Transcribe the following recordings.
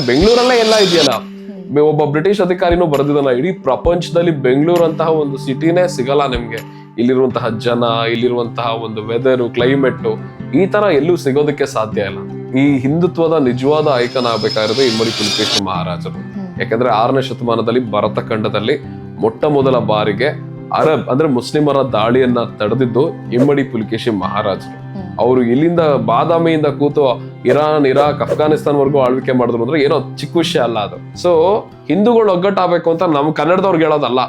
ಬೆಂಗಳೂರಲ್ಲೇ ಎಲ್ಲ ಇದೆಯಲ್ಲ. ಒಬ್ಬ ಬ್ರಿಟಿಷ್ ಅಧಿಕಾರಿನೂ ಬರೆದಿದ್ದಾನ, ಇಡೀ ಪ್ರಪಂಚದಲ್ಲಿ ಬೆಂಗಳೂರು ಅಂತಹ ಒಂದು ಸಿಟಿನೇ ಸಿಗಲ್ಲ ನಿಮ್ಗೆ. ಇಲ್ಲಿರುವಂತಹ ಜನ, ಇಲ್ಲಿರುವಂತಹ ಒಂದು ವೆದರ್, ಕ್ಲೈಮೇಟ್ ಈ ತರ ಎಲ್ಲೂ ಸಿಗೋದಕ್ಕೆ ಸಾಧ್ಯ ಇಲ್ಲ. ಈ ಹಿಂದುತ್ವದ ನಿಜವಾದ ಐಕನ್ ಆಗ್ಬೇಕಾಗಿರೋದು ಇಮ್ಮಡಿ ಪುಲಿಕೇಶಿ ಮಹಾರಾಜರು. ಯಾಕಂದ್ರೆ 6ನೇ ಶತಮಾನದಲ್ಲಿ ಭರತ ಖಂಡದಲ್ಲಿ ಮೊಟ್ಟ ಮೊದಲ ಬಾರಿಗೆ ಅರಬ್ ಅಂದ್ರೆ ಮುಸ್ಲಿಮರ ದಾಳಿಯನ್ನ ತಡೆದಿದ್ದು ಇಮ್ಮಡಿ ಪುಲಿಕೇಶಿ ಮಹಾರಾಜರು. ಅವರು ಇಲ್ಲಿಂದ ಬಾದಾಮಿಯಿಂದ ಕೂತು ಇರಾನ್, ಇರಾಕ್, ಅಫ್ಘಾನಿಸ್ತಾನ್ ಆಳ್ವಿಕೆ ಮಾಡಿದ್ರು ಅಂದ್ರೆ ಏನೋ ಚಿಕ್ಕ ವಿಷಯ ಅಲ್ಲ ಅದು. ಸೊ ಹಿಂದೂಗಳು ಒಗ್ಗಟ್ಟಾಗಬೇಕು ಅಂತ ನಮ್ ಕನ್ನಡದವ್ರಿಗೆ ಹೇಳೋದಲ್ಲ.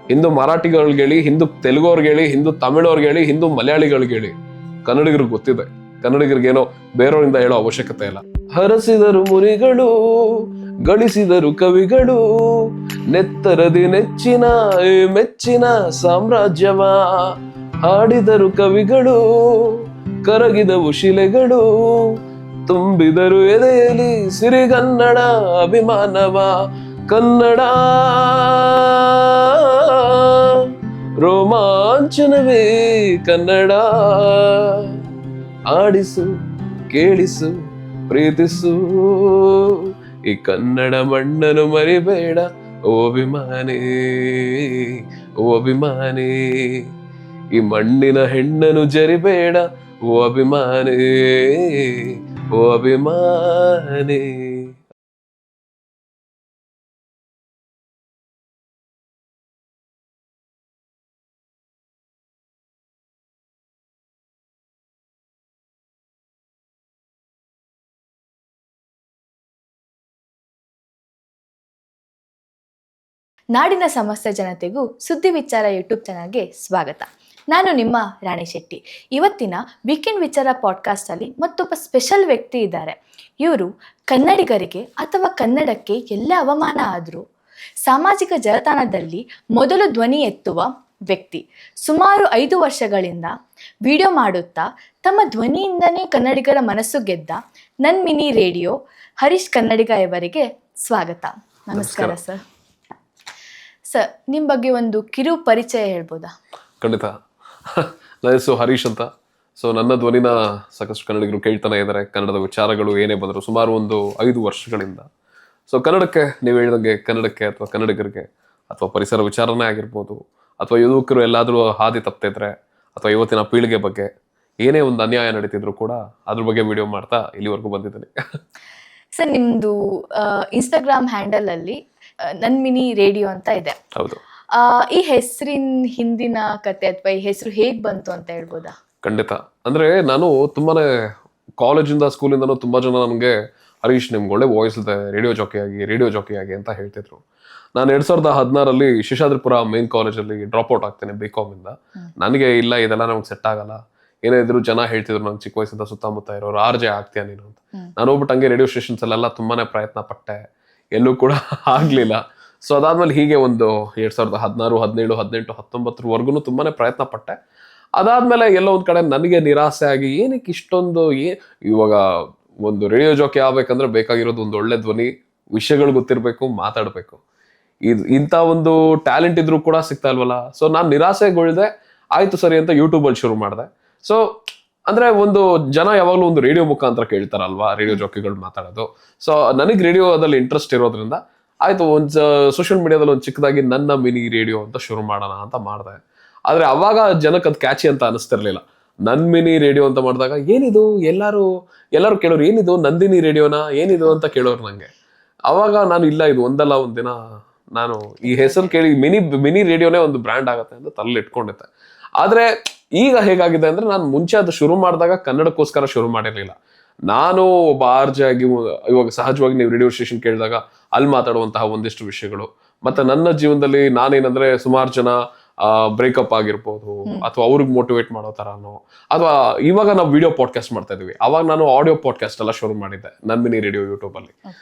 ಹಿಂದೂ ಮರಾಠಿಗಳಿಗೆ ಹೇಳಿ, ಹಿಂದೂ ತೆಲುಗುವ್ರಿಗೆ ಹೇಳಿ, ಹಿಂದೂ ತಮಿಳವ್ರಿಗೆ ಹೇಳಿ, ಹಿಂದೂ ಮಲಯಾಳಿಗಳಿಗೆ ಹೇಳಿ. ಕನ್ನಡಿಗರಿಗೆ ಗೊತ್ತಿದೆ, ಕನ್ನಡಿಗರಿಗೇನೋ ಬೇರೆಯವರಿಂದ ಹೇಳೋ ಅವಶ್ಯಕತೆ ಇಲ್ಲ. ಹರಸಿದರು ಮುನಿಗಳು, ಗಳಿಸಿದರು ಕವಿಗಳು, ನೆತ್ತರದಿ ನೆಚ್ಚಿನ ಮೆಚ್ಚಿನ ಸಾಮ್ರಾಜ್ಯವ ಹಾಡಿದರು ಕವಿಗಳು, ಕರಗಿದವು ಶಿಲೆಗಳು, ತುಂಬಿದರು ಎದೆಯಲ್ಲಿ ಸಿರಿಗನ್ನಡ ಅಭಿಮಾನವ. ಕನ್ನಡ ರೋಮಾಂಚನವೇ ಕನ್ನಡ, ಆಡಿಸು ಕೇಳಿಸು ಪ್ರೀತಿಸು ಈ ಕನ್ನಡ ಮಣ್ಣನ್ನು ಮರಿಬೇಡ ಓ ಅಭಿಮಾನಿ, ಓ ಅಭಿಮಾನಿ. ಈ ಮಣ್ಣಿನ ಹೆಣ್ಣನ್ನು ಜರಿಬೇಡ ಓ ಅಭಿಮಾನಿ, ಓ ಅಭಿಮಾನಿ. ನಾಡಿನ ಸಮಸ್ತ ಜನತೆಗೂ ಸುದ್ದಿ ವಿಚಾರ ಯೂಟ್ಯೂಬ್ ಚಾನಲ್ಗೆ ಸ್ವಾಗತ. ನಾನು ನಿಮ್ಮ ರಾಣಿ ಶೆಟ್ಟಿ. ಇವತ್ತಿನ ವೀಕೆಂಡ್ ವಿಚಾರ ಪಾಡ್ಕಾಸ್ಟಲ್ಲಿ ಮತ್ತೊಬ್ಬ ಸ್ಪೆಷಲ್ ವ್ಯಕ್ತಿ ಇದ್ದಾರೆ. ಇವರು ಕನ್ನಡಿಗರಿಗೆ ಅಥವಾ ಕನ್ನಡಕ್ಕೆ ಎಲ್ಲ ಅವಮಾನ ಆದರೂ ಸಾಮಾಜಿಕ ಜಾಲತಾಣದಲ್ಲಿ ಮೊದಲು ಧ್ವನಿ ಎತ್ತುವ ವ್ಯಕ್ತಿ. ಸುಮಾರು 5 ವರ್ಷಗಳಿಂದ ವಿಡಿಯೋ ಮಾಡುತ್ತಾ ತಮ್ಮ ಧ್ವನಿಯಿಂದನೇ ಕನ್ನಡಿಗರ ಮನಸ್ಸು ಗೆದ್ದ ನನ್ನ ಮಿನಿ ರೇಡಿಯೋ ಹರೀಶ್ ಕನ್ನಡಿಗ ಇವರಿಗೆ ಸ್ವಾಗತ. ನಮಸ್ಕಾರ ಸರ್. ಸರ್, ನಿಮ್ಮ ಬಗ್ಗೆ ಒಂದು ಕಿರು ಪರಿಚಯ ಹೇಳ್ಬೋದಾ? ಖಂಡಿತ. ನನ್ನ ಹೆಸರು ಹರೀಶ್ ಅಂತ. ಸೊ ನನ್ನ ಧ್ವನಿನ ಸಾಕಷ್ಟು ಕನ್ನಡಿಗರು ಕೇಳ್ತಾನೆ ಇದ್ದಾರೆ. ಕನ್ನಡದ ವಿಚಾರಗಳು ಏನೇ ಬಂದರು ಸುಮಾರು ಒಂದು 5 ವರ್ಷಗಳಿಂದ. ಸೊ ಕನ್ನಡಕ್ಕೆ ನೀವು ಹೇಳಿದಂಗೆ ಕನ್ನಡಕ್ಕೆ ಅಥವಾ ಕನ್ನಡಿಗರಿಗೆ ಅಥವಾ ಪರಿಸರ ವಿಚಾರನೇ ಆಗಿರ್ಬೋದು, ಅಥವಾ ಯುವಕರು ಎಲ್ಲಾದರೂ ಹಾದಿ ತಪ್ತಿದ್ರೆ, ಅಥವಾ ಇವತ್ತಿನ ಪೀಳಿಗೆ ಬಗ್ಗೆ ಏನೇ ಒಂದು ಅನ್ಯಾಯ ನಡೀತಿದ್ರು ಕೂಡ ಅದ್ರ ಬಗ್ಗೆ ವಿಡಿಯೋ ಮಾಡ್ತಾ ಇಲ್ಲಿವರೆಗೂ ಬಂದಿದ್ದೀನಿ. ಸರ್, ನಿಮ್ಮದು ಇನ್ಸ್ಟಾಗ್ರಾಮ್ ಹ್ಯಾಂಡಲ್ ಅಲ್ಲಿ ನನ್ನ ಮಿನಿ ರೇಡಿಯೋ ಅಂತ ಇದೆ. ಹೌದು. ಈ ಹೆಸರಿನ ಹಿಂದಿನ ಕತೆ ಅಥವಾ ಈ ಹೆಸರು ಹೇಗ್ ಬಂತು ಅಂತ ಹೇಳ್ಬೋದಾ? ಖಂಡಿತ. ಅಂದ್ರೆ ನಾನು ತುಂಬಾನೇ ಕಾಲೇಜಿಂದ ಸ್ಕೂಲಿಂದನೂ ತುಂಬಾ ಜನ ನನಗೆ ಹರೀಶ್ ನಿಮ್ಗೆ ಒಳ್ಳೆ ವಾಯ್ಸ್ ಇದೆ, ರೇಡಿಯೋ ಜಾಕಿ ಆಗಿ ಅಂತ ಹೇಳ್ತಿದ್ರು. ನಾನು 2016 ಶಿಶಾದ್ರಿಪುರ ಮೇನ್ ಕಾಲೇಜಲ್ಲಿ ಡ್ರಾಪ್ ಔಟ್ ಆಗ್ತೇನೆ BCom ಇಂದ. ನನಗೆ ಇಲ್ಲ, ಇದೆಲ್ಲ ನಮ್ಗೆ ಸೆಟ್ ಆಗಲ್ಲ. ಏನೇ ಇದ್ರು ಜನ ಹೇಳ್ತಿದ್ರು ನಂಗೆ ಚಿಕ್ಕ ವಯಸ್ಸಿಂದ ಸುತ್ತಮುತ್ತ ಇರೋರು RJ ಆಗ್ತೀಯ ನೀನು ಅಂತ. ನಾನು ಹೋಗ್ಬಿಟ್ಟು ಹಂಗೆ ರೇಡಿಯೋ ಸ್ಟೇಷನ್ಸ್ ಅಲ್ಲೆಲ್ಲ ತುಂಬಾನೇ ಪ್ರಯತ್ನ ಪಟ್ಟೆ, ಎಲ್ಲೂ ಕೂಡ ಆಗ್ಲಿಲ್ಲ. ಸೊ ಅದಾದ್ಮೇಲೆ ಹೀಗೆ ಒಂದು 2016, 17, 18, 19 ತುಂಬಾನೇ ಪ್ರಯತ್ನ ಪಟ್ಟೆ. ಅದಾದ್ಮೇಲೆ ಎಲ್ಲೋ ಒಂದ್ ಕಡೆ ನನಗೆ ನಿರಾಸೆ ಆಗಿ, ಏನಕ್ಕೆ ಇಷ್ಟೊಂದು ಇವಾಗ ಒಂದು ರೇಡಿಯೋ ಜಾಕಿ ಆಗ್ಬೇಕಂದ್ರೆ ಬೇಕಾಗಿರೋದು ಒಂದು ಒಳ್ಳೆ ಧ್ವನಿ, ವಿಷಯಗಳು ಗೊತ್ತಿರ್ಬೇಕು, ಮಾತಾಡ್ಬೇಕು. ಇಂಥ ಒಂದು ಟ್ಯಾಲೆಂಟ್ ಇದ್ರೂ ಕೂಡ ಸಿಗ್ತಾ ಇಲ್ವಲ್ಲ. ಸೊ ನಾನು ನಿರಾಸೆಗೊಳ್ದೆ. ಆಯ್ತು ಸರಿ ಅಂತ ಯೂಟ್ಯೂಬ್ ಅಲ್ಲಿ ಶುರು ಮಾಡಿದೆ. ಸೊ ಅಂದ್ರೆ ಒಂದು ಜನ ಯಾವಾಗ್ಲೂ ಒಂದು ರೇಡಿಯೋ ಮುಖಾಂತರ ಕೇಳ್ತಾರಲ್ವಾ, ರೇಡಿಯೋ ಜಾಕಿಗಳು ಮಾತಾಡೋದು. ಸೊ ನನಗೆ ರೇಡಿಯೋದಲ್ಲಿ ಇಂಟ್ರೆಸ್ಟ್ ಇರೋದ್ರಿಂದ ಆಯ್ತು, ಒಂದು ಸೋಷಿಯಲ್ ಮೀಡಿಯಾದಲ್ಲಿ ಒಂದು ಚಿಕ್ಕದಾಗಿ ನನ್ನ ಮಿನಿ ರೇಡಿಯೋ ಅಂತ ಶುರು ಮಾಡೋಣ ಅಂತ ಮಾಡಿದೆ. ಆದ್ರೆ ಅವಾಗ ಜನಕ್ಕೆ ಅದು ಕ್ಯಾಚಿ ಅಂತ ಅನಿಸ್ತಿರ್ಲಿಲ್ಲ. ನನ್ ಮಿನಿ ರೇಡಿಯೋ ಅಂತ ಮಾಡಿದಾಗ ಏನಿದು, ಎಲ್ಲಾರು ಕೇಳೋರು ಏನಿದು ನಂದಿನಿ ರೇಡಿಯೋನಾ ಏನಿದು ಅಂತ ಕೇಳೋರು ನಂಗೆ. ಅವಾಗ ನಾನು ಇಲ್ಲ, ಇದು ಒಂದಲ್ಲ ಒಂದಿನ ನಾನು ಈ ಹೆಸರು ಕೇಳಿ ಮಿನಿ ರೇಡಿಯೋನೇ ಒಂದು ಬ್ರ್ಯಾಂಡ್ ಆಗತ್ತೆ ಅಂತ ತಲೆಯಲ್ಲಿ ಇಟ್ಕೊಂಡಿದ್ದೆ. ಆದ್ರೆ ಈಗ ಹೇಗಾಗಿದೆ ಅಂದ್ರೆ, ನಾನು ಮುಂಚೆ ಅದು ಶುರು ಮಾಡಿದಾಗ ಕನ್ನಡಕ್ಕೋಸ್ಕರ ಶುರು ಮಾಡಿರ್ಲಿಲ್ಲ. ನಾನು ಒಬ್ಬ RJ ಆಗಿ ಇವಾಗ ಸಹಜವಾಗಿ ನೀವು ರೇಡಿಯೋ ಸ್ಟೇಷನ್ ಕೇಳಿದಾಗ ಅಲ್ಲಿ ಮಾತಾಡುವಂತಹ ಒಂದಿಷ್ಟು ವಿಷಯಗಳು, ಮತ್ತೆ ನನ್ನ ಜೀವನದಲ್ಲಿ ನಾನೇನಂದ್ರೆ ಸುಮಾರು ಜನ ಬ್ರೇಕಪ್ ಆಗಿರ್ಬೋದು, ಅಥವಾ ಅವ್ರಿಗೆ ಮೋಟಿವೇಟ್ ಮಾಡೋ ತರಾನು, ಅಥವಾ ಇವಾಗ ನಾವು ವಿಡಿಯೋ ಪಾಡ್ಕಾಸ್ಟ್ ಮಾಡ್ತಾ ಇದೀವಿ, ಅವಾಗ ನಾನು ಆಡಿಯೋ ಪಾಡ್ಕಾಸ್ಟ್ ಎಲ್ಲ ಶುರು ಮಾಡಿದ್ದೆ ನನ್ನ ಮಿನಿ ರೇಡಿಯೋ ಯೂಟ್ಯೂಬ್ ಅಲ್ಲಿ.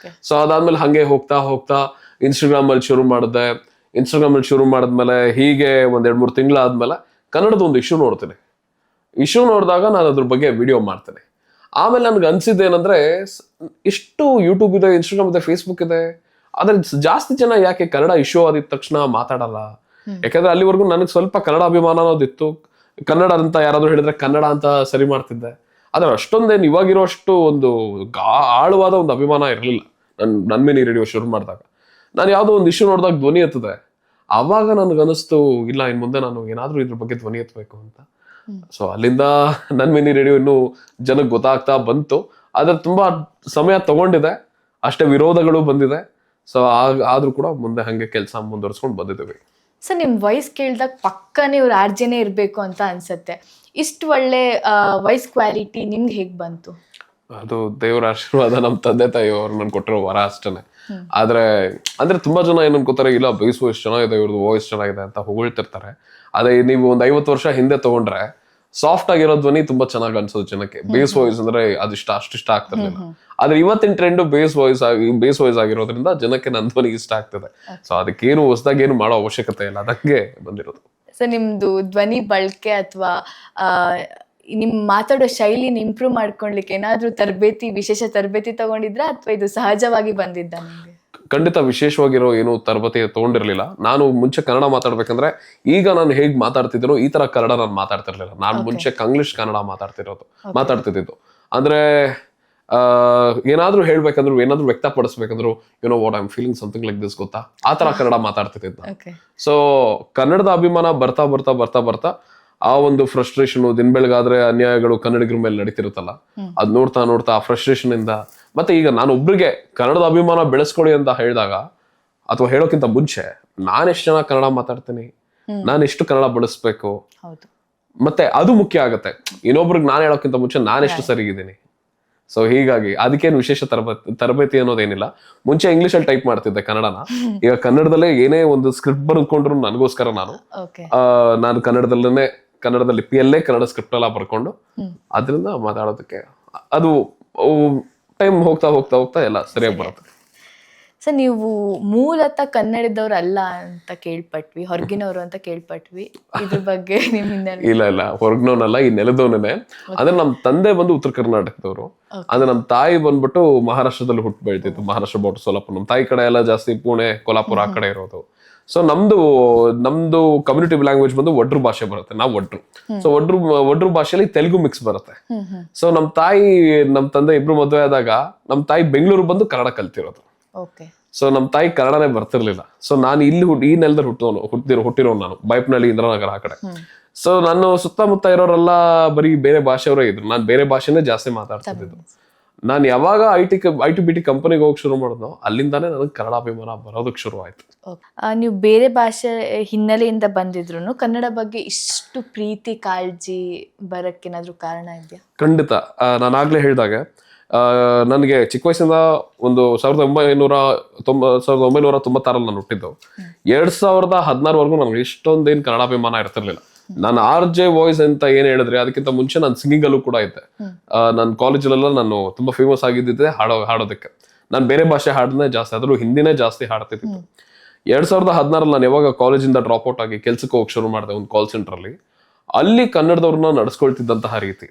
ಸೊ ಅದಾದ್ಮೇಲೆ ಹಂಗೆ ಹೋಗ್ತಾ ಇನ್ಸ್ಟಾಗ್ರಾಮ್ ಅಲ್ಲಿ ಶುರು ಮಾಡಿದೆ. ಇನ್ಸ್ಟಾಗ್ರಾಮ್ ಅಲ್ಲಿ ಶುರು ಮಾಡಿದ್ಮೇಲೆ ಹೀಗೆ ಒಂದ್ 2-3 ತಿಂಗಳಾದ್ಮೇಲೆ ಕನ್ನಡದ ಒಂದು ಇಶ್ಯೂ ನೋಡ್ತೀನಿ. ಇಶ್ಯೂ ನೋಡಿದಾಗ ನಾನು ಅದ್ರ ಬಗ್ಗೆ ವಿಡಿಯೋ ಮಾಡ್ತೇನೆ. ಆಮೇಲೆ ನನ್ಗೆ ಅನ್ಸಿದ್ದೇನಂದ್ರೆ, ಇಷ್ಟು ಯೂಟ್ಯೂಬ್ ಇದೆ, ಇನ್ಸ್ಟಾಗ್ರಾಮ್ ಇದೆ, ಫೇಸ್ಬುಕ್ ಇದೆ, ಆದ್ರೆ ಜಾಸ್ತಿ ಜನ ಯಾಕೆ ಕನ್ನಡ ಇಶ್ಯೂ ಆದಿದ ತಕ್ಷಣ ಮಾತಾಡಲ್ಲ? ಯಾಕಂದ್ರೆ ಅಲ್ಲಿವರೆಗೂ ನನಗೆ ಸ್ವಲ್ಪ ಕನ್ನಡ ಅಭಿಮಾನ ಅನ್ನೋದಿತ್ತು. ಕನ್ನಡ ಅಂತ ಯಾರಾದ್ರೂ ಹೇಳಿದ್ರೆ ಕನ್ನಡ ಅಂತ ಸರಿ ಮಾಡ್ತಿದ್ದೆ. ಆದ್ರೆ ಅಷ್ಟೊಂದೇನು ಇವಾಗಿರೋ ಅಷ್ಟು ಒಂದು ಆಳವಾದ ಒಂದು ಅಭಿಮಾನ ಇರಲಿಲ್ಲ ನನ್ ಮಿನಿ ರೇಡಿಯೋ ಶುರು ಮಾಡಿದಾಗ ನಾನು ಯಾವುದೋ ಒಂದು ಇಶ್ಯೂ ನೋಡಿದಾಗ ಧ್ವನಿ ಎತ್ತದೆ. ಆವಾಗ ನನಗನ್ನಿಸ್ತು ಇಲ್ಲ ಇನ್ ಮುಂದೆ ನಾನು ಏನಾದ್ರೂ ಇದ್ರ ಬಗ್ಗೆ ಧ್ವನಿ ಎತ್ತಬೇಕು ಅಂತ. ಸೊ ಅಲ್ಲಿಂದ ನನ್ ಮಿನಿ ರೇಡಿಯೋ ಇನ್ನೂ ಜನಕ್ಕೆ ಗೊತ್ತಾಗ್ತಾ ಬಂತು. ಆದ್ರೆ ತುಂಬಾ ಸಮಯ ತಗೊಂಡಿದೆ, ಅಷ್ಟೇ ವಿರೋಧಗಳು ಬಂದಿದೆ. ಸೊ ಆದ್ರೂ ಕೂಡ ಮುಂದೆ ಹಂಗೆ ಕೆಲಸ ಮುಂದುವರ್ಸ್ಕೊಂಡು ಬಂದಿದ್ದೀವಿ. ಸರ್ ನಿಮ್ ವಾಯ್ಸ್ ಕೇಳಿದಾಗ ಪಕ್ಕ ನೀವು ಆರ್ಜೆನೇ ಇರ್ಬೇಕು ಅಂತ ಅನ್ಸುತ್ತೆ. ಇಷ್ಟು ಒಳ್ಳೆ ವಾಯ್ಸ್ ಕ್ವಾಲಿಟಿ ನಿಮ್ಗೆ ಹೇಗ್ ಬಂತು? ಅದು ದೇವರ ಆಶೀರ್ವಾದ, ನಮ್ಮ ತಂದೆ ತಾಯಿ ಅವ್ರು ನನ್ ಕೊಟ್ಟಿರೋ ವರ ಅಷ್ಟೇನೆ. ಆದ್ರೆ ಅಂದ್ರೆ ತುಂಬಾ ಜನ ಏನ್ ಅನ್ಕೋತಾರೆ, ಇಲ್ಲ ಬೇಸ್ ವಾಯ್ಸ್ ಚೆನ್ನಾಗಿದೆ, ಇವ್ರದ್ದು ವಾಯ್ಸ್ ಚೆನ್ನಾಗಿದೆ ಅಂತ ಹೊಗಳ್ತಿರ್ತಾರೆ. ಅದೇ ನೀವು ಒಂದ್ 50 ವರ್ಷ ಹಿಂದೆ ತಗೊಂಡ್ರೆ ಸಾಫ್ಟ್ ಆಗಿರೋ ಧ್ವನಿ ತುಂಬಾ ಚೆನ್ನಾಗಿ ಅನ್ಸೋದು ಜನಕ್ಕೆ. ಬೇಸ್ ವಾಯ್ಸ್ ಅಂದ್ರೆ ಅಷ್ಟಿಷ್ಟ ಆಗ್ತಿರ್ಲಿಲ್ಲ. ಆದ್ರೆ ಇವತ್ತಿನ ಟ್ರೆಂಡ್ ಬೇಸ್ ವಾಯ್ಸ್ ಆಗಿರೋದ್ರಿಂದ ಜನಕ್ಕೆ ನನ್ನ ಧ್ವನಿ ಇಷ್ಟ ಆಗ್ತದೆ. ಸೊ ಅದಕ್ಕೇನು ಹೊಸದಾಗಿ ಏನು ಮಾಡೋ ಅವಶ್ಯಕತೆ ಇಲ್ಲ, ಅದಕ್ಕೆ ಬಂದಿರೋದು. ಸರ್ ನಿಮ್ದು ಧ್ವನಿ ಬಳಕೆ ಅಥವಾ ನಿಮ್ ಮಾತಾಡೋ ಶೈಲಿನ ಇಂಪ್ರೂವ್ ಮಾಡ್ಕೊಳ್ಲಿಕ್ಕೆ ಏನಾದ್ರೂ ವಿಶೇಷ ತರಬೇತಿ ತಗೊಂಡಿದ್ರ ಅಥವಾ ಇದು ಸಹಜವಾಗಿ ಬಂದಿದ್ದ ನಿಮ್ಗೆ? ಖಂಡಿತ ವಿಶೇಷವಾಗಿರೋ ಏನು ತರಬೇತಿ ತಗೊಂಡಿರ್ಲಿಲ್ಲ. ನಾನು ಮುಂಚೆ ಕನ್ನಡ ಮಾತಾಡ್ಬೇಕಂದ್ರೆ ಈಗ ನಾನು ಹೇಗ್ ಮಾತಾಡ್ತಿದ್ದೀನೋ ಈ ತರ ಕನ್ನಡ ನಾನು ಮಾತಾಡ್ತಿರ್ಲಿಲ್ಲ. ನಾನು ಮುಂಚೆ ಕಂಗ್ಲಿಷ್ ಕನ್ನಡ ಮಾತಾಡ್ತಿದ್ದು. ಅಂದ್ರೆ ಏನಾದ್ರೂ ಹೇಳ್ಬೇಕಂದ್ರು, ಏನಾದ್ರೂ ವ್ಯಕ್ತಪಡಿಸ್ಬೇಕಂದ್ರು, what I am feeling something like this, ಗೊತ್ತಾ, ಆ ತರ ಕನ್ನಡ ಮಾತಾಡ್ತಿದ್ದೆ. ಸೊ ಕನ್ನಡದ ಅಭಿಮಾನ ಬರ್ತಾ ಬರ್ತಾ ಬರ್ತಾ ಬರ್ತಾ ಆ ಒಂದು ಫ್ರಸ್ಟ್ರೇಷನ್, ದಿನ ಬೆಳಗಾದ್ರೆ ಅನ್ಯಾಯಗಳು ಕನ್ನಡಿಗರ ಮೇಲೆ ನಡೀತಿರುತ್ತಲ್ಲ, ಅದ್ ನೋಡ್ತಾ ನೋಡ್ತಾ ಆ ಫ್ರಸ್ಟ್ರೇಷನ್ ಇಂದ ಮತ್ತೆ ಈಗ ನಾನು ಒಬ್ರಿಗೆ ಕನ್ನಡದ ಅಭಿಮಾನ ಬೆಳೆಸ್ಕೊಳ್ಳಿ ಅಂತ ಹೇಳಿದಾಗ ಅಥವಾ ಹೇಳೋಕ್ಕಿಂತ ಮುಂಚೆ ನಾನು ಎಷ್ಟು ಚೆನ್ನಾಗಿ ಕನ್ನಡ ಮಾತಾಡ್ತೀನಿ, ನಾನು ಎಷ್ಟು ಕನ್ನಡ ಬಳಸ್ಬೇಕು, ಮತ್ತೆ ಅದು ಮುಖ್ಯ ಆಗತ್ತೆ. ಇನ್ನೊಬ್ರಿಗೆ ನಾನು ಹೇಳೋಕ್ಕಿಂತ ಮುಂಚೆ ನಾನು ಎಷ್ಟು ಸರಿಗಿದ್ದೀನಿ. ಸೊ ಹೀಗಾಗಿ ಅದಕ್ಕೇನು ವಿಶೇಷ ತರಬೇತಿ ಅನ್ನೋದೇನಿಲ್ಲ. ಮುಂಚೆ ಇಂಗ್ಲಿಷ್ ಅಲ್ಲಿ ಟೈಪ್ ಮಾಡ್ತಿದ್ದೆ ಕನ್ನಡನ, ಈಗ ಕನ್ನಡದಲ್ಲೇ ಏನೇ ಒಂದು ಸ್ಕ್ರಿಪ್ಟ್ ಬರೆದುಕೊಂಡ್ರು ನನಗೋಸ್ಕರ ನಾನು ಕನ್ನಡ ಲಿಪಿಯಲ್ಲೇ ಕನ್ನಡ ಸ್ಕ್ರಿಪ್ಟ್ ಎಲ್ಲ ಬರ್ಕೊಂಡು ಅದರಿಂದ ಮಾತಾಡೋದಕ್ಕೆ ಅದು ಟೈಮ್ ಹೋಗ್ತಾ ಹೋಗ್ತಾ ಹೋಗ್ತಾ ಎಲ್ಲ ಸರಿಯಾಗಿ ಬರುತ್ತೆ. ಸರ್ ನೀವು ಮೂಲತಃ ಕನ್ನಡದವ್ರು ಅಲ್ಲ ಅಂತ ಕೇಳ್ಪಟ್ವಿ, ಹೊರಗಿನವರು ಅಂತ ಕೇಳ್ಪಟ್ವಿ. ಇದ್ರ ಬಗ್ಗೆ ನಿಮ್ಮಿಂದ? ಇಲ್ಲ, ಹೊರಗಿನವನಲ್ಲ, ಈ ನೆಲದವನೇ. ಅಂದ್ರೆ ನಮ್ ತಂದೆ ಬಂದು ಉತ್ತರ ಕರ್ನಾಟಕದವರು, ಅಂದ್ರೆ ನಮ್ ತಾಯಿ ಬಂದ್ಬಿಟ್ಟು ಮಹಾರಾಷ್ಟ್ರದಲ್ಲಿ ಹುಟ್ಟು ಬೆಳ್ತಿತ್ತು, ಮಹಾರಾಷ್ಟ್ರ ಬೋಟ್ ಸೋಲಾಪುರ. ನಮ್ ತಾಯಿ ಕಡೆ ಎಲ್ಲ ಜಾಸ್ತಿ ಪುಣೆ, ಕೊಲ್ಹಾಪುರ ಆ ಕಡೆ ಇರೋದು. ಸೊ ನಮ್ದು ಕಮ್ಯುನಿಟಿ ಲ್ಯಾಂಗ್ವೇಜ್ ಬಂದು ಒಡ್ರು ಭಾಷೆ ಬರುತ್ತೆ, ನಾವು ಒಡ್ರು. ಸೊ ಒಡ್ರು ಭಾಷೆಯಲ್ಲಿ ತೆಲುಗು ಮಿಕ್ಸ್ ಬರುತ್ತೆ. ಸೊ ನಮ್ ತಂದೆ ಇಬ್ರು ಮದುವೆ ಆದಾಗ ನಮ್ ತಾಯಿ ಬೆಂಗಳೂರು ಬಂದು ಕನ್ನಡ ಕಲ್ತಿರೋದು. ಸೊ ನಮ್ ತಾಯಿ ಕನ್ನಡನೇ ಬರ್ತಿರ್ಲಿಲ್ಲ. ಸೊ ನಾನು ಇಲ್ಲಿ ಈ ನೆಲದಲ್ಲಿ ಹುಟ್ಟಿರೋ ನಾನು ಬೈಪ್ನಳ್ಳಿ, ಇಂದ್ರನಗರ ಆ ಕಡೆ. ಸೊ ನಾನು ಸುತ್ತಮುತ್ತ ಇರೋರೆಲ್ಲ ಬರೀ ಬೇರೆ ಭಾಷೆಯವರೇ ಇದ್ರು, ನಾನು ಬೇರೆ ಭಾಷೆನೇ ಜಾಸ್ತಿ ಮಾತಾಡ್ತಿದ್ದು. ನಾನು ಯಾವಾಗ ಐ-ಟಿ-ಬಿ-ಟಿ ಕಂಪನಿಗೆ ಹೋಗಿ ಶುರು ಮಾಡಿದ್ನೋ ಅಲ್ಲಿಂದಾನೇ ನನಗೆ ಕನ್ನಡ ಅಭಿಮಾನ ಬರೋದಕ್ಕೆ ಶುರು ಆಯ್ತು. ನೀವು ಬೇರೆ ಭಾಷೆ ಹಿನ್ನೆಲೆಯಿಂದ ಬಂದಿದ್ರು ಕನ್ನಡ ಬಗ್ಗೆ ಇಷ್ಟು ಪ್ರೀತಿ ಕಾಳಜಿ ಬರಕ್ಕೇನಾದ್ರೂ ಕಾರಣ ಇದೆಯಾ? ಖಂಡಿತ. ನಾನು ಆಗ್ಲೇ ಹೇಳಿದಾಗ ನನಗೆ ಚಿಕ್ಕ ವಯಸ್ಸಿಂದ ಒಂದು 1996 ನಾನು ಹುಟ್ಟಿದ್ದು. 2016 ನನಗೆ ಇಷ್ಟೊಂದೇನು ಕನ್ನಡ ಅಭಿಮಾನ ಇರ್ತಿರ್ಲಿಲ್ಲ. ನಾನು RJ ವಾಯ್ಸ್ ಅಂತ ಏನ್ ಹೇಳಿದ್ರೆ ಅದಕ್ಕಿಂತ ಮುಂಚೆ ನಾನು ಸಿಂಗಿಂಗ್ ಅಲ್ಲೂ ಕೂಡ ಇದ್ದೆ. ನನ್ನ ಕಾಲೇಜಲ್ಲೆಲ್ಲ ನಾನು ತುಂಬಾ ಫೇಮಸ್ ಆಗಿದ್ದೆ ಹಾಡೋದಕ್ಕೆ. ನಾನು ಬೇರೆ ಭಾಷೆ ಹಾಡನೇ ಜಾಸ್ತಿ, ಅದ್ರೂ ಹಿಂದಿನೇ ಜಾಸ್ತಿ ಹಾಡ್ತಿದ್ದು. 2016 ನಾನು ಯಾವಾಗ ಕಾಲೇಜಿಂದ ಡ್ರಾಪ್ ಔಟ್ ಆಗಿ ಕೆಲ್ಸಕ್ಕೆ ಹೋಗಿ ಶುರು ಮಾಡಿದೆ ಒಂದು ಕಾಲ್ ಸೆಂಟರ್ ಅಲ್ಲಿ ಕನ್ನಡದವ್ರನ್ನ ನಡ್ಸ್ಕೊಳ್ತಿದ್ದಂತಹ ರೀತಿ.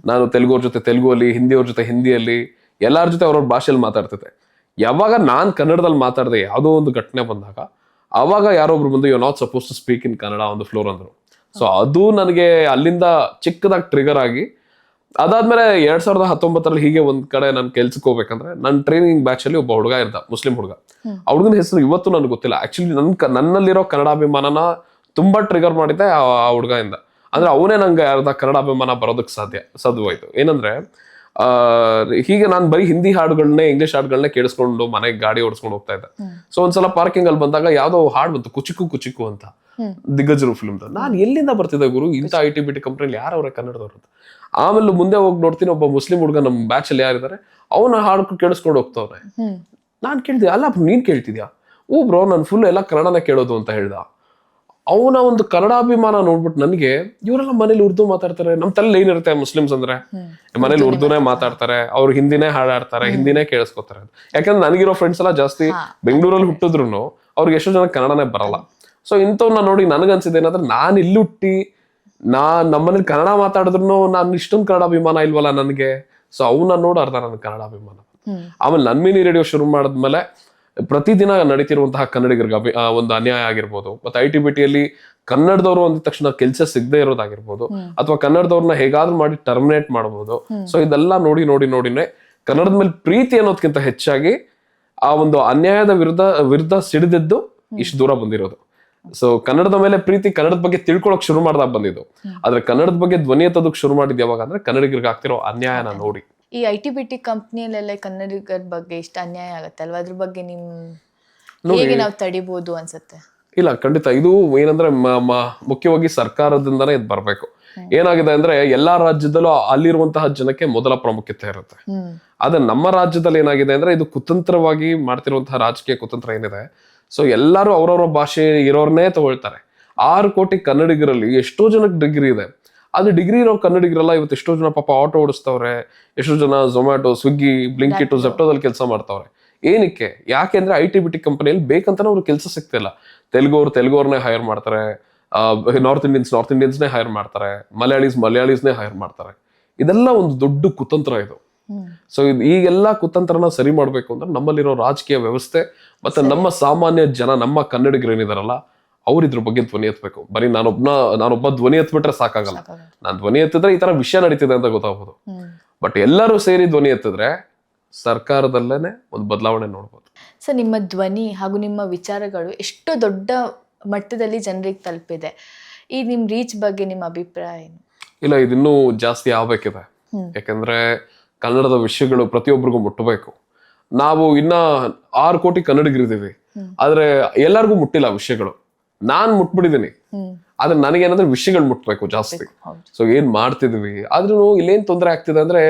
ನಾನು ತೆಲುಗುವ್ರ ಜೊತೆ ತೆಲುಗುಲ್ಲಿ, ಹಿಂದಿಯವ್ರ ಜೊತೆ ಹಿಂದಿಯಲ್ಲಿ, ಎಲ್ಲಾರ ಜೊತೆ ಅವ್ರವ್ರ ಭಾಷೆಯಲ್ಲಿ ಮಾತಾಡ್ತಿದ್ದೆ. ಯಾವಾಗ ನಾನ್ ಕನ್ನಡದಲ್ಲಿ ಮಾತಾಡದೆ ಯಾವುದೋ ಒಂದು ಘಟನೆ ಬಂದಾಗ ಅವಾಗ ಯಾರೊಬ್ರು ಬಂದು you not suppose to speak in Kannada ಒಂದು ಫ್ಲೋರ್ ಅಂದ್ರು. ಸೊ ಅದು ನನಗೆ ಅಲ್ಲಿಂದ ಚಿಕ್ಕದಾಗಿ ಟ್ರಿಗರ್ ಆಗಿ, ಅದಾದ್ಮೇಲೆ 2019 ಹೀಗೆ ಒಂದ್ ಕಡೆ ನಾನು ಕೆಲ್ಸಕ್ಕೆ ಹೋಗ್ಬೇಕಂದ್ರೆ ನನ್ನ ಟ್ರೈನಿಂಗ್ ಬ್ಯಾಚ್ ಅಲ್ಲಿ ಒಬ್ಬ ಹುಡುಗ ಇದ್ದ, ಮುಸ್ಲಿಂ ಹುಡುಗ. ಆ ಹುಡುಗನ ಹೆಸರು ಇವತ್ತು ನನಗೆ ಗೊತ್ತಿಲ್ಲ. ಆಕ್ಚುಲಿ ನನ್ನಲ್ಲಿರೋ ಕನ್ನಡ ಅಭಿಮಾನನ ತುಂಬಾ ಟ್ರಿಗರ್ ಮಾಡಿದ್ದೆ ಆ ಹುಡುಗದಿಂದ. ಅಂದ್ರೆ ಅವನೇ ನಂಗೆ ಅರ್ಧ ಕನ್ನಡ ಅಭಿಮಾನ ಬರೋದಕ್ಕೆ ಸಾಧ್ಯವಾಯ್ತು. ಏನಂದ್ರೆ ಹೀಗೆ ನಾನು ಬರೀ ಹಿಂದಿ ಹಾಡುಗಳನ್ನೇ, ಇಂಗ್ಲಿಷ್ ಹಾಡುಗಳನ್ನೇ ಕೇಳಿಸ್ಕೊಂಡು ಮನೆಗೆ ಗಾಡಿ ಓಡಿಸ್ಕೊಂಡು ಹೋಗ್ತಾ ಇದ್ದೆ. ಸೊ ಒಂದ್ಸಲ ಪಾರ್ಕಿಂಗ್ ಅಲ್ಲಿ ಬಂದಾಗ ಯಾವ್ದೋ ಹಾಡು ಬಂತು, ಕುಚಿಕು ಅಂತ, ದಿಗ್ಗಜರು ಫಿಲ್ಮ್. ನಾನು ಎಲ್ಲಿಂದ ಬರ್ತಿದ್ದೆ ಗುರು, ಇಂಥ ಐ-ಟಿ-ಬಿ-ಟಿ ಕಂಪ್ನಿಲಿ ಯಾರವ್ರೆ ಕನ್ನಡದವ್ರು? ಆಮೇಲೆ ಮುಂದೆ ಹೋಗಿ ನೋಡ್ತೀನಿ, ಒಬ್ಬ ಮುಸ್ಲಿಂ ಹುಡುಗ ನಮ್ಮ ಬ್ಯಾಚ್ ಅಲ್ಲಿ ಯಾರಿದ್ದಾರೆ ಅವನ ಹಾಡು ಕೇಳಿಸ್ಕೊಂಡು ಹೋಗ್ತವ್ರೆ. ನಾನ್ ಕೇಳ್ದೆ, ಅಲ್ಲ ನೀನ್ ಕೇಳ್ತಿದ್ಯಾ? ಓ ಬ್ರೋ, ನಾನು ಫುಲ್ ಎಲ್ಲ ಕನ್ನಡನೇ ಕೇಳೋದು ಅಂತ ಹೇಳ್ದ. ಅವನ ಒಂದು ಕನ್ನಡ ಅಭಿಮಾನ ನೋಡ್ಬಿಟ್ಟು ನನಗೆ, ಇವರೆಲ್ಲ ಮನೇಲಿ ಉರ್ದು ಮಾತಾಡ್ತಾರೆ, ನಮ್ ತಲೆ ಏನಿರುತ್ತೆ ಮುಸ್ಲಿಮ್ಸ್ ಅಂದ್ರೆ ಮನೇಲಿ ಉರ್ದುನೇ ಮಾತಾಡ್ತಾರೆ, ಅವ್ರು ಹಿಂದಿನೇ ಹಾಡಾಡ್ತಾರೆ, ಹಿಂದಿನೇ ಕೇಳಿಸ್ಕೊತಾರೆ. ಯಾಕಂದ್ರೆ ನನಗಿರೋ ಫ್ರೆಂಡ್ಸ್ ಎಲ್ಲ ಜಾಸ್ತಿ ಬೆಂಗಳೂರಲ್ಲಿ ಹುಟ್ಟಿದ್ರು ಅವ್ರಿಗೆ ಎಷ್ಟೋ ಜನ ಕನ್ನಡನೇ ಬರಲ್ಲ. ಸೊ ಇಂಥವ್ನ ನೋಡಿ ನನಗನ್ಸಿದೆ ಏನಂದ್ರೆ, ನಾನು ಇಲ್ಲಿ ಹುಟ್ಟಿ ನಮ್ಮನೇಲಿ ಕನ್ನಡ ಮಾತಾಡಿದ್ರು ನಾನು ಇಷ್ಟೊಂದು ಕನ್ನಡ ಅಭಿಮಾನ ಇಲ್ವಲ್ಲ ನನಗೆ. ಸೊ ಅವನ್ನ ನೋಡ ಅರ್ಧ ನನ್ನ ಕನ್ನಡ ಅಭಿಮಾನ. ಆಮೇಲೆ ನನ್ ಮಿನಿ ರೇಡಿಯೋ ಶುರು ಮಾಡಿದ್ಮೇಲೆ ಪ್ರತಿದಿನ ನಡೀತಿರುವಂತಹ ಕನ್ನಡಿಗರಿಗೆ ಒಂದು ಅನ್ಯಾಯ ಆಗಿರ್ಬೋದು, ಮತ್ತೆ ಐ-ಟಿ-ಬಿ-ಟಿಯಲ್ಲಿ ಕನ್ನಡದವರು ಅಂದ ತಕ್ಷಣ ಕೆಲಸ ಸಿಗದೆ ಇರೋದಾಗಿರ್ಬೋದು, ಅಥವಾ ಕನ್ನಡದವ್ರನ್ನ ಹೇಗಾದ್ರೂ ಮಾಡಿ ಟರ್ಮಿನೇಟ್ ಮಾಡಬಹುದು. ಸೊ ಇದೆಲ್ಲ ನೋಡಿನೇ ಕನ್ನಡದ ಮೇಲೆ ಪ್ರೀತಿ ಅನ್ನೋದಕ್ಕಿಂತ ಹೆಚ್ಚಾಗಿ ಆ ಒಂದು ಅನ್ಯಾಯದ ವಿರುದ್ಧ ಸಿಡಿದಿದ್ದು ಇಷ್ಟು ದೂರ ಬಂದಿರೋದು. ಸೊ ಕನ್ನಡದ ಮೇಲೆ ಪ್ರೀತಿ, ಕನ್ನಡದ ಬಗ್ಗೆ ತಿಳ್ಕೊಳಕ್ ಶುರು ಮಾಡ್ದಾಗ ಬಂದಿದ್ದು. ಆದ್ರೆ ಕನ್ನಡದ ಬಗ್ಗೆ ಧ್ವನಿ ಎತ್ತೋದಕ್ ಶುರು ಮಾಡಿದ್ ಯಾವಾಗ ಅಂದ್ರೆ ಕನ್ನಡಿಗರಿಗೆ ಆಗ್ತಿರೋ ಅನ್ಯಾಯನ ನೋಡಿ. ಈ IT-BT ಕಂಪ್ನಿಯಲ್ಲೆಲ್ಲ ಕನ್ನಡಿಗರ ಬಗ್ಗೆ ಇಷ್ಟ ಅನ್ಯಾಯ ಆಗತ್ತೆ ಅಲ್ವಾ, ಅದ್ರ ಬಗ್ಗೆ ಹೇಗೆ ನಾವು ತಡಿಬಹುದು ಅನ್ಸುತ್ತೆ? ಇಲ್ಲ, ಖಂಡಿತ ಇದು ಏನಂದ್ರೆ ಮುಖ್ಯವಾಗಿ ಸರ್ಕಾರದಿಂದಾನೇ ಇದು ಬರ್ಬೇಕು. ಏನಾಗಿದೆ ಅಂದ್ರೆ ಎಲ್ಲಾ ರಾಜ್ಯದಲ್ಲೂ ಅಲ್ಲಿರುವಂತಹ ಜನಕ್ಕೆ ಮೊದಲ ಪ್ರಾಮುಖ್ಯತೆ ಇರುತ್ತೆ. ಆದ್ರೆ ನಮ್ಮ ರಾಜ್ಯದಲ್ಲಿ ಏನಾಗಿದೆ ಅಂದ್ರೆ ಇದು ಕುತಂತ್ರವಾಗಿ ಮಾಡ್ತಿರುವಂತಹ ರಾಜಕೀಯ ಕುತಂತ್ರ ಏನಿದೆ. ಸೊ ಎಲ್ಲರೂ ಅವ್ರವ್ರ ಭಾಷೆ ಇರೋರ್ನೇ ತಗೊಳ್ತಾರೆ. 6 ಕೋಟಿ ಕನ್ನಡಿಗರಲ್ಲಿ ಎಷ್ಟೋ ಜನಕ್ಕೆ ಡಿಗ್ರಿ ಇದೆ. ಅದು ಡಿಗ್ರಿ ಇರೋ ಕನ್ನಡಿಗರೆಲ್ಲ ಇವತ್ತು ಎಷ್ಟೋ ಜನ ಪಾಪ ಆಟೋ ಓಡಿಸ್ತವ್ರೆ, ಎಷ್ಟೋ ಜನ ಝೊಮ್ಯಾಟೊ, ಸ್ವಿಗ್ಗಿ, ಬ್ಲಿಂಕಿಟ್, ಝೆಪ್ಟೋದಲ್ಲಿ ಕೆಲಸ ಮಾಡ್ತಾವ್ರೆ. ಏನಕ್ಕೆ? ಯಾಕೆಂದ್ರೆ IT-BT ಕಂಪನಿಯಲ್ಲಿ ಬೇಕಂತಾನೆ ಅವ್ರಿಗೆ ಕೆಲಸ ಸಿಗ್ತಿಲ್ಲ. ತೆಲುಗುವ್ರನ್ನೇ ಹೈರ್ ಮಾಡ್ತಾರೆ, ನಾರ್ತ್ ಇಂಡಿಯನ್ಸ್ನೇ ಹೈರ್ ಮಾಡ್ತಾರೆ, ಮಲಯಾಳೀಸ್ನೇ ಹೈರ್ ಮಾಡ್ತಾರೆ. ಇದೆಲ್ಲ ಒಂದು ದೊಡ್ಡ ಕುತಂತ್ರ ಇದು. ಸೊ ಈಗೆಲ್ಲ ಕುತಂತ್ರನ ಸರಿ ಮಾಡ್ಬೇಕು ಅಂದ್ರೆ ನಮ್ಮಲ್ಲಿರೋ ರಾಜಕೀಯ ವ್ಯವಸ್ಥೆ ಮತ್ತೆ ನಮ್ಮ ಸಾಮಾನ್ಯ ಜನ, ನಮ್ಮ ಕನ್ನಡಿಗರು ಏನಿದಾರಲ್ಲ, ಅವ್ರು ಇದ್ರ ಬಗ್ಗೆ ಧ್ವನಿ ಎತ್ತಬೇಕು. ಬರೀ ನಾನೊಬ್ಬ ಧ್ವನಿ ಎತ್ಬಿಟ್ರೆ ಸಾಕಾಗಲ್ಲ. ನಾನ್ ಧ್ವನಿ ಎತ್ತಿದ್ರೆ ಈ ತರ ವಿಷಯ ನಡೀತಿದೆ ಅಂತ ಗೊತ್ತಾಗ್ಬೋದು. ಬಟ್ ಎಲ್ಲರೂ ಸೇರಿ ಧ್ವನಿ ಎತ್ತಿದ್ರೆ ಸರ್ಕಾರದಲ್ಲೇನೆ ಒಂದು ಬದಲಾವಣೆ ನೋಡ್ಬೋದು. ಸೊ ನಿಮ್ಮ ಧ್ವನಿ ಹಾಗೂ ನಿಮ್ಮ ವಿಚಾರಗಳು ಎಷ್ಟು ದೊಡ್ಡ ಮಟ್ಟದಲ್ಲಿ ಜನರಿಗೆ ತಲುಪಿದೆ. ಈ ನಿಮ್ ರೀಚ್ ಬಗ್ಗೆ ನಿಮ್ಮ ಅಭಿಪ್ರಾಯ ಏನು? ಇಲ್ಲ, ಇದಿನ್ನೂ ಜಾಸ್ತಿ ಆಗ್ಬೇಕಿದೆ. ಯಾಕಂದ್ರೆ ಕನ್ನಡದ ವಿಷಯಗಳು ಪ್ರತಿಯೊಬ್ಬರಿಗೂ ಮುಟ್ಟಬೇಕು. ನಾವು ಇನ್ನ 6 ಕೋಟಿ ಕನ್ನಡಿಗರಿದ್ದೀವಿ, ಆದ್ರೆ ಎಲ್ಲರಿಗೂ ಮುಟ್ಟಿಲ್ಲ ವಿಷಯಗಳು. ನಾನ್ ಮುಟ್ಬಿಟ್ಟಿದೀನಿ, ಆದ್ರೆ ನನಗೇನಂದ್ರೆ ವಿಷಯಗಳು ಮುಟ್ಬೇಕು ಜಾಸ್ತಿ. ಸೊ ಏನ್ ಮಾಡ್ತಿದ್ವಿ, ಆದ್ರೂ ಇಲ್ಲೇನ್ ತೊಂದರೆ ಆಗ್ತಿದೆ ಅಂದ್ರೆ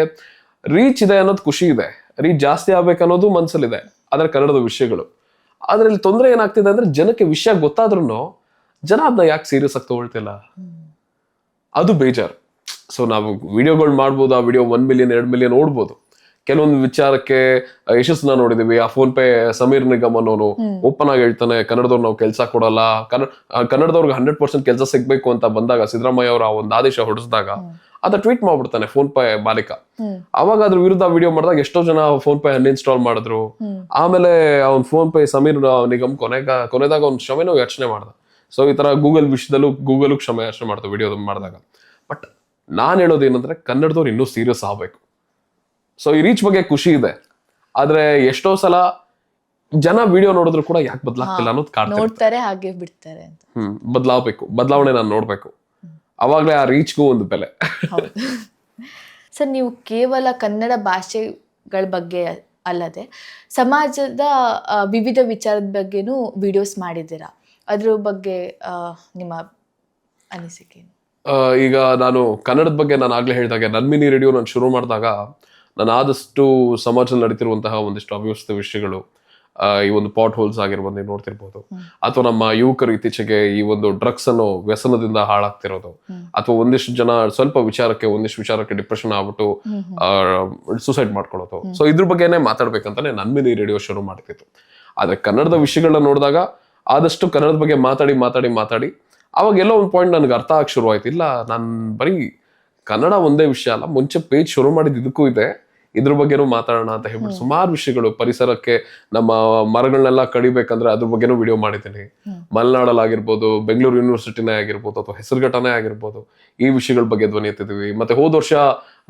ರೀಚ್ ಇದೆ ಅನ್ನೋದು ಖುಷಿ ಇದೆ, ರೀಚ್ ಜಾಸ್ತಿ ಆಗ್ಬೇಕನ್ನೋದು ಮನ್ಸಲ್ಲಿದೆ, ಆದ್ರೆ ಕನ್ನಡದ ವಿಷಯಗಳು. ಆದ್ರೆ ಇಲ್ಲಿ ತೊಂದರೆ ಏನಾಗ್ತಿದೆ ಅಂದ್ರೆ ಜನಕ್ಕೆ ವಿಷಯ ಗೊತ್ತಾದ್ರೂ ಜನ ಅದನ್ನ ಯಾಕೆ ಸೀರಿಯಸ್ ಆಗಿ ತಗೊಳ್ತಿಲ್ಲ, ಅದು ಬೇಜಾರು. ಸೊ ನಾವು ವಿಡಿಯೋಗಳು ಮಾಡ್ಬೋದು, ಆ ವಿಡಿಯೋ 1 ಮಿಲಿಯನ್ 2 ಮಿಲಿಯನ್ ಓಡ್ಬೋದು. ಕೆಲವೊಂದು ವಿಚಾರಕ್ಕೆ ಯಶಸ್ಸನ್ನ ನೋಡಿದೀವಿ. ಆ ಫೋನ್ ಪೇ ಸಮೀರ್ ನಿಗಮ್ ಅನ್ನೋನು ಓಪನ್ ಆಗಿ ಹೇಳ್ತಾನೆ, ಕನ್ನಡದವ್ರು ನಾವು ಕೆಲಸ ಕೊಡಲ್ಲ, ಕನ್ನಡದವ್ರಿಗೆ 100% ಕೆಲಸ ಸಿಗ್ಬೇಕು ಅಂತ ಬಂದಾಗ ಸಿದ್ದರಾಮಯ್ಯ ಅವರ ಒಂದು ಆದೇಶ ಹೊರಡಿಸಿದಾಗ ಅದ ಟ್ವೀಟ್ ಮಾಡ್ಬಿಡ್ತಾನೆ ಫೋನ್ ಪೇ ಮಾಲೀಕ. ಅವಾಗ ಅದ್ರ ವಿರುದ್ಧ ವಿಡಿಯೋ ಮಾಡಿದಾಗ ಎಷ್ಟೋ ಜನ ಫೋನ್ ಪೇ ಅನ್ಇನ್ಸ್ಟಾಲ್ ಮಾಡಿದ್ರು. ಆಮೇಲೆ ಅವ್ನ್ ಫೋನ್ ಪೇ ಸಮೀರ್ ನಿಗಮ್ ಕೊನೆದಾಗ ಅವ್ನು ಕ್ಷಮೆನೂ ಯಾಚನೆ ಮಾಡ್ದ. ಸೊ ಈ ತರ ಗೂಗಲ್ ವಿಷಯದಲ್ಲೂ ಗೂಗಲ್ ಕ್ಷಮೆ ಯಾಚನೆ ಮಾಡ್ತಾರೆ ವಿಡಿಯೋ ಮಾಡಿದಾಗ. ಬಟ್ ನಾನ್ ಹೇಳೋದೇನಂದ್ರೆ ಕನ್ನಡದವ್ರು ಇನ್ನೂ ಸೀರಿಯಸ್ ಆಗ್ಬೇಕು. ಸೊ ಈ ರೀಚ್ ಬಗ್ಗೆ ಖುಷಿ ಇದೆ, ಆದ್ರೆ ಎಷ್ಟೋ ಸಲ ಜನ ವಿಡಿಯೋ ನೋಡಿದ್ರು ಕೂಡ ಯಾಕೆ ಬದಲಾಗ್ತಿಲ್ಲ ಅನ್ನೋದು ನೋಡ್ತಾರೆ, ಹಾಗೆ ಬಿಡ್ತಾರೆ ಅಂತ. ಬದಲಾಗಬೇಕು, ಬದಲಾವಣೆ ನಾನು ನೋಡ್ಬೇಕು, ಅವಾಗ್ಲೇ ಆ ರೀಚ್ಗೂ ಒಂದು ಬೆಲೆ. ಸರ್, ನೀವು ಕೇವಲ ಕನ್ನಡ ಭಾಷೆಗಳ ಬಗ್ಗೆ ಅಲ್ಲದೆ ಸಮಾಜದ ವಿವಿಧ ವಿಚಾರದ ಬಗ್ಗೆನೂ ವಿಡಿಯೋಸ್ ಮಾಡಿದ್ದೀರಾ. ಅದ್ರ ಬಗ್ಗೆ ನಿಮ್ಮ ಅನಿಸಿಕೆ? ಈಗ ನಾನು ಕನ್ನಡದ ಬಗ್ಗೆ ನಾನು ಆಗ್ಲೇ ಹೇಳಿದಾಗ ನನ್ಮಿನಿ ರೇಡಿಯೋ ನಾನು ಶುರು ಮಾಡಿದಾಗ ನಾನು ಆದಷ್ಟು ಸಮಾಜದಲ್ಲಿ ನಡೀತಿರುವಂತಹ ಒಂದಿಷ್ಟು ಅವ್ಯವಸ್ಥೆ ವಿಷಯಗಳು, ಈ ಒಂದು ಪಾಟ್ ಹೋಲ್ಸ್ ಆಗಿರ್ಬೋದು ನೀವು ನೋಡ್ತಿರ್ಬೋದು, ಅಥವಾ ನಮ್ಮ ಯುವಕರು ಇತ್ತೀಚೆಗೆ ಈ ಒಂದು ಡ್ರಗ್ಸ್ ಅನ್ನೋ ವ್ಯಸನದಿಂದ ಹಾಳಾಗ್ತಿರೋದು, ಅಥವಾ ಒಂದಿಷ್ಟು ಜನ ಒಂದಿಷ್ಟು ವಿಚಾರಕ್ಕೆ ಡಿಪ್ರೆಷನ್ ಆಗ್ಬಿಟ್ಟು ಸೂಸೈಡ್ ಮಾಡ್ಕೊಳ್ಳೋದು. ಸೊ ಇದ್ರ ಬಗ್ಗೆನೇ ಮಾತಾಡ್ಬೇಕಂತಾನೆ ನನ್ಮಿನಿ ರೇಡಿಯೋ ಶುರು ಮಾಡ್ತಿತ್ತು. ಆದ್ರೆ ಕನ್ನಡದ ವಿಷಯಗಳನ್ನ ನೋಡಿದಾಗ ಆದಷ್ಟು ಕನ್ನಡದ ಬಗ್ಗೆ ಮಾತಾಡಿ ಅವಾಗ ಎಲ್ಲೋ ಒಂದು ಪಾಯಿಂಟ್ ನನಗೆ ಅರ್ಥ ಆಗಿ ಶುರು ಆಯ್ತು. ಇಲ್ಲ, ನಾನು ಬರೀ ಕನ್ನಡ ಒಂದೇ ವಿಷಯ ಅಲ್ಲ, ಮುಂಚೆ ಪೇಜ್ ಶುರು ಮಾಡಿದ ಇದಕ್ಕೂ ಇದೆ, ಇದ್ರ ಬಗ್ಗೆನೂ ಮಾತಾಡೋಣ ಅಂತ ಹೇಳ್ಬಿಟ್ಟು ಸುಮಾರು ವಿಷಯಗಳು, ಪರಿಸರಕ್ಕೆ ನಮ್ಮ ಮರಗಳನ್ನೆಲ್ಲ ಕಡಿಬೇಕಂದ್ರೆ ಅದ್ರ ಬಗ್ಗೆನೂ ವಿಡಿಯೋ ಮಾಡಿದ್ದೀನಿ. ಮಲೆನಾಡಲ್ಲಾಗಿರ್ಬೋದು, ಬೆಂಗಳೂರು ಯೂನಿವರ್ಸಿಟಿನೇ ಆಗಿರ್ಬೋದು, ಅಥವಾ ಹೆಸರುಘಟ್ಟನೇ ಆಗಿರ್ಬೋದು, ಈ ವಿಷಯಗಳ ಬಗ್ಗೆ ಧ್ವನಿ ಎತ್ತಿದ್ವಿ. ಮತ್ತೆ ಹೋದ ವರ್ಷ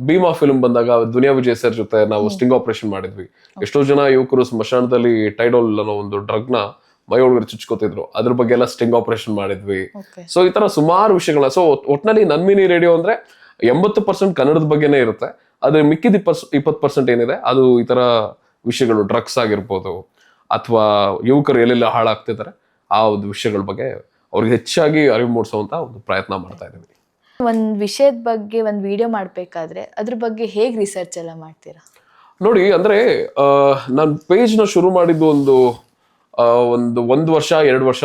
ಭೀಮಾ ಫಿಲ್ಮ್ ಬಂದಾಗ ದುನಿಯಾ ವಿಜಯ್ ಸರ್ ಜೊತೆ ನಾವು ಸ್ಟಿಂಗ್ ಆಪರೇಷನ್ ಮಾಡಿದ್ವಿ. ಎಷ್ಟೋ ಜನ ಯುವಕರು ಸ್ಮಶಾನದಲ್ಲಿ ಟೈಡೋಲ್ ಅನ್ನೋ ಒಂದು ಡ್ರಗ್ನ ಮೈಯೊಳಗಡೆ ಚುಚ್ಕೋತಿದ್ರು, ಅದ್ರ ಬಗ್ಗೆ ಎಲ್ಲ ಸ್ಟಿಂಗ್ ಆಪರೇಷನ್ ಮಾಡಿದ್ವಿ. ಸೊ ಈ ತರ ಸುಮಾರು ವಿಷಯಗಳನ್ನ. ಸೊ ಒಟ್ನಲ್ಲಿ ನನ್ಮಿನಿ ರೇಡಿಯೋ ಅಂದ್ರೆ 80% ಕನ್ನಡದ ಬಗ್ಗೆನೇ ಇರುತ್ತೆ, ಆದ್ರೆ ಮಿಕ್ಕಿದ 20% ಏನಿದೆ ಅದು ಈ ತರ ವಿಷಯಗಳು, ಡ್ರಗ್ಸ್ ಆಗಿರ್ಬೋದು, ಅಥವಾ ಯುವಕರು ಎಲ್ಲೆಲ್ಲ ಹಾಳಾಗ್ತಿದ್ದಾರೆ ಆ ಒಂದು ವಿಷಯಗಳ ಬಗ್ಗೆ ಅವ್ರಿಗೆ ಹೆಚ್ಚಾಗಿ ಅರಿವು ಮೂಡಿಸುವಂತ ಒಂದು ಪ್ರಯತ್ನ ಮಾಡ್ತಾ ಇದ್ದೀವಿ. ಒಂದ್ ವಿಷಯದ ಬಗ್ಗೆ ಒಂದ್ ವಿಡಿಯೋ ಮಾಡ್ಬೇಕಾದ್ರೆ ಅದ್ರ ಬಗ್ಗೆ ಹೇಗ್ ರಿಸರ್ಚ್ ಎಲ್ಲ ಮಾಡ್ತೀರಾ? ನೋಡಿ, ಅಂದ್ರೆ ನಾನು ಪೇಜ್ ನ ಶುರು ಮಾಡಿದ್ದು ಒಂದು ವರ್ಷ 2 ವರ್ಷ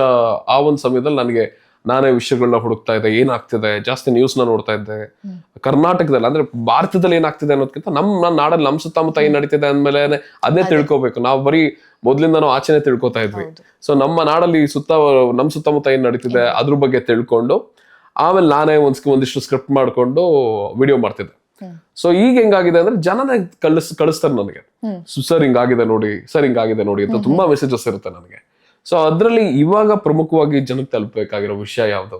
ಆ ಒಂದು ಸಮಯದಲ್ಲಿ ನಾನೇ ವಿಷಯಗಳನ್ನ ಹುಡುಕ್ತಾ ಇದ್ದೆ, ಏನಾಗ್ತಿದೆ, ಜಾಸ್ತಿ ನ್ಯೂಸ್ ನ ನೋಡ್ತಾ ಇದ್ದೆ. ಕರ್ನಾಟಕದಲ್ಲಿ ಅಂದ್ರೆ ಭಾರತದಲ್ಲಿ ಏನಾಗ್ತಿದೆ ಅನ್ನೋದಕ್ಕಿಂತ ನಮ್ಮ ನಾಡಲ್ಲಿ ನಮ್ಮ ಸುತ್ತಮುತ್ತ ಏನ್ ನಡೀತಿದೆ ಅಂದ್ಮೇಲೆ ಅದನ್ನೇ ತಿಳ್ಕೊಬೇಕು. ನಾವು ಬರೀ ಮೊದ್ಲಿಂದ ನಾವು ಆಚೆನೆ ತಿಳ್ಕೊತಾ ಇದ್ವಿ. ಸೊ ನಮ್ಮ ನಾಡಲ್ಲಿ ನಮ್ಮ ಸುತ್ತಮುತ್ತ ಏನ್ ನಡೀತಿದೆ ಅದ್ರ ಬಗ್ಗೆ ತಿಳ್ಕೊಂಡು ಆಮೇಲೆ ನಾನೇ ಒಂದಿಷ್ಟು ಸ್ಕ್ರಿಪ್ಟ್ ಮಾಡ್ಕೊಂಡು ವಿಡಿಯೋ ಮಾಡ್ತಿದ್ದೆ. ಸೊ ಈಗ ಹೆಂಗಾಗಿದೆ ಅಂದ್ರೆ ಜನನೇ ಕಳಿಸ್ತಾರೆ ನನಗೆ, ಸರ್ ಹಿಂಗಾಗಿದೆ ನೋಡಿ ಅಂತ ತುಂಬಾ ಮೆಸೇಜಸ್ ಇರುತ್ತೆ ನನಗೆ. ಸೊ ಅದ್ರಲ್ಲಿ ಇವಾಗ ಪ್ರಮುಖವಾಗಿ ಜನಕ್ಕೆ ತಲುಪಬೇಕಾಗಿರೋ ವಿಷಯ ಯಾವ್ದು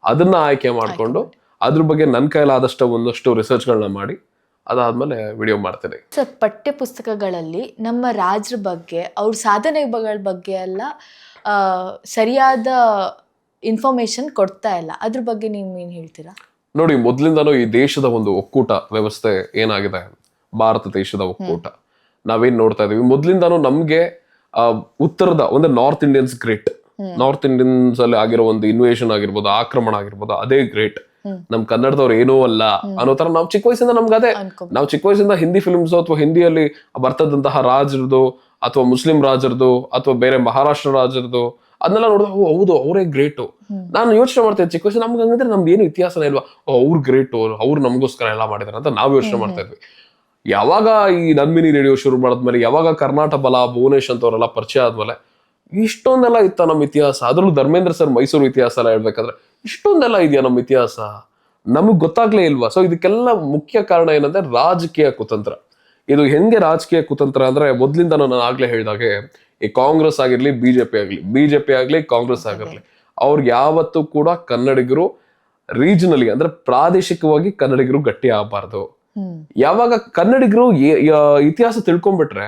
ಅದನ್ನ ಆಯ್ಕೆ ಮಾಡ್ಕೊಂಡು ಅದ್ರ ಬಗ್ಗೆ ನನ್ನ ಕೈಲಾದಷ್ಟು ಒಂದಷ್ಟು ರಿಸರ್ಚ್ಗಳನ್ನ ಮಾಡಿ ಅದಾದ್ಮೇಲೆ ವಿಡಿಯೋ ಮಾಡ್ತೀನಿ. ಸರ್, ಪಠ್ಯ ಪುಸ್ತಕಗಳಲ್ಲಿ ನಮ್ಮ ರಾಜ್ರ ಬಗ್ಗೆ, ಅವ್ರ ಸಾಧನೆಗಳ ಬಗ್ಗೆ ಎಲ್ಲ ಸರಿಯಾದ ಇನ್ಫಾರ್ಮೇಶನ್ ಕೊಡ್ತಾ ಇಲ್ಲ. ಅದ್ರ ಬಗ್ಗೆ ನೀವು ಏನು ಹೇಳ್ತೀರಾ? ನೋಡಿ, ಮೊದ್ಲಿಂದಾನು ಈ ದೇಶದ ಒಂದು ಒಕ್ಕೂಟ ವ್ಯವಸ್ಥೆ ಏನಾಗಿದೆ, ಭಾರತ ದೇಶದ ಒಕ್ಕೂಟ ನಾವೇನ್ ನೋಡ್ತಾ ಇದೀವಿ, ಮೊದ್ಲಿಂದಾನು ನಮ್ಗೆ ಉತ್ತರದ ಒಂದು north Indians great, north Indians ಅಲ್ಲಿ ಆಗಿರೋ ಒಂದು ಇನ್ವೇಷನ್ ಆಗಿರ್ಬೋದು, ಆಕ್ರಮಣ ಆಗಿರ್ಬೋದು, ಅದೇ ಗ್ರೇಟ್. ನಮ್ ಕನ್ನಡದವ್ರು ಏನೂ ಅಲ್ಲ ಅನ್ನೋ ತರ ನಾವು ಚಿಕ್ಕ ವಯಸ್ಸಿಂದ ನಮ್ಗೆ ಅದೇ, ನಾವು ಚಿಕ್ಕ ವಯಸ್ಸಿಂದ ಹಿಂದಿ ಫಿಲ್ಮ್ಸ್ ಅಥವಾ ಹಿಂದಿಯಲ್ಲಿ ಬರ್ತದಂತಹ ರಾಜರದು ಅಥವಾ ಮುಸ್ಲಿಂ ರಾಜರದು ಅಥವಾ ಬೇರೆ ಮಹಾರಾಷ್ಟ್ರ ರಾಜರದು ಅದನ್ನೆಲ್ಲ ನೋಡಿದ್ರೆ ಹೌದು ಅವರೇ ಗ್ರೇಟು. ನಾನು ಯೋಚನೆ ಮಾಡ್ತೇನೆ ಚಿಕ್ಕ ವಯಸ್ಸು, ನಮ್ಗೆ ಹಂಗಂದ್ರೆ ನಮ್ದು ಏನು ಇತಿಹಾಸನೇ ಇಲ್ವಾ, ಅವ್ರು ಗ್ರೇಟು, ಅವ್ರು ನಮಗೋಸ್ಕರ ಎಲ್ಲ ಮಾಡಿದಾರೆ ಅಂತ ನಾವು ಯೋಚನೆ ಮಾಡ್ತಾ ಇದ್ವಿ. ಯಾವಾಗ ಈ ನನ್ಮಿನಿ ರೇಡಿಯೋ ಶುರು ಮಾಡಿದ್ಮೇಲೆ, ಯಾವಾಗ ಕರ್ನಾಟಕ ಬಲ, ಭುವನೇಶ್ ಅಂತವರೆಲ್ಲ ಪರಿಚಯ ಆದ್ಮೇಲೆ ಇಷ್ಟೊಂದೆಲ್ಲ ಇತ್ತ ನಮ್ಮ ಇತಿಹಾಸ. ಅದ್ರಲ್ಲೂ ಧರ್ಮೇಂದ್ರ ಸರ್ ಮೈಸೂರು ಇತಿಹಾಸ ಎಲ್ಲ ಹೇಳ್ಬೇಕಾದ್ರೆ ಇಷ್ಟೊಂದೆಲ್ಲ ಇದೆಯಾ ನಮ್ಮ ಇತಿಹಾಸ, ನಮಗ್ ಗೊತ್ತಾಗ್ಲೇ ಇಲ್ವಾ? ಸೊ ಇದಕ್ಕೆಲ್ಲ ಮುಖ್ಯ ಕಾರಣ ಏನಂದ್ರೆ ರಾಜಕೀಯ ಕುತಂತ್ರ. ಇದು ಹೆಂಗೆ ರಾಜಕೀಯ ಕುತಂತ್ರ ಅಂದ್ರೆ, ಮೊದ್ಲಿಂದ ನಾನು ಆಗ್ಲೇ ಹೇಳಿದಾಗೆ ಈ ಕಾಂಗ್ರೆಸ್ ಆಗಿರ್ಲಿ, ಬಿಜೆಪಿ ಆಗ್ಲಿ ಕಾಂಗ್ರೆಸ್ ಆಗಿರ್ಲಿ, ಅವ್ರಿಗೆ ಯಾವತ್ತೂ ಕೂಡ ಕನ್ನಡಿಗರು ರೀಜನಲಿ ಅಂದ್ರೆ ಪ್ರಾದೇಶಿಕವಾಗಿ ಕನ್ನಡಿಗರು ಗಟ್ಟಿ ಆಗಬಾರ್ದು. ಯಾವಾಗ ಕನ್ನಡಿಗರು ಇತಿಹಾಸ ತಿಳ್ಕೊಂಡ್ಬಿಟ್ರೆ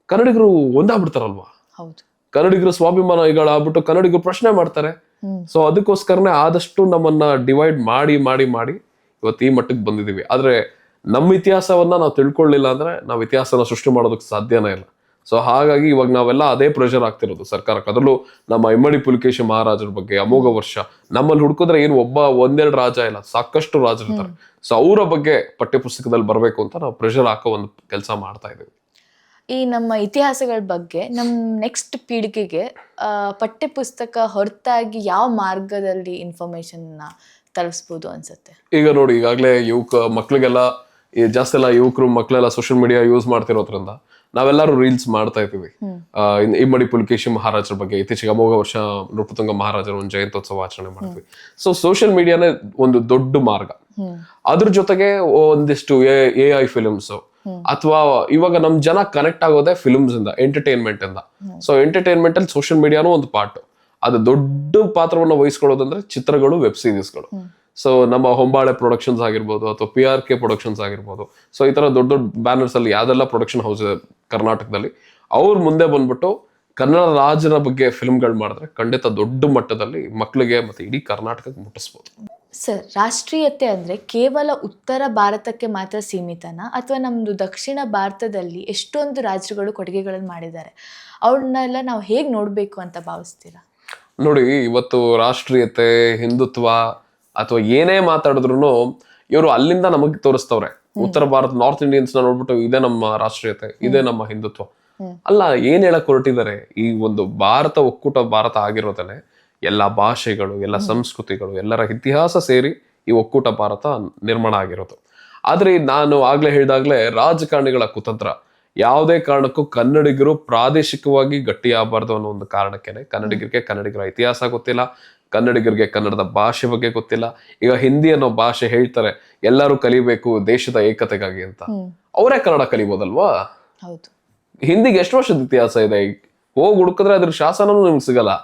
ಕನ್ನಡಿಗರು ಒಂದಾಗ್ಬಿಡ್ತಾರಲ್ವಾ, ಕನ್ನಡಿಗರು ಸ್ವಾಭಿಮಾನಿಗಳಾಗ್ಬಿಟ್ಟು ಕನ್ನಡಿಗರು ಪ್ರಶ್ನೆ ಮಾಡ್ತಾರೆ. ಸೊ ಅದಕ್ಕೋಸ್ಕರನೇ ಆದಷ್ಟು ನಮ್ಮನ್ನ ಡಿವೈಡ್ ಮಾಡಿ ಮಾಡಿ ಮಾಡಿ ಇವತ್ತು ಈ ಮಟ್ಟಕ್ಕೆ ಬಂದಿದೀವಿ. ಆದ್ರೆ ನಮ್ಮ ಇತಿಹಾಸವನ್ನ ನಾವು ತಿಳ್ಕೊಳ್ಳಿಲ್ಲ ಅಂದ್ರೆ ನಾವು ಇತಿಹಾಸನ ಸೃಷ್ಟಿ ಮಾಡೋದಕ್ಕೆ ಸಾಧ್ಯನೇ ಇಲ್ಲ. ಸೊ ಹಾಗಾಗಿ ಇವಾಗ ನಾವೆಲ್ಲ ಅದೇ ಪ್ರೆಷರ್ ಆಗ್ತಿರೋದು ಸರ್ಕಾರಕ್ಕೆ. ಅದರಲ್ಲೂ ನಮ್ಮ ಇಮ್ಮಡಿ ಪುಲಿಕೇಶಿ ಮಹಾರಾಜರ ಬಗ್ಗೆ ಅಮೋಘ ವರ್ಷ ನಮ್ಮಲ್ಲಿ ಹುಡ್ಕಿದ್ರೆ ಏನು ಒಂದೆರಡು ರಾಜ ಇಲ್ಲ, ಸಾಕಷ್ಟು ರಾಜರಿರ್ತಾರೆ. ಸೊ ಅವರ ಬಗ್ಗೆ ಪಠ್ಯ ಪುಸ್ತಕದಲ್ಲಿ ಬರ್ಬೇಕು ಅಂತ ನಾವು ಪ್ರೆಷರ್ ಹಾಕೋ ಒಂದು ಕೆಲಸ ಮಾಡ್ತಾ ಇದ್ದೀವಿ. ಈ ನಮ್ಮ ಇತಿಹಾಸಗಳ ಬಗ್ಗೆ ನಮ್ಮ ನೆಕ್ಸ್ಟ್ ಪೀಳಿಗೆಗೆ ಪಠ್ಯ ಪುಸ್ತಕ ಹೊರತಾಗಿ ಯಾವ ಮಾರ್ಗದಲ್ಲಿ ಇನ್ಫಾರ್ಮೇಶನ್ ತಲುಪಿಸ್ಬೋದು ಅನ್ಸುತ್ತೆ? ಈಗ ನೋಡಿ, ಈಗಾಗಲೇ ಮಕ್ಳಿಗೆಲ್ಲ ಜಾಸ್ತಿ ಎಲ್ಲ ಯುವಕರು ಮಕ್ಕಳೆಲ್ಲ ಸೋಷಿಯಲ್ ಮೀಡಿಯಾ ಯೂಸ್ ಮಾಡ್ತಿರೋದ್ರಿಂದ ನಾವೆಲ್ಲರೂ ರೀಲ್ಸ್ ಮಾಡ್ತಾ ಇದ್ದೀವಿ. ಇಮ್ಮಡಿ ಪುಲಿಕೇಶಿ ಮಹಾರಾಜರ ಬಗ್ಗೆ ಇತ್ತೀಚೆಗೆ ಅಮೋಘ ವರ್ಷ ನೃಪತುಂಗ ಮಹಾರಾಜರ ಒಂದು ಜಯಂತ್ಯೋತ್ಸವ ಆಚರಣೆ ಮಾಡಿದ್ವಿ. ಸೊ ಸೋಷಿಯಲ್ ಮೀಡಿಯಾನೇ ಒಂದು ದೊಡ್ಡ ಮಾರ್ಗ. ಅದ್ರ ಜೊತೆಗೆ ಒಂದಿಷ್ಟು AI ಫಿಲ್ಮ್ಸ್ ಅಥವಾ ಇವಾಗ ನಮ್ ಜನ ಕನೆಕ್ಟ್ ಆಗೋದೇ ಫಿಲ್ಮ್ಸ್ ಇಂದ, ಎಂಟರ್ಟೈನ್ಮೆಂಟ್ ಇಂದ. ಸೊ ಎಂಟರ್ಟೈನ್ಮೆಂಟ್ ಅಲ್ಲಿ ಸೋಷಿಯಲ್ ಮೀಡಿಯಾನು ಒಂದು ಪಾರ್ಟ್. ಅದು ದೊಡ್ಡ ಪಾತ್ರವನ್ನು ವಹಿಸ್ಕೊಳ್ಳೋದಂದ್ರೆ ಚಿತ್ರಗಳು, ವೆಬ್ ಸೀರೀಸ್ಗಳು. ಸೊ ನಮ್ಮ ಹೊಂಬಾಳೆ ಪ್ರೊಡಕ್ಷನ್ಸ್ ಆಗಿರ್ಬೋದು ಅಥವಾ PRK ಪ್ರೊಡಕ್ಷನ್ಸ್ ಆಗಿರ್ಬೋದು, ಸೊ ಈ ತರ ದೊಡ್ಡ ದೊಡ್ಡ ಬ್ಯಾನರ್ಸ್ ಅಲ್ಲಿ ಯಾವ್ದೆಲ್ಲ ಪ್ರೊಡಕ್ಷನ್ ಹೌಸ್ ಇದೆ ಕರ್ನಾಟಕದಲ್ಲಿ, ಅವ್ರು ಮುಂದೆ ಬಂದ್ಬಿಟ್ಟು ಕನ್ನಡ ರಾಜರ ಬಗ್ಗೆ ಫಿಲ್ಮ್ಗಳು ಮಾಡಿದ್ರೆ ಖಂಡಿತ ದೊಡ್ಡ ಮಟ್ಟದಲ್ಲಿ ಮಕ್ಕಳಿಗೆ ಮತ್ತೆ ಇಡೀ ಕರ್ನಾಟಕಕ್ಕೆ ಮುಟ್ಟಿಸ್ಬೋದು. ಸರ್, ರಾಷ್ಟ್ರೀಯತೆ ಅಂದ್ರೆ ಕೇವಲ ಉತ್ತರ ಭಾರತಕ್ಕೆ ಮಾತ್ರ ಸೀಮಿತನ, ಅಥವಾ ನಮ್ದು ದಕ್ಷಿಣ ಭಾರತದಲ್ಲಿ ಎಷ್ಟೊಂದು ರಾಜ್ಯಗಳು ಕೊಡುಗೆಗಳನ್ನು ಮಾಡಿದ್ದಾರೆ, ಅವ್ರನ್ನೆಲ್ಲ ನಾವು ಹೇಗೆ ನೋಡ್ಬೇಕು ಅಂತ ಭಾವಿಸ್ತೀರಾ? ನೋಡಿ, ಇವತ್ತು ರಾಷ್ಟ್ರೀಯತೆ, ಹಿಂದುತ್ವ ಅಥವಾ ಏನೇ ಮಾತಾಡಿದ್ರು ಇವರು ಅಲ್ಲಿಂದ ನಮಗೆ ತೋರಿಸ್ತವ್ರೆ. ಉತ್ತರ ಭಾರತ ನಾರ್ತ್ ಇಂಡಿಯನ್ಸ್ ನ ನೋಡ್ಬಿಟ್ಟು ಇದೇ ನಮ್ಮ ರಾಷ್ಟ್ರೀಯತೆ, ಇದೇ ನಮ್ಮ ಹಿಂದುತ್ವ ಅಲ್ಲ. ಏನ್ ಹೇಳಕ್ ಹೊರಟಿದ್ದಾರೆ, ಈ ಒಂದು ಭಾರತ ಒಕ್ಕೂಟ ಭಾರತ ಆಗಿರೋದನ್ನೇ ಎಲ್ಲ ಭಾಷೆಗಳು, ಎಲ್ಲ ಸಂಸ್ಕೃತಿಗಳು, ಎಲ್ಲರ ಇತಿಹಾಸ ಸೇರಿ ಈ ಒಕ್ಕೂಟ ಭಾರತ ನಿರ್ಮಾಣ ಆಗಿರೋದು. ಆದ್ರೆ ನಾನು ಆಗ್ಲೇ ಹೇಳಿದಾಗ್ಲೇ ರಾಜಕಾರಣಿಗಳ ಕುತಂತ್ರ, ಯಾವುದೇ ಕಾರಣಕ್ಕೂ ಕನ್ನಡಿಗರು ಪ್ರಾದೇಶಿಕವಾಗಿ ಗಟ್ಟಿ ಆಗಬಾರ್ದು ಅನ್ನೋ ಒಂದು ಕಾರಣಕ್ಕೇನೆ ಕನ್ನಡಿಗರಿಗೆ ಕನ್ನಡಿಗರ ಇತಿಹಾಸ ಗೊತ್ತಿಲ್ಲ, ಕನ್ನಡಿಗರಿಗೆ ಕನ್ನಡದ ಭಾಷೆ ಬಗ್ಗೆ ಗೊತ್ತಿಲ್ಲ. ಈಗ ಹಿಂದಿ ಅನ್ನೋ ಭಾಷೆ ಹೇಳ್ತಾರೆ ಎಲ್ಲರೂ ಕಲಿಬೇಕು ದೇಶದ ಏಕತೆಗಾಗಿ ಅಂತ, ಅವರೇ ಕನ್ನಡ ಕಲಿಬೋದಲ್ವಾ? ಹಿಂದಿಗೆ ಎಷ್ಟು ವರ್ಷದ ಇತಿಹಾಸ ಇದೆ, ಹೋಗಿ ಹುಡುಕಿದ್ರೆ ಅದ್ರ ಶಾಸನನೂ ನಿಮ್ಗೆ ಸಿಗಲ್ಲ.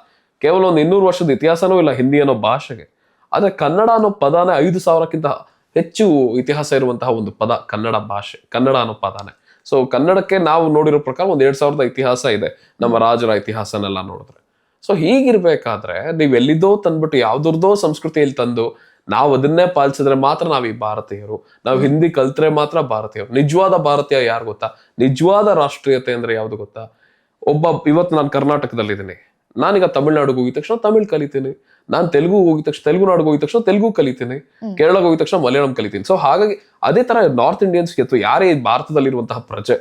ಕೇವಲ ಒಂದು 200 ವರ್ಷದ ಇತಿಹಾಸನೂ ಇಲ್ಲ ಹಿಂದಿ ಅನ್ನೋ ಭಾಷೆಗೆ. ಆದ್ರೆ ಕನ್ನಡ ಅನ್ನೋ ಪದಾನೇ 5,000ಕ್ಕಿಂತ ಹೆಚ್ಚು ಇತಿಹಾಸ ಇರುವಂತಹ ಒಂದು ಪದ ಕನ್ನಡ ಭಾಷೆ, ಕನ್ನಡ ಅನ್ನೋ ಪದಾನೇ. ಸೊ ಕನ್ನಡಕ್ಕೆ ನಾವು ನೋಡಿರೋ ಪ್ರಕಾರ 1,2,000 ಇತಿಹಾಸ ಇದೆ ನಮ್ಮ ರಾಜರ ಇತಿಹಾಸನೆಲ್ಲ ನೋಡಿದ್ರೆ. ಸೊ ಹೀಗಿರ್ಬೇಕಾದ್ರೆ ನೀವ್ ಎಲ್ಲಿದ್ದೋ ತಂದ್ಬಿಟ್ಟು ಯಾವ್ದರ್ದೋ ಸಂಸ್ಕೃತಿಯಲ್ಲಿ ತಂದು ನಾವು ಅದನ್ನೇ ಪಾಲಿಸಿದ್ರೆ ಮಾತ್ರ ನಾವ್ ಈ ಭಾರತೀಯರು, ನಾವು ಹಿಂದಿ ಕಲ್ತ್ರೆ ಮಾತ್ರ ಭಾರತೀಯರು. ನಿಜವಾದ ಭಾರತೀಯ ಯಾರು ಗೊತ್ತಾ? ನಿಜವಾದ ರಾಷ್ಟ್ರೀಯತೆ ಅಂದ್ರೆ ಯಾವ್ದು ಗೊತ್ತಾ? ಇವತ್ತು ನಾನು ಕರ್ನಾಟಕದಲ್ಲಿದ್ದೀನಿ, ನಾನೀಗ ತಮಿಳ್ನಾಡಿಗೆ ಹೋಗಿದ ತಕ್ಷಣ ತಮಿಳ್ ಕಲಿತೀನಿ, ನಾನು ತೆಲುಗು ಹೋಗಿದ ತಕ್ಷಣ ತೆಲುಗು ನಾಡಿಗೆ ಹೋಗಿದ ತಕ್ಷಣ ತೆಲುಗು ಕಲಿತೀನಿ, ಕೇರಳಕ್ಕೆ ಹೋಗಿದ ತಕ್ಷಣ ಮಲಯಾಳಂ ಕಲಿತೀನಿ. ಸೊ ಹಾಗಾಗಿ ಅದೇ ತರ ನಾರ್ತ್ ಇಂಡಿಯನ್ಸ್ಗೆ ಅಥವಾ ಯಾರೇ ಭಾರತದಲ್ಲಿರುವಂತಹ ಪ್ರಜೆ,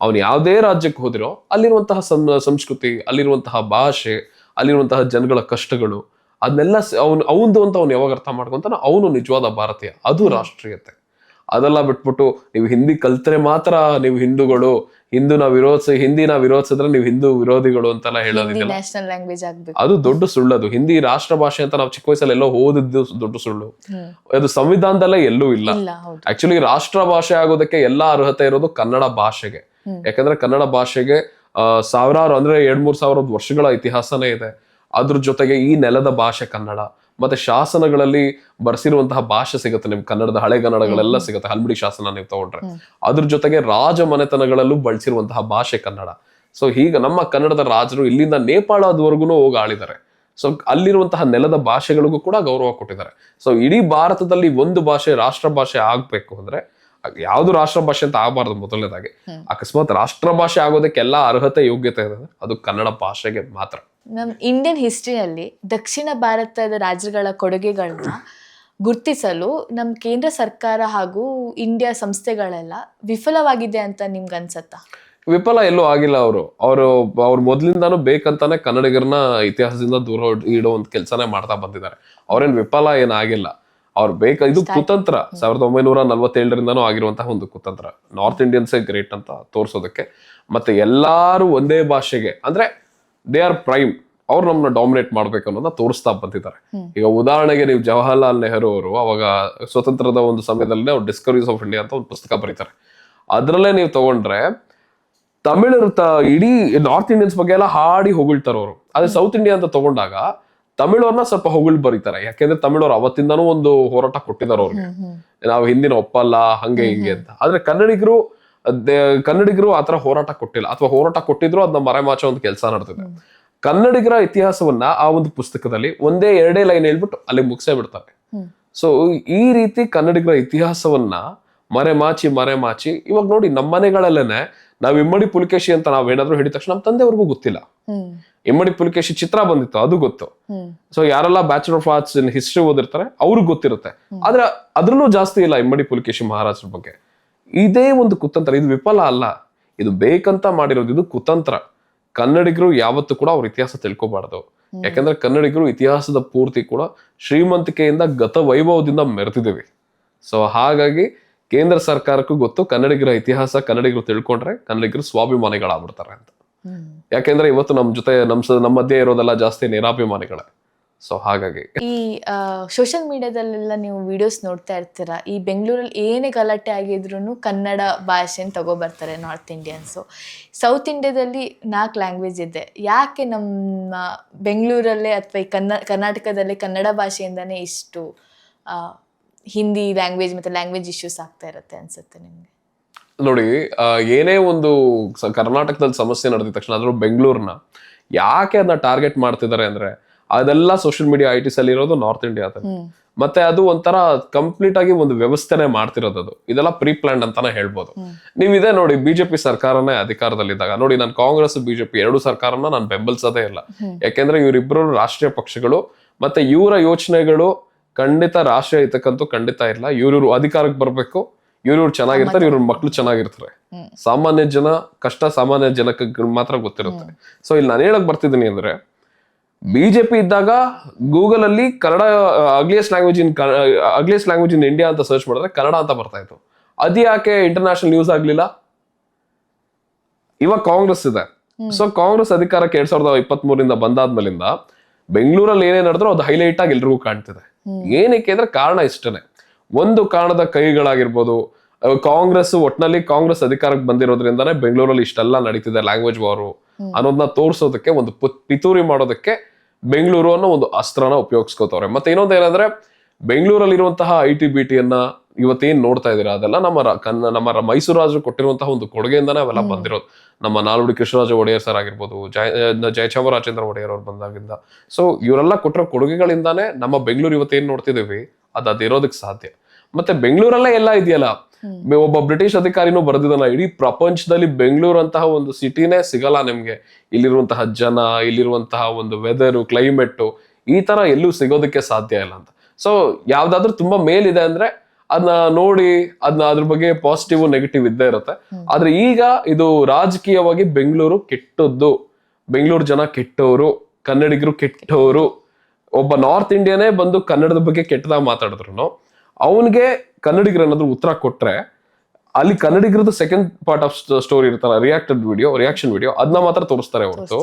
ಅವ್ನು ಯಾವುದೇ ರಾಜ್ಯಕ್ಕೆ ಹೋದಿರೋ ಅಲ್ಲಿರುವಂತಹ ಸಂಸ್ಕೃತಿ, ಅಲ್ಲಿರುವಂತಹ ಭಾಷೆ, ಅಲ್ಲಿರುವಂತಹ ಜನಗಳ ಕಷ್ಟಗಳು, ಅದನ್ನೆಲ್ಲ ಅವನದು ಅಂತ ಅವ್ನು ಯಾವಾಗ ಅರ್ಥ ಮಾಡ್ಕೊಂತಾನ ಅವನು ನಿಜವಾದ ಭಾರತೀಯ. ಅದು ರಾಷ್ಟ್ರೀಯತೆ. ಅದೆಲ್ಲ ಬಿಟ್ಬಿಟ್ಟು ನೀವು ಹಿಂದಿ ಕಲ್ತ್ರೆ ಮಾತ್ರ ನೀವು ಹಿಂದೂಗಳು, ಹಿಂದಿನ ವಿರೋಧಿಸಿದ್ರೆ ನೀವು ಹಿಂದೂ ವಿರೋಧಿಗಳು ಅಂತೆಲ್ಲ ಹೇಳೋದಿಲ್ಲ. ಅದು ದೊಡ್ಡ ಸುಳ್ಳದು. ಹಿಂದಿ ರಾಷ್ಟ್ರ ಭಾಷೆ ಅಂತ ನಾವು ಚಿಕ್ಕ ವಯಸ್ಸಲ್ಲಿ ಎಲ್ಲೋ ಓದಿದ್ದು ದೊಡ್ಡ ಸುಳ್ಳು. ಅದು ಸಂವಿಧಾನದಲ್ಲೇ ಎಲ್ಲೂ ಇಲ್ಲ. ಆಕ್ಚುಲಿ ರಾಷ್ಟ್ರ ಭಾಷೆ ಆಗೋದಕ್ಕೆ ಎಲ್ಲಾ ಅರ್ಹತೆ ಇರೋದು ಕನ್ನಡ ಭಾಷೆಗೆ. ಯಾಕಂದ್ರೆ ಕನ್ನಡ ಭಾಷೆಗೆ ಸಾವಿರಾರು ಅಂದ್ರೆ 2,000-3,000 ವರ್ಷಗಳ ಇತಿಹಾಸನೇ ಇದೆ. ಅದ್ರ ಜೊತೆಗೆ ಈ ನೆಲದ ಭಾಷೆ ಕನ್ನಡ, ಮತ್ತೆ ಶಾಸನಗಳಲ್ಲಿ ಬರ್ಸಿರುವಂತಹ ಭಾಷೆ ಸಿಗುತ್ತೆ ನಿಮ್ಗೆ, ಕನ್ನಡದ ಹಳೆ ಕನ್ನಡಗಳೆಲ್ಲ ಸಿಗುತ್ತೆ, ಹಲ್ಮಿಡಿ ಶಾಸನ ನೀವು ತಗೊಂಡ್ರೆ. ಅದ್ರ ಜೊತೆಗೆ ರಾಜ ಮನೆತನಗಳಲ್ಲೂ ಬಳಸಿರುವಂತಹ ಭಾಷೆ ಕನ್ನಡ. ಸೊ ಹೀಗ ನಮ್ಮ ಕನ್ನಡದ ರಾಜರು ಇಲ್ಲಿಂದ ನೇಪಾಳದವರೆಗೂ ಹೋಗಿ ಆಳಿದ್ದಾರೆ. ಸೊ ಅಲ್ಲಿರುವಂತಹ ನೆಲದ ಭಾಷೆಗಳಿಗೂ ಕೂಡ ಗೌರವ ಕೊಟ್ಟಿದ್ದಾರೆ. ಸೊ ಇಡೀ ಭಾರತದಲ್ಲಿ ಒಂದು ಭಾಷೆ ರಾಷ್ಟ್ರ ಭಾಷೆ ಆಗ್ಬೇಕು ಅಂದ್ರೆ ಯಾವ್ದು ರಾಷ್ಟ್ರ ಭಾಷೆ ಅಂತ ಆಗಬಾರ್ದು. ಮೊದಲನೇದಾಗಿ ಅಕಸ್ಮಾತ್ ರಾಷ್ಟ್ರ ಭಾಷೆ ಆಗೋದಕ್ಕೆ ಎಲ್ಲಾ ಅರ್ಹತೆ ಯೋಗ್ಯತೆ ಇದೆ, ಅದು ಕನ್ನಡ ಭಾಷೆಗೆ ಮಾತ್ರ. ನಮ್ ಇಂಡಿಯನ್ ಹಿಸ್ಟ್ರಿಯಲ್ಲಿ ದಕ್ಷಿಣ ಭಾರತದ ರಾಜ್ಯಗಳ ಕೊಡುಗೆಗಳನ್ನ ಗುರ್ತಿಸಲು ನಮ್ ಕೇಂದ್ರ ಸರ್ಕಾರ ಹಾಗೂ ಇಂಡಿಯಾ ಸಂಸ್ಥೆಗಳೆಲ್ಲ ವಿಫಲವಾಗಿದೆ ಅಂತ ನಿಮ್ಗೆ ಅನ್ಸತ್ತಾ? ವಿಫಲ ಎಲ್ಲೂ ಆಗಿಲ್ಲ. ಅವ್ರು ಮೊದ್ಲಿಂದಾನು ಬೇಕಂತಾನೆ ಕನ್ನಡಿಗರನ್ನ ಇತಿಹಾಸದಿಂದ ದೂರ ಇಡುವಂತ ಕೆಲಸನೇ ಮಾಡ್ತಾ ಬಂದಿದ್ದಾರೆ. ಅವ್ರೇನ್ ವಿಫಲ ಏನಾಗಿಲ್ಲ. ಇದು ಕುತಂತ್ರ 1947ರಿಂದನೂ ಆಗಿರುವಂತಹ ಒಂದು ಕುತಂತ್ರ. ನಾರ್ತ್ ಇಂಡಿಯನ್ಸೇ ಗ್ರೇಟ್ ಅಂತ ತೋರ್ಸೋದಕ್ಕೆ, ಮತ್ತೆ ಎಲ್ಲಾರು ಒಂದೇ ಭಾಷೆಗೆ ಅಂದ್ರೆ ದೇ ಆರ್ ಪ್ರೈಮ್, ಅವ್ರು ನಮ್ಮನ್ನ ಡಾಮಿನೇಟ್ ಮಾಡ್ಬೇಕು ಅನ್ನೋದನ್ನ ತೋರಿಸ್ತಾ ಬಂದಿದ್ದಾರೆ. ಈಗ ಉದಾಹರಣೆಗೆ ನೀವು ಜವಾಹರ್ಲಾಲ್ ನೆಹರು ಅವರು ಅವಾಗ ಸ್ವತಂತ್ರದ ಒಂದು ಸಮಯದಲ್ಲಿ ಅವ್ರು ಡಿಸ್ಕವರೀಸ್ ಆಫ್ ಇಂಡಿಯಾ ಅಂತ ಒಂದು ಪುಸ್ತಕ ಬರೀತಾರೆ. ಅದ್ರಲ್ಲೇ ನೀವು ತಗೊಂಡ್ರೆ ಇಡೀ ನಾರ್ತ್ ಇಂಡಿಯನ್ಸ್ ಬಗ್ಗೆ ಎಲ್ಲ ಹಾಡಿ ಹೊಗಳ್ತಾರೆ ಅವರು. ಅದೇ ಸೌತ್ ಇಂಡಿಯಾ ಅಂತ ತಗೊಂಡಾಗ ತಮಿಳವ್ರನ್ನ ಸ್ವಲ್ಪ ಹೊಗಳ್ ಬರೀತಾರೆ. ಯಾಕೆಂದ್ರೆ ತಮಿಳವ್ರು ಅವತ್ತಿಂದಾನು ಒಂದು ಹೋರಾಟ ಕೊಟ್ಟಿದ್ದಾರೆ ಅವ್ರಿಗೆ, ನಾವು ಹಿಂದಿನ ಒಪ್ಪಲ್ಲ ಹಂಗೆ ಹಿಂಗೆ ಅಂತ. ಆದ್ರೆ ಕನ್ನಡಿಗರು ಆತರ ಹೋರಾಟ ಕೊಟ್ಟಿಲ್ಲ, ಅಥವಾ ಹೋರಾಟ ಕೊಟ್ಟಿದ್ರು ಅದನ್ನ ಮರೆಮಾಚೋ ಒಂದು ಕೆಲಸ ನಡೆದಿದೆ. ಕನ್ನಡಿಗರ ಇತಿಹಾಸವನ್ನ ಆ ಒಂದು ಪುಸ್ತಕದಲ್ಲಿ ಒಂದೇ 2 ಲೈನ್ ಹೇಳ್ಬಿಟ್ಟು ಅಲ್ಲಿ ಮುಗಿಸೇ ಬಿಡ್ತಾರೆ. ಸೊ ಈ ರೀತಿ ಕನ್ನಡಿಗರ ಇತಿಹಾಸವನ್ನ ಮರೆಮಾಚಿ ಇವಾಗ ನೋಡಿ ನಮ್ಮ ಮನೆಗಳಲ್ಲೇನೆ ನಾವ್ ಇಮ್ಮಡಿ ಪುಲಿಕೇಶಿ ಅಂತ ನಾವೇನಾದ್ರೂ ಹೇಳಿದ ತಕ್ಷಣ ನಮ್ಮ ತಂದೆಯವ್ರಿಗೂ ಗೊತ್ತಿಲ್ಲ. ಇಮ್ಮಡಿ ಪುಲಿಕೇಶಿ ಚಿತ್ರ ಬಂದಿತ್ತು, ಅದು ಗೊತ್ತು. ಸೊ ಯಾರೆಲ್ಲ bachelor of arts in history ಓದಿರ್ತಾರೆ ಅವ್ರಿಗೆ ಗೊತ್ತಿರುತ್ತೆ. ಆದ್ರೆ ಅದ್ರಲ್ಲೂ ಜಾಸ್ತಿ ಇಲ್ಲ ಇಮ್ಮಡಿ ಪುಲಿಕೇಶಿ ಮಹಾರಾಜರ ಬಗ್ಗೆ. ಇದೇ ಒಂದು ಕುತಂತ್ರ, ಇದು ವಿಫಲ ಅಲ್ಲ, ಇದು ಬೇಕಂತ ಮಾಡಿರೋದು, ಇದು ಕುತಂತ್ರ. ಕನ್ನಡಿಗರು ಯಾವತ್ತೂ ಕೂಡ ಅವ್ರ ಇತಿಹಾಸ ತಿಳ್ಕೊಬಾರ್ದು. ಯಾಕಂದ್ರೆ ಕನ್ನಡಿಗರು ಇತಿಹಾಸದ ಪೂರ್ತಿ ಕೂಡ ಶ್ರೀಮಂತಿಕೆಯಿಂದ ಗತ ವೈಭವದಿಂದ ಮೆರೆತಿದ್ದೀವಿ. ಸೊ ಹಾಗಾಗಿ ಕೇಂದ್ರ ಸರ್ಕಾರಕ್ಕೂ ಗೊತ್ತು, ಕನ್ನಡಿಗರ ಇತಿಹಾಸ ಕನ್ನಡಿಗರು ತಿಳ್ಕೊಂಡ್ರೆ ಕನ್ನಡಿಗರು ಸ್ವಾಭಿಮಾನಿಗಳಾಗ್ಬಿಡ್ತಾರೆ ಅಂತ. ಯಾಕೆಂದ್ರೆ ಇವತ್ತು ನಮ್ಮ ಮಧ್ಯೆ ಇರೋದೆಲ್ಲ ಜಾಸ್ತಿ ನಿರಾಭಿಮಾನಿಗಳೇ. ಸೊ ಹಾಗಾಗಿ ಈ ಸೋಷಿಯಲ್ ಮೀಡಿಯಾದಲ್ಲೆಲ್ಲ ನೀವು ವಿಡಿಯೋಸ್ ನೋಡ್ತಾ ಇರ್ತೀರಾ, ಈ ಬೆಂಗಳೂರಲ್ಲಿ ಏನೇ ಗಲಾಟೆ ಆಗಿದ್ರು ಕನ್ನಡ ಭಾಷೆನ ತಗೋಬರ್ತಾರೆ ನಾರ್ತ್ ಇಂಡಿಯನ್ಸು. ಸೌತ್ ಇಂಡಿಯಾದಲ್ಲಿ 4 ಲ್ಯಾಂಗ್ವೇಜ್ ಇದೆ, ಯಾಕೆ ನಮ್ಮ ಬೆಂಗಳೂರಲ್ಲೇ ಅಥವಾ ಈ ಕರ್ನಾಟಕದಲ್ಲಿ ಕನ್ನಡ ಭಾಷೆಯಿಂದನೇ ಇಷ್ಟು ಹಿಂದಿ ಲ್ಯಾಂಗ್ವೇಜ್ ಮತ್ತೆ ಲ್ಯಾಂಗ್ವೇಜ್ ಇಶ್ಯೂಸ್ ಆಗ್ತಾ ಇರುತ್ತೆ ಅನ್ಸುತ್ತೆ ನಿಮ್ಗೆ? ನೋಡಿ, ಏನೇ ಒಂದು ಕರ್ನಾಟಕದಲ್ಲಿ ಸಮಸ್ಯೆ ನಡೆದ ತಕ್ಷಣ ಅದ್ರೂ ಬೆಂಗಳೂರ್ನ ಯಾಕೆ ಅದನ್ನ ಟಾರ್ಗೆಟ್ ಮಾಡ್ತಿದ್ದಾರೆ ಅಂದ್ರೆ ಅದೆಲ್ಲ ಸೋಷಿಯಲ್ ಮೀಡಿಯಾ ITs ಅಲ್ಲಿ ಇರೋದು ನಾರ್ತ್ ಇಂಡಿಯಾದಲ್ಲಿ. ಮತ್ತೆ ಅದು ಒಂಥರ ಕಂಪ್ಲೀಟ್ ಆಗಿ ಒಂದು ವ್ಯವಸ್ಥೆನೆ ಮಾಡ್ತಿರೋದು. ಅದು ಇದೆಲ್ಲ ಪ್ರೀ ಪ್ಲಾನ್ಡ್ ಅಂತಾನೆ ಹೇಳ್ಬೋದು. ನೀವ್ ಇದೇ ನೋಡಿ, ಬಿಜೆಪಿ ಸರ್ಕಾರನೇ ಅಧಿಕಾರದಲ್ಲಿದ್ದಾಗ ನೋಡಿ, ನಾನು ಕಾಂಗ್ರೆಸ್ ಬಿಜೆಪಿ 2 ಸರ್ಕಾರನ ನಾನು ಬೆಂಬಲಿಸೋದೇ ಇಲ್ಲ. ಯಾಕೆಂದ್ರೆ ಇವರಿಬ್ರು ರಾಷ್ಟ್ರೀಯ ಪಕ್ಷಗಳು, ಮತ್ತೆ ಇವರ ಯೋಚನೆಗಳು ಖಂಡಿತ ರಾಷ್ಟ್ರೀಯ ಹಿತಕ್ಕಂತೂ ಖಂಡಿತ ಇಲ್ಲ. ಇವ್ರು ಅಧಿಕಾರಕ್ಕೆ ಬರ್ಬೇಕು, ಇವ್ರು ಚೆನ್ನಾಗಿರ್ತಾರೆ, ಇವ್ರ ಮಕ್ಳು ಚೆನ್ನಾಗಿರ್ತಾರೆ. ಸಾಮಾನ್ಯ ಜನ ಕಷ್ಟ ಸಾಮಾನ್ಯ ಜನಕ್ಕೆ ಮಾತ್ರ ಗೊತ್ತಿರುತ್ತೆ. ಸೊ ಇಲ್ಲಿ ನಾನು ಹೇಳಕ್ ಬರ್ತಿದ್ದೀನಿ ಅಂದ್ರೆ, ಬಿಜೆಪಿ ಇದ್ದಾಗ ಗೂಗಲ್ ಅಲ್ಲಿ ಕನ್ನಡ ಅಗ್ಲಿಯಸ್ಟ್ ಲ್ಯಾಂಗ್ವೇಜ್ ಇನ್ ಇಂಡಿಯಾ ಅಂತ ಸರ್ಚ್ ಮಾಡಿದ್ರೆ ಕನ್ನಡ ಅಂತ ಬರ್ತಾ ಇತ್ತು. ಅದು ಯಾಕೆ ಇಂಟರ್ನ್ಯಾಷನಲ್ ನ್ಯೂಸ್ ಆಗ್ಲಿಲ್ಲ? ಇವಾಗ ಕಾಂಗ್ರೆಸ್ ಇದೆ. ಸೊ ಕಾಂಗ್ರೆಸ್ ಅಧಿಕಾರಕ್ಕೆ 2023ರಿಂದ ಬಂದಾದ್ಮೇಲಿಂದ ಬೆಂಗಳೂರಲ್ಲಿ ಏನೇ ನಡೆದ್ರು ಅದು ಹೈಲೈಟ್ ಆಗಿ ಎಲ್ರಿಗೂ ಕಾಣ್ತಿದೆ. ಏನಕ್ಕೆ ಅಂದ್ರೆ ಕಾರಣ ಇಷ್ಟನೇ, ಒಂದು ಕಾರಣದ ಕೈಗಳಾಗಿರ್ಬೋದು. ಒಟ್ನಲ್ಲಿ ಕಾಂಗ್ರೆಸ್ ಅಧಿಕಾರಕ್ಕೆ ಬಂದಿರೋದ್ರಿಂದಾನೇ ಬೆಂಗಳೂರಲ್ಲಿ ಇಷ್ಟೆಲ್ಲ ನಡೀತಿದೆ ಲ್ಯಾಂಗ್ವೇಜ್ ವಾರು ಅನ್ನೋದನ್ನ ತೋರ್ಸೋದಕ್ಕೆ, ಒಂದು ಪಿತೂರಿ ಮಾಡೋದಕ್ಕೆ ಬೆಂಗಳೂರು ಅನ್ನೋ ಒಂದು ಅಸ್ತ್ರನ ಉಪಯೋಗಿಸ್ಕೋತವ್ರೆ. ಮತ್ತೆ ಇನ್ನೊಂದು ಏನಂದ್ರೆ, ಬೆಂಗಳೂರಲ್ಲಿ ಇರುವಂತಹ ITBTಯನ್ನ ಇವತ್ತೇನ್ ನೋಡ್ತಾ ಇದೀರಾ ಅದೆಲ್ಲ ನಮ್ಮ ಮೈಸೂರು ರಾಜರು ಕೊಟ್ಟಿರುವಂತಹ ಒಂದು ಕೊಡುಗೆಯಿಂದಾನೇ ಅವೆಲ್ಲ ಬಂದಿರೋದು. ನಮ್ಮ ನಾಲ್ವಡಿ ಕೃಷ್ಣರಾಜ ಒಡೆಯರ್ ಸರ್ ಆಗಿರ್ಬೋದು, ಜಯಚಾಮರಾಜೇಂದ್ರ ಒಡೆಯರ್ ಅವ್ರು ಬಂದಾಗಿಂದ. ಸೊ ಇವರೆಲ್ಲ ಕೊಟ್ಟಿರೋ ಕೊಡುಗೆಗಳಿಂದಾನೇ ನಮ್ಮ ಬೆಂಗಳೂರು ಇವತ್ತೇನ್ ನೋಡ್ತಿದೀವಿ ಅದಿರೋದಕ್ಕೆ ಸಾಧ್ಯ. ಮತ್ತೆ ಬೆಂಗಳೂರಲ್ಲೇ ಎಲ್ಲ ಇದೆಯಲ್ಲ, ಒಬ್ಬ ಬ್ರಿಟಿಷ್ ಅಧಿಕಾರಿನೂ ಬರೆದಿದ್ದಾನ, ಇಡೀ ಪ್ರಪಂಚದಲ್ಲಿ ಬೆಂಗಳೂರು ಅಂತಹ ಒಂದು ಸಿಟಿನೇ ಸಿಗಲ್ಲ ನಿಮ್ಗೆ. ಇಲ್ಲಿರುವಂತಹ ಜನ, ಇಲ್ಲಿರುವಂತಹ ಒಂದು ವೆದರ್, ಕ್ಲೈಮೇಟ್ ಈ ತರ ಎಲ್ಲೂ ಸಿಗೋದಕ್ಕೆ ಸಾಧ್ಯ ಇಲ್ಲ ಅಂತ. ಸೊ ಯಾವ್ದಾದ್ರು ತುಂಬಾ ಮೇಲಿದೆ ಅಂದ್ರೆ ಅದನ್ನ ನೋಡಿ ಅದ್ರ ಬಗ್ಗೆ ಪಾಸಿಟಿವ್ ನೆಗೆಟಿವ್ ಇದ್ದೇ ಇರುತ್ತೆ. ಆದ್ರೆ ಈಗ ಇದು ರಾಜಕೀಯವಾಗಿ ಬೆಂಗಳೂರು ಕೆಟ್ಟದ್ದು, ಬೆಂಗಳೂರು ಜನ ಕೆಟ್ಟವರು, ಕನ್ನಡಿಗರು ಕೆಟ್ಟವರು. ಒಬ್ಬ ನಾರ್ತ್ ಇಂಡಿಯನೇ ಬಂದು ಕನ್ನಡದ ಬಗ್ಗೆ ಕೆಟ್ಟದಾಗ ಮಾತಾಡಿದ್ರು ಅವನ್ಗೆ ಕನ್ನಡಿಗರು ಏನಾದ್ರು ಉತ್ತರ ಕೊಟ್ರೆ ಅಲ್ಲಿ ಕನ್ನಡಿಗರದ್ದು ಸೆಕೆಂಡ್ ಪಾರ್ಟ್ ಆಫ್ ಸ್ಟೋರಿ ಇರ್ತಾರ, ರಿಯಾಕ್ಷನ್ ವಿಡಿಯೋ ಅದನ್ನ ಮಾತ್ರ ತೋರಿಸ್ತಾರೆ ಹೊರತು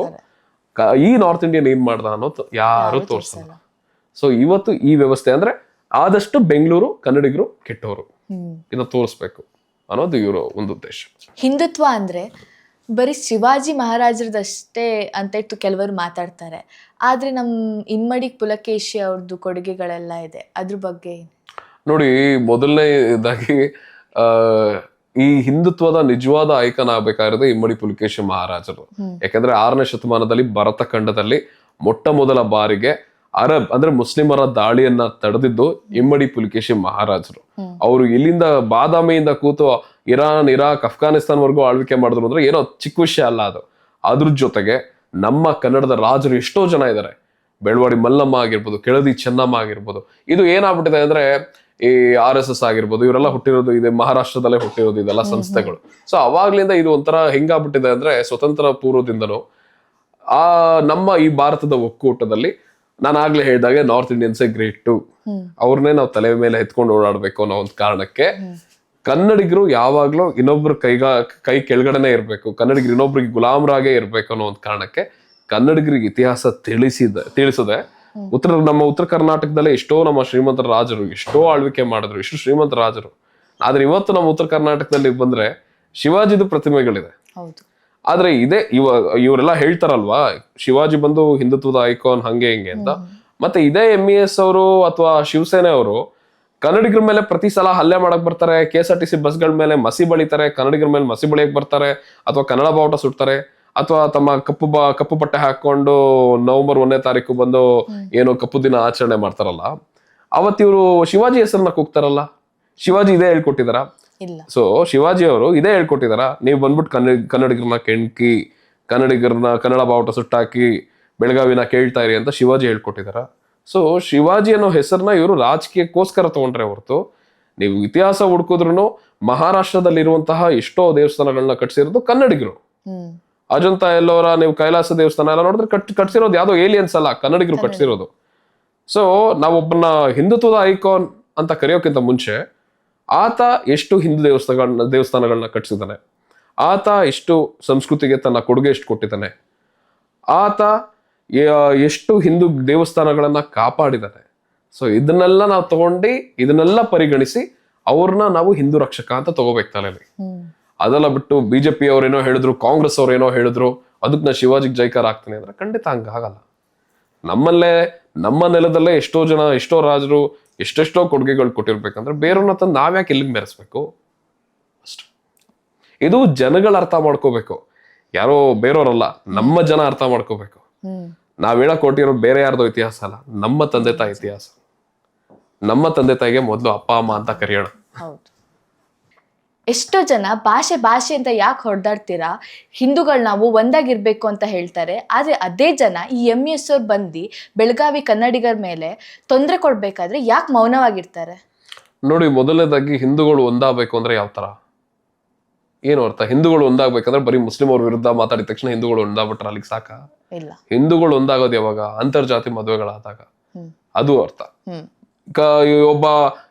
ಈ ನಾರ್ತ್ ಇಂಡಿಯನ್ ಏನ್ ಮಾಡ್ದ ಅನ್ನೋದು ಯಾರು ತೋರಿಸಲ್ಲ. ಸೊ ಇವತ್ತು ಈ ವ್ಯವಸ್ಥೆ ಅಂದ್ರೆ ಆದಷ್ಟು ಬೆಂಗಳೂರು ಕನ್ನಡಿಗರು ಕೆಟ್ಟವರು ಇದನ್ನ ತೋರಿಸ್ಬೇಕು ಅನ್ನೋದು ಇವರು ಒಂದು ಉದ್ದೇಶ. ಹಿಂದುತ್ವ ಅಂದ್ರೆ ಬರೀ ಶಿವಾಜಿ ಮಹಾರಾಜರದಷ್ಟೇ ಅಂತ ಇಟ್ಟು ಕೆಲವರು ಮಾತಾಡ್ತಾರೆ, ಆದ್ರೆ ನಮ್ಮ ಇಮ್ಮಡಿ ಪುಲಕೇಶಿ ಅವ್ರದ್ದು ಕೊಡುಗೆಗಳೆಲ್ಲ ಇದೆ, ಅದ್ರ ಬಗ್ಗೆ ನೋಡಿ, ಮೊದಲನೇದಾಗಿ ಆ ಈ ಹಿಂದುತ್ವದ ನಿಜವಾದ ಐಕನ್ ಆಗ್ಬೇಕಾಗಿರೋದು ಇಮ್ಮಡಿ ಪುಲಿಕೇಶಿ ಮಹಾರಾಜರು. ಯಾಕಂದ್ರೆ 6ನೇ ಶತಮಾನದಲ್ಲಿ ಭರತ ಖಂಡದಲ್ಲಿ ಮೊಟ್ಟ ಮೊದಲ ಬಾರಿಗೆ ಅರಬ್ ಅಂದ್ರೆ ಮುಸ್ಲಿಮರ ದಾಳಿಯನ್ನ ತಡೆದಿದ್ದು ಇಮ್ಮಡಿ ಪುಲಿಕೇಶಿ ಮಹಾರಾಜರು. ಅವರು ಇಲ್ಲಿಂದ ಬಾದಾಮಿಯಿಂದ ಕೂತು ಇರಾನ್, ಇರಾಕ್, ಅಫ್ಘಾನಿಸ್ತಾನ್ವರೆಗೂ ಆಳ್ವಿಕೆ ಮಾಡಿದ್ರು ಅಂದ್ರೆ ಏನೋ ಚಿಕ್ಕ ವಿಷಯ ಅಲ್ಲ ಅದು. ಅದ್ರ ಜೊತೆಗೆ ನಮ್ಮ ಕನ್ನಡದ ರಾಜರು ಎಷ್ಟೋ ಜನ ಇದ್ದಾರೆ. ಬೆಳವಾಡಿ ಮಲ್ಲಮ್ಮ ಆಗಿರ್ಬೋದು, ಕೆಳದಿ ಚೆನ್ನಮ್ಮ ಆಗಿರ್ಬೋದು. ಇದು ಏನಾಗ್ಬಿಟ್ಟಿದೆ ಅಂದ್ರೆ ಈ RSS ಆಗಿರ್ಬೋದು, ಇವರೆಲ್ಲ ಹುಟ್ಟಿರೋದು ಇದೆ ಮಹಾರಾಷ್ಟ್ರದಲ್ಲೇ ಹುಟ್ಟಿರೋದು ಇದೆಲ್ಲ ಸಂಸ್ಥೆಗಳು. ಸೊ ಅವಾಗ್ಲಿಂದ ಇದು ಒಂಥರ ಹೆಂಗಾಗ್ಬಿಟ್ಟಿದೆ ಅಂದ್ರೆ ಸ್ವತಂತ್ರ ಪೂರ್ವದಿಂದನೂ ನಮ್ಮ ಈ ಭಾರತದ ಒಕ್ಕೂಟದಲ್ಲಿ ನಾನು ಆಗ್ಲೇ ಹೇಳಿದಾಗೆ ನಾರ್ತ್ ಇಂಡಿಯನ್ಸೇ ಗ್ರೇಟ್ ಟು, ಅವ್ರನ್ನೇ ನಾವು ತಲೆ ಮೇಲೆ ಎತ್ಕೊಂಡು ಓಡಾಡ್ಬೇಕು ಅನ್ನೋ ಒಂದು ಕಾರಣಕ್ಕೆ ಕನ್ನಡಿಗರು ಯಾವಾಗ್ಲೂ ಇನ್ನೊಬ್ರು ಕೈ ಕೆಳಗಡೆನೆ ಇರ್ಬೇಕು, ಕನ್ನಡಿಗರು ಇನ್ನೊಬ್ರಿಗೆ ಗುಲಾಮರಾಗೇ ಇರ್ಬೇಕು ಅನ್ನೋ ಒಂದು ಕಾರಣಕ್ಕೆ ಕನ್ನಡಿಗರಿಗೆ ಇತಿಹಾಸ ತಿಳಿಸದೆ ನಮ್ಮ ಉತ್ತರ ಕರ್ನಾಟಕದಲ್ಲೇ ಎಷ್ಟೋ ನಮ್ಮ ಶ್ರೀಮಂತರ ರಾಜರು ಎಷ್ಟೋ ಆಳ್ವಿಕೆ ಮಾಡಿದ್ರು, ಎಷ್ಟು ಶ್ರೀಮಂತ ರಾಜರು. ಆದ್ರೆ ಇವತ್ತು ನಮ್ಮ ಉತ್ತರ ಕರ್ನಾಟಕದಲ್ಲಿ ಬಂದ್ರೆ ಶಿವಾಜಿದು ಪ್ರತಿಮೆಗಳಿದೆ. ಆದ್ರೆ ಇವರೆಲ್ಲ ಹೇಳ್ತಾರಲ್ವಾ ಶಿವಾಜಿ ಬಂದು ಹಿಂದುತ್ವದ ಐಕಾನ್ ಹಂಗೆ ಹಿಂಗೆ ಅಂತ. ಮತ್ತೆ ಇದೇ MES ಅವರು ಅಥವಾ ಶಿವಸೇನೆ ಅವರು ಕನ್ನಡಿಗರ ಮೇಲೆ ಪ್ರತಿ ಸಲ ಹಲ್ಲೆ ಮಾಡಕ್ ಬರ್ತಾರೆ, KSRTC ಬಸ್ಗಳ ಮೇಲೆ ಮಸಿ ಬಳಿತಾರೆ, ಕನ್ನಡಿಗರ ಮೇಲೆ ಮಸಿ ಬಳಿಯಕ್ ಬರ್ತಾರೆ, ಅಥವಾ ಕನ್ನಡ ಬಾವುಟ ಸುಡ್ತಾರೆ, ಅಥವಾ ತಮ್ಮ ಕಪ್ಪು ಬಟ್ಟೆ ಹಾಕೊಂಡು ನವೆಂಬರ್ 1ನೇ ತಾರೀಕು ಬಂದು ಏನು ಕಪ್ಪು ದಿನ ಆಚರಣೆ ಮಾಡ್ತಾರಲ್ಲ, ಅವತ್ತಿವ್ರು ಶಿವಾಜಿ ಹೆಸರನ್ನ ಕೂಗ್ತಾರಲ್ಲ. ಶಿವಾಜಿ ಇದೇ ಹೇಳ್ಕೊಟ್ಟಿದಾರ? ಸೊ ಶಿವಾಜಿ ಅವರು ಇದೇ ಹೇಳ್ಕೊಟ್ಟಿದಾರ, ನೀವು ಬಂದ್ಬಿಟ್ಟು ಕನ್ನಡಿಗರನ್ನ ಕೆಣಕಿ, ಕನ್ನಡ ಬಾವುಟ ಸುಟ್ಟಾಕಿ ಬೆಳಗಾವಿನ ಕೇಳ್ತಾ ಇರಿ ಅಂತ ಶಿವಾಜಿ ಹೇಳ್ಕೊಟ್ಟಿದಾರ? ಸೊ ಶಿವಾಜಿ ಅನ್ನೋ ಹೆಸರನ್ನ ಇವರು ರಾಜಕೀಯಕ್ಕೋಸ್ಕರ ತಗೊಂಡ್ರೆ ಹೊರತು, ನೀವು ಇತಿಹಾಸ ಹುಡುಕಿದ್ರು ಮಹಾರಾಷ್ಟ್ರದಲ್ಲಿರುವಂತಹ ಎಷ್ಟೋ ದೇವಸ್ಥಾನಗಳನ್ನ ಕಟ್ಸಿರೋದು ಕನ್ನಡಿಗರು. ಅಜಂತಾ ಎಲ್ಲೋರ ನೀವು ಕೈಲಾಸ ದೇವಸ್ಥಾನ ಎಲ್ಲ ನೋಡಿದ್ರೆ ಕಟ್ಸಿರೋದು ಯಾವ್ದೋ ಏಲಿಯನ್ಸ್ ಅಲ್ಲ, ಕನ್ನಡಿಗರು ಕಟ್ಸಿರೋದು. ಸೊ ನಾವೊಬ್ಬನ ಹಿಂದುತ್ವದ ಐಕಾನ್ ಅಂತ ಕರೆಯೋಕ್ಕಿಂತ ಮುಂಚೆ ಆತ ಎಷ್ಟು ಹಿಂದೂ ದೇವಸ್ಥಾನಗಳನ್ನ ಕಟ್ಸಿದ್ದಾನೆ, ಆತ ಎಷ್ಟು ಸಂಸ್ಕೃತಿಗೆ ತನ್ನ ಕೊಡುಗೆ ಎಷ್ಟು ಕೊಟ್ಟಿದ್ದಾನೆ, ಆತ ಎಷ್ಟು ಹಿಂದೂ ದೇವಸ್ಥಾನಗಳನ್ನ ಕಾಪಾಡಿದ್ದಾನೆ. ಸೊ ಇದನ್ನೆಲ್ಲ ನಾವು ತಗೊಂಡು ಇದನ್ನೆಲ್ಲ ಪರಿಗಣಿಸಿ ಅವ್ರನ್ನ ನಾವು ಹಿಂದೂ ರಕ್ಷಕ ಅಂತ ತಗೋಬೇಕು ತಲೆಯಲ್ಲಿ. ಅದೆಲ್ಲ ಬಿಟ್ಟು BJP ಅವ್ರೇನೋ ಹೇಳಿದ್ರು, ಕಾಂಗ್ರೆಸ್ ಅವ್ರೇನೋ ಹೇಳಿದ್ರು, ಅದಕ್ಕೆ ನಾ ಶಿವಾಜಿಗೆ ಜೈಕಾರ ಆಗ್ತೀನಿ ಅಂದ್ರೆ ಖಂಡಿತ ಹಂಗಾಗಲ್ಲ. ನಮ್ಮ ನೆಲದಲ್ಲೇ ಎಷ್ಟೋ ರಾಜರು ಎಷ್ಟೆಷ್ಟೋ ಕೊಡುಗೆಗಳು ಕೊಟ್ಟಿರ್ಬೇಕಂದ್ರೆ ಬೇರೆಯವ್ರನ್ನ ತಂದು ನಾವ್ಯಾಕೆ ಇಲ್ಲಿಗೆ ಮೆರೆಸ್ಬೇಕು ಅಷ್ಟೇ. ಇದು ಜನಗಳು ಅರ್ಥ ಮಾಡ್ಕೋಬೇಕು, ಯಾರೋ ಬೇರೆಯವರಲ್ಲ, ನಮ್ಮ ಜನ ಅರ್ಥ ಮಾಡ್ಕೋಬೇಕು. ನಾವ್ ಹೇಳಕ್ ಕೊಟ್ಟಿರೋ ಬೇರೆ ಯಾರ್ದೋ ಇತಿಹಾಸ ಅಲ್ಲ, ನಮ್ಮ ತಂದೆ ತಾಯಿ ಇತಿಹಾಸ. ನಮ್ಮ ತಂದೆ ತಾಯಿಗೆ ಮೊದಲು ಅಪ್ಪ ಅಮ್ಮ ಅಂತ ಕರೆಯೋಣ. ಎಷ್ಟೋ ಜನ ಭಾಷೆ ಅಂತ ಯಾಕೆ ಹೊಡೆದಾಡ್ತೀರಾ, ಹಿಂದೂಗಳು ನಾವು ಒಂದಾಗಿರ್ಬೇಕು ಅಂತ ಹೇಳ್ತಾರೆ. ಆದ್ರೆ ಅದೇ ಜನ ಈ MES ಅವ್ರು ಬಂದು ಬೆಳಗಾವಿ ಕನ್ನಡಿಗರ ಮೇಲೆ ತೊಂದರೆ ಕೊಡ್ಬೇಕಾದ್ರೆ ಯಾಕೆ ಮೌನವಾಗಿರ್ತಾರೆ? ನೋಡಿ, ಮೊದಲನೇದಾಗಿ ಹಿಂದೂಗಳು ಒಂದಾಗಬೇಕು ಅಂದ್ರೆ ಯಾವ ತರ, ಏನು ಅರ್ಥ? ಹಿಂದೂಗಳು ಒಂದಾಗ್ಬೇಕಂದ್ರೆ ಬರೀ ಮುಸ್ಲಿಂ ಅವ್ರ ವಿರುದ್ಧ ಮಾತಾಡಿದ ತಕ್ಷಣ ಹಿಂದೂಗಳು ಒಂದಾಗ್ಬಿಟ್ರೆ ಅಲ್ಲಿಗೆ ಸಾಕ? ಇಲ್ಲ. ಹಿಂದೂಗಳು ಒಂದಾಗೋದು ಯಾವಾಗ? ಅಂತರ್ಜಾತಿ ಮದುವೆಗಳಾದಾಗ, ಅದು ಅರ್ಥ. ಒಬ್ಬ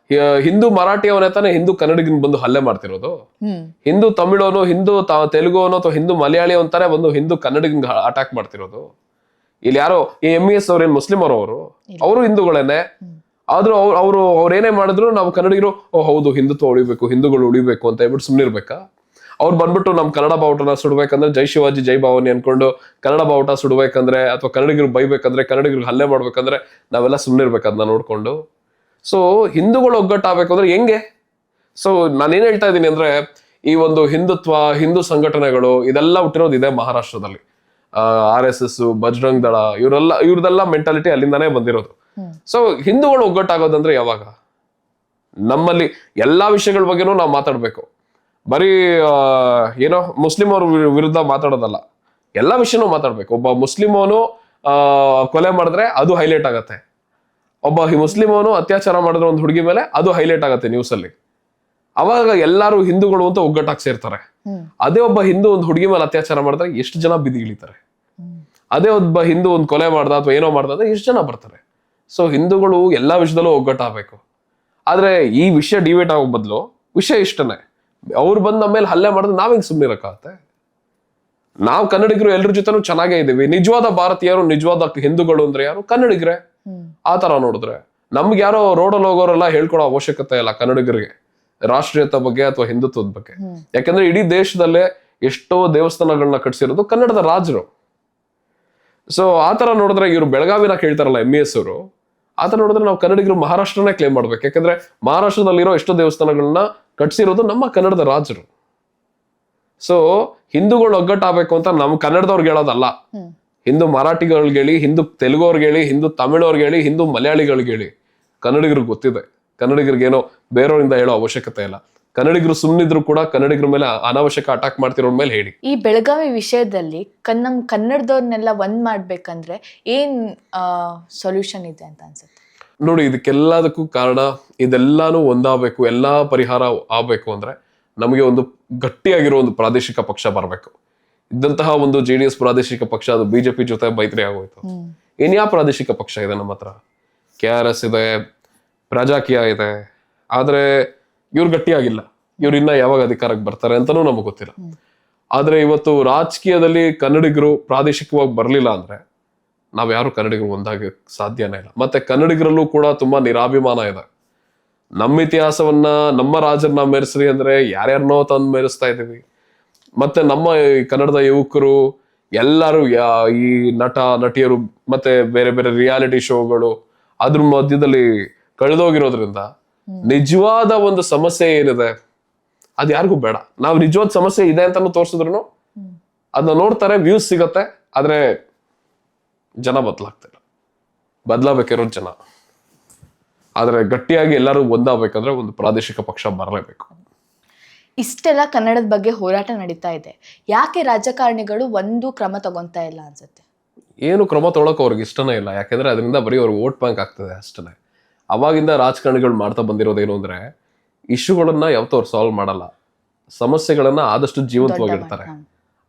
ಹಿಂದೂ ಮರಾಠಿಯವನೇ ತಾನೆ ಹಿಂದೂ ಕನ್ನಡಿಗನ್ ಬಂದು ಹಲ್ಲೆ ಮಾಡ್ತಿರೋದು. ಹಿಂದೂ ತಮಿಳೋನು, ಹಿಂದೂ ತೆಲುಗುವನು ಅಥವಾ ಹಿಂದೂ ಮಲಯಾಳಿ ಅಂತಾನೆ ಬಂದು ಹಿಂದೂ ಕನ್ನಡಿಗನ್ ಅಟ್ಯಾಕ್ ಮಾಡ್ತಿರೋದು. ಇಲ್ಲಿ ಯಾರೋ ಈ MES ಅವ್ರೇನ್ ಮುಸ್ಲಿಂ ಅವರು ಹಿಂದೂಗಳೇನೆ. ಆದ್ರೂ ಅವ್ರೇನೇ ಮಾಡಿದ್ರು ನಾವು ಕನ್ನಡಿಗರು ಹೌದು ಹಿಂದುತ್ವ ಉಳಿಬೇಕು, ಹಿಂದೂಗಳು ಉಳಿಬೇಕು ಅಂತ ಹೇಳ್ಬಿಟ್ಟು ಸುಮ್ನಿರ್ಬೇಕಾ? ಅವ್ರು ಬಂದ್ಬಿಟ್ಟು ನಮ್ ಕನ್ನಡ ಬಾವುಟನ ಸುಡ್ಬೇಕಂದ್ರೆ ಜೈ ಶಿವಾಜಿ ಜೈ ಭಾವನಿ ಅನ್ಕೊಂಡು ಕನ್ನಡ ಬಾವುಟ ಸುಡ್ಬೇಕಂದ್ರೆ, ಅಥವಾ ಕನ್ನಡಿಗರು ಬೈಬೇಕಂದ್ರೆ, ಕನ್ನಡಿಗರಿಗೆ ಹಲ್ಲೆ ಮಾಡ್ಬೇಕಂದ್ರೆ ನಾವೆಲ್ಲ ಸುಮ್ನಿರ್ಬೇಕು ಅದನ್ನ ನೋಡ್ಕೊಂಡು. ಸೊ ಹಿಂದೂಗಳು ಒಗ್ಗಟ್ಟಾಗಬೇಕು ಅಂದ್ರೆ ಹೆಂಗೆ? ಸೊ ನಾನೇನ್ ಹೇಳ್ತಾ ಇದ್ದೀನಿ ಅಂದ್ರೆ, ಈ ಒಂದು ಹಿಂದುತ್ವ, ಹಿಂದೂ ಸಂಘಟನೆಗಳು ಇದೆಲ್ಲ ಹುಟ್ಟಿರೋದು ಇದೆ ಮಹಾರಾಷ್ಟ್ರದಲ್ಲಿ. RSS, ಬಜರಂಗ್ ದಳ, ಇವ್ರದೆಲ್ಲ ಮೆಂಟಾಲಿಟಿ ಅಲ್ಲಿಂದಾನೇ ಬಂದಿರೋದು. ಸೊ ಹಿಂದೂಗಳು ಒಗ್ಗಟ್ಟಾಗೋದಂದ್ರೆ ಯಾವಾಗ? ನಮ್ಮಲ್ಲಿ ಎಲ್ಲಾ ವಿಷಯಗಳ ಬಗ್ಗೆನೂ ನಾವು ಮಾತಾಡ್ಬೇಕು. ಬರೀ ಏನೋ ಮುಸ್ಲಿಂ ಅವ್ರ ವಿರುದ್ಧ ಮಾತಾಡೋದಲ್ಲ, ಎಲ್ಲಾ ವಿಷಯನೂ ಮಾತಾಡ್ಬೇಕು. ಒಬ್ಬ ಮುಸ್ಲಿಮೋನು ಕೊಲೆ ಮಾಡಿದ್ರೆ ಅದು ಹೈಲೈಟ್ ಆಗತ್ತೆ, ಒಬ್ಬ ಮುಸ್ಲಿಮೋನು ಅತ್ಯಾಚಾರ ಮಾಡಿದ್ರೆ ಒಂದು ಹುಡುಗಿ ಮೇಲೆ ಅದು ಹೈಲೈಟ್ ಆಗತ್ತೆ ನ್ಯೂಸ್ ಅಲ್ಲಿ. ಅವಾಗ ಎಲ್ಲಾರು ಹಿಂದೂಗಳು ಅಂತ ಒಗ್ಗಟ್ಟಾಗಿ ಸೇರ್ತಾರೆ. ಅದೇ ಒಬ್ಬ ಹಿಂದೂ ಒಂದು ಹುಡುಗಿ ಮೇಲೆ ಅತ್ಯಾಚಾರ ಮಾಡಿದ್ರೆ ಎಷ್ಟು ಜನ ಬಿದಿಗಿಳಿತಾರೆ? ಅದೇ ಒಬ್ಬ ಹಿಂದೂ ಒಂದು ಕೊಲೆ ಮಾಡ್ದ ಅಥವಾ ಏನೋ ಮಾಡ್ದ ಅಂದ್ರೆ ಎಷ್ಟು ಜನ ಬರ್ತಾರೆ? ಸೊ ಹಿಂದೂಗಳು ಎಲ್ಲಾ ವಿಷಯದಲ್ಲೂ ಒಗ್ಗಟ್ಟಾಗಬೇಕು. ಆದ್ರೆ ಈ ವಿಷಯ ಡಿಬೇಟ್ ಆಗೋ ಬದಲು ವಿಷಯ ಇಷ್ಟನೇ, ಅವ್ರು ಬಂದ್ ನಮ್ಮ ಮೇಲೆ ಹಲ್ಲೆ ಮಾಡಿದ್ರೆ ನಾವ್ ಹೆಂಗ್ ಸುಮ್ಮನಿರಕ್ಕಾಗತ್ತೆ? ನಾವ್ ಕನ್ನಡಿಗರು ಎಲ್ರ ಜೊತೆನೂ ಚೆನ್ನಾಗೇ ಇದೀವಿ. ನಿಜವಾದ ಭಾರತೀಯರು, ನಿಜವಾದ ಹಿಂದೂಗಳು ಅಂದ್ರೆ ಯಾರು? ಕನ್ನಡಿಗರೇ. ಆ ತರ ನೋಡಿದ್ರೆ ನಮ್ಗೆ ಯಾರೋ ರೋಡಲ್ಲಿ ಹೋಗೋರೆಲ್ಲ ಹೇಳ್ಕೊಡೋ ಅವಶ್ಯಕತೆ ಇಲ್ಲ ಕನ್ನಡಿಗರಿಗೆ ರಾಷ್ಟ್ರೀಯತೆ ಬಗ್ಗೆ ಅಥವಾ ಹಿಂದುತ್ವದ ಬಗ್ಗೆ. ಯಾಕಂದ್ರೆ ಇಡೀ ದೇಶದಲ್ಲೇ ಎಷ್ಟೋ ದೇವಸ್ಥಾನಗಳನ್ನ ಕಟ್ಸಿರೋದು ಕನ್ನಡದ ರಾಜರು. ಸೊ ಆತರ ನೋಡಿದ್ರೆ ಇವರು ಬೆಳಗಾವಿನ ಕೇಳ್ತಾರಲ್ಲ MES ಅವರು, ಆತರ ನೋಡಿದ್ರೆ ನಾವು ಕನ್ನಡಿಗರು ಮಹಾರಾಷ್ಟ್ರನೇ ಕ್ಲೇಮ್ ಮಾಡ್ಬೇಕು. ಯಾಕಂದ್ರೆ ಮಹಾರಾಷ್ಟ್ರದಲ್ಲಿರೋ ಎಷ್ಟೋ ದೇವಸ್ಥಾನಗಳನ್ನ ಕಟ್ಸಿರೋದು ನಮ್ಮ ಕನ್ನಡದ ರಾಜರು. ಸೊ ಹಿಂದೂಗಳು ಒಗ್ಗಟ್ಟಾಗಬೇಕು ಅಂತ ನಮ್ ಕನ್ನಡದವ್ರಿಗೆ ಹೇಳೋದಲ್ಲ. ಹಿಂದೂ ಮರಾಠಿಗಳಿಗೆ ಹೇಳಿ, ಹಿಂದೂ ತೆಲುಗುವ್ರಿಗೆ ಹೇಳಿ, ಹಿಂದೂ ತಮಿಳವ್ರಿಗೆ ಹೇಳಿ, ಹಿಂದೂ ಮಲಯಾಳಿಗಳಿಗೆ ಹೇಳಿ. ಕನ್ನಡಿಗರಿಗೆ ಗೊತ್ತಿದೆ. ಕನ್ನಡಿಗರಿಗೇನೋ ಬೇರೆಯವರಿಂದ ಹೇಳೋ ಅವಶ್ಯಕತೆ ಇಲ್ಲ. ಕನ್ನಡಿಗರು ಸುಮ್ಮನಿದ್ರು ಕೂಡ ಕನ್ನಡಿಗರ ಮೇಲೆ ಅನಾವಶ್ಯಕ ಅಟ್ಯಾಕ್ ಮಾಡ್ತಿರೋರ್ ಮೇಲೆ ಹೇಳಿ. ಈ ಬೆಳಗಾವಿ ವಿಷಯದಲ್ಲಿ ನಮ್ ಕನ್ನಡದವ್ರನ್ನೆಲ್ಲ ಒಂದ್ ಮಾಡ್ಬೇಕಂದ್ರೆ ಏನ್ ಸೊಲ್ಯೂಷನ್ ಇದೆ ಅಂತ ಅನ್ಸುತ್ತೆ? ನೋಡಿ, ಇದಕ್ಕೆಲ್ಲದಕ್ಕೂ ಕಾರಣ ಇದೆಲ್ಲಾನು ಒಂದಾಗಬೇಕು, ಎಲ್ಲಾ ಪರಿಹಾರ ಆಗ್ಬೇಕು ಅಂದ್ರೆ ನಮಗೆ ಒಂದು ಗಟ್ಟಿಯಾಗಿರೋ ಒಂದು ಪ್ರಾದೇಶಿಕ ಪಕ್ಷ ಬರಬೇಕು. ಇದ್ದಂತಹ ಒಂದು JDS ಪ್ರಾದೇಶಿಕ ಪಕ್ಷ, ಅದು BJP ಜೊತೆ ಮೈತ್ರಿ ಆಗೋಯ್ತು. ಇನ್ಯಾ ಪ್ರಾದೇಶಿಕ ಪಕ್ಷ ಇದೆ ನಮ್ಮ ಹತ್ರ? KRS ಇದೆ, ಪ್ರಜಾಕೀಯ ಇದೆ. ಆದ್ರೆ ಇವ್ರು ಗಟ್ಟಿಯಾಗಿಲ್ಲ. ಇವ್ರು ಇನ್ನ ಯಾವಾಗ ಅಧಿಕಾರಕ್ಕೆ ಬರ್ತಾರೆ ಅಂತಾನೂ ನಮಗೆ ಗೊತ್ತಿಲ್ಲ. ಆದ್ರೆ ಇವತ್ತು ರಾಜಕೀಯದಲ್ಲಿ ಕನ್ನಡಿಗರು ಪ್ರಾದೇಶಿಕವಾಗಿ ಬರ್ಲಿಲ್ಲ ಅಂದ್ರೆ ನಾವ್ ಯಾರು ಕನ್ನಡಿಗರು ಒಂದಾಗಿ ಸಾಧ್ಯನೇ ಇಲ್ಲ. ಮತ್ತೆ ಕನ್ನಡಿಗರಲ್ಲೂ ಕೂಡ ತುಂಬಾ ನಿರಾಭಿಮಾನ ಇದೆ. ನಮ್ಮ ಇತಿಹಾಸವನ್ನ, ನಮ್ಮ ರಾಜರನ್ನ ಮೆರೆಸ್ರಿ ಅಂದ್ರೆ ಯಾರ್ಯಾರನೋ ತಂದು ಮೆರೆಸ್ತಾ ಇದೀವಿ. ಮತ್ತೆ ನಮ್ಮ ಕನ್ನಡದ ಯುವಕರು ಎಲ್ಲರೂ ಈ ನಟ ನಟಿಯರು ಮತ್ತೆ ಬೇರೆ ಬೇರೆ ರಿಯಾಲಿಟಿ ಶೋಗಳು ಅದ್ರ ಮಧ್ಯದಲ್ಲಿ ಕಳೆದೋಗಿರೋದ್ರಿಂದ ನಿಜವಾದ ಒಂದು ಸಮಸ್ಯೆ ಏನಿದೆ ಅದ್ ಯಾರಿಗೂ ಬೇಡ. ನಾವ್ ನಿಜವಾದ ಸಮಸ್ಯೆ ಇದೆ ಅಂತಾನು ತೋರ್ಸಿದ್ರು ಅದನ್ನ ನೋಡ್ತಾರೆ, ವ್ಯೂಸ್ ಸಿಗತ್ತೆ. ಆದ್ರೆ ಜನ ಬದಲಾಗ್ತಿಲ್ಲ. ಬದಲಾಗಬೇಕಿರೋ ಜನ. ಆದ್ರೆ ಗಟ್ಟಿಯಾಗಿ ಎಲ್ಲರೂ ಒಂದಾಗಬೇಕಂದ್ರೆ ಒಂದು ಪ್ರಾದೇಶಿಕ ಪಕ್ಷ ಬರಲೇಬೇಕು. ಇಷ್ಟೆಲ್ಲ ಕನ್ನಡದ ಬಗ್ಗೆ ಹೋರಾಟ ನಡೀತಾ ಇದೆ, ಯಾಕೆ ರಾಜಕಾರಣಿಗಳು ಒಂದು ಕ್ರಮ ತಗೊಂತಾ ಇಲ್ಲ ಅನ್ಸುತ್ತೆ? ಏನು ಕ್ರಮ ತೊಗೊಳಕ್ ಅವ್ರಿಗೆ ಇಷ್ಟನೇ ಇಲ್ಲ. ಯಾಕಂದ್ರೆ ಅದರಿಂದ ಬರೀ ಅವ್ರಿಗೆ ವೋಟ್ ಬ್ಯಾಂಕ್ ಆಗ್ತದೆ ಅಷ್ಟೇ. ಅವಾಗಿಂದ ರಾಜಕಾರಣಿಗಳು ಮಾಡ್ತಾ ಬಂದಿರೋದೇನು ಅಂದ್ರೆ ಇಶ್ಯೂಗಳನ್ನ ಯಾವತ್ತೂ ಅವ್ರು ಸಾಲ್ವ್ ಮಾಡಲ್ಲ. ಸಮಸ್ಯೆಗಳನ್ನ ಆದಷ್ಟು ಜೀವಂತವಾಗಿರ್ತಾರೆ.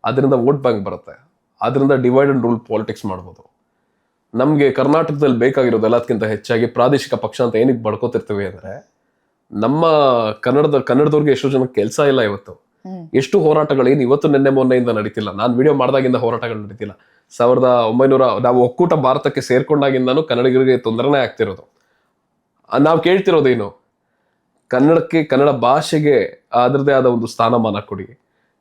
ಅದರಿಂದ ವೋಟ್ ಬ್ಯಾಂಕ್ ಬರುತ್ತೆ. ಅದರಿಂದ ಡಿವೈಡ್ ಅಂಡ್ ರೂಲ್ ಪಾಲಿಟಿಕ್ಸ್ ಮಾಡ್ಬೋದು. ನಮ್ಗೆ ಕರ್ನಾಟಕದಲ್ಲಿ ಬೇಕಾಗಿರೋದು ಎಲ್ಲದಕ್ಕಿಂತ ಹೆಚ್ಚಾಗಿ ಪ್ರಾದೇಶಿಕ ಪಕ್ಷ ಅಂತ ಏನಕ್ಕೆ ಬಡ್ಕೋತಿರ್ತೀವಿ ಅಂದ್ರೆ ನಮ್ಮ ಕನ್ನಡದವ್ರಿಗೆ ಎಷ್ಟೋ ಜನಕ್ಕೆ ಕೆಲಸ ಇಲ್ಲ. ಇವತ್ತು ಎಷ್ಟು ಹೋರಾಟಗಳು ಏನು ಇವತ್ತು ನಿನ್ನೆ ಮೊನ್ನೆಯಿಂದ ನಡೀತಿಲ್ಲ. ನಾನು ವಿಡಿಯೋ ಮಾಡ್ದಾಗಿಂದ ಹೋರಾಟಗಳು ನಡೀತಿಲ್ಲ. 1900 ನಾವು ಒಕ್ಕೂಟ ಭಾರತಕ್ಕೆ ಸೇರ್ಕೊಂಡಾಗಿಂದಾನು ಕನ್ನಡಿಗರಿಗೆ ತೊಂದರೆನೇ ಆಗ್ತಿರೋದು. ನಾವು ಕೇಳ್ತಿರೋದೇನು? ಕನ್ನಡಕ್ಕೆ, ಕನ್ನಡ ಭಾಷೆಗೆ ಅದರದೇ ಆದ ಒಂದು ಸ್ಥಾನಮಾನ ಕೊಡಿ.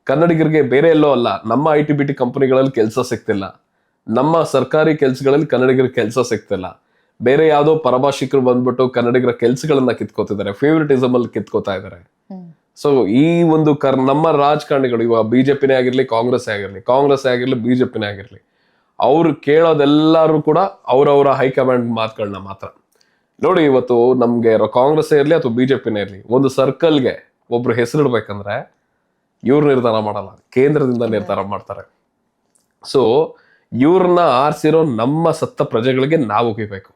ಕನ್ನಡಿಗರಿಗೆ ಬೇರೆ ಎಲ್ಲೋ ಅಲ್ಲ, ನಮ್ಮ IT-BT ಕಂಪನಿಗಳಲ್ಲಿ ಕೆಲಸ ಸಿಗ್ತಿಲ್ಲ. ನಮ್ಮ ಸರ್ಕಾರಿ ಕೆಲಸಗಳಲ್ಲಿ ಕನ್ನಡಿಗರಿಗೆ ಕೆಲಸ ಸಿಗ್ತಿಲ್ಲ. ಬೇರೆ ಯಾವ್ದೋ ಪರಭಾಷಿಕರು ಬಂದ್ಬಿಟ್ಟು ಕನ್ನಡಿಗರ ಕೆಲಸಗಳನ್ನ ಕಿತ್ಕೋತಿದ್ದಾರೆ, ಫೇವರಿಟಿಸಮ್ ಅಲ್ಲಿ ಕಿತ್ಕೋತಾ ಇದ್ದಾರೆ. ಸೊ ಈ ಒಂದು ನಮ್ಮ ರಾಜಕಾರಣಿಗಳು ಇವಾಗ BJPನೇ ಆಗಿರ್ಲಿ, ಕಾಂಗ್ರೆಸ್ ಆಗಿರ್ಲಿ, BJPನೇ ಆಗಿರ್ಲಿ, ಅವ್ರು ಕೇಳೋದೆಲ್ಲರೂ ಕೂಡ ಅವರವರ ಹೈಕಮಾಂಡ್ ಮಾತುಗಳನ್ನ ಮಾತ್ರ. ನೋಡಿ, ಇವತ್ತು ನಮ್ಗೆ ಕಾಂಗ್ರೆಸ್ ಇರ್ಲಿ ಅಥವಾ BJPನೇ ಇರ್ಲಿ, ಒಂದು ಸರ್ಕಲ್ಗೆ ಒಬ್ರು ಹೆಸರಿಡ್ಬೇಕಂದ್ರೆ ಇವ್ರು ನಿರ್ಧಾರ ಮಾಡಲ್ಲ, ಕೇಂದ್ರದಿಂದ ನಿರ್ಧಾರ ಮಾಡ್ತಾರೆ. ಸೊ ಇವ್ರನ್ನ ಆರಿಸಿರೋ ನಮ್ಮ ಸತ್ತ ಪ್ರಜೆಗಳಿಗೆ ನಾವು ಹೋಗಿಬೇಕು.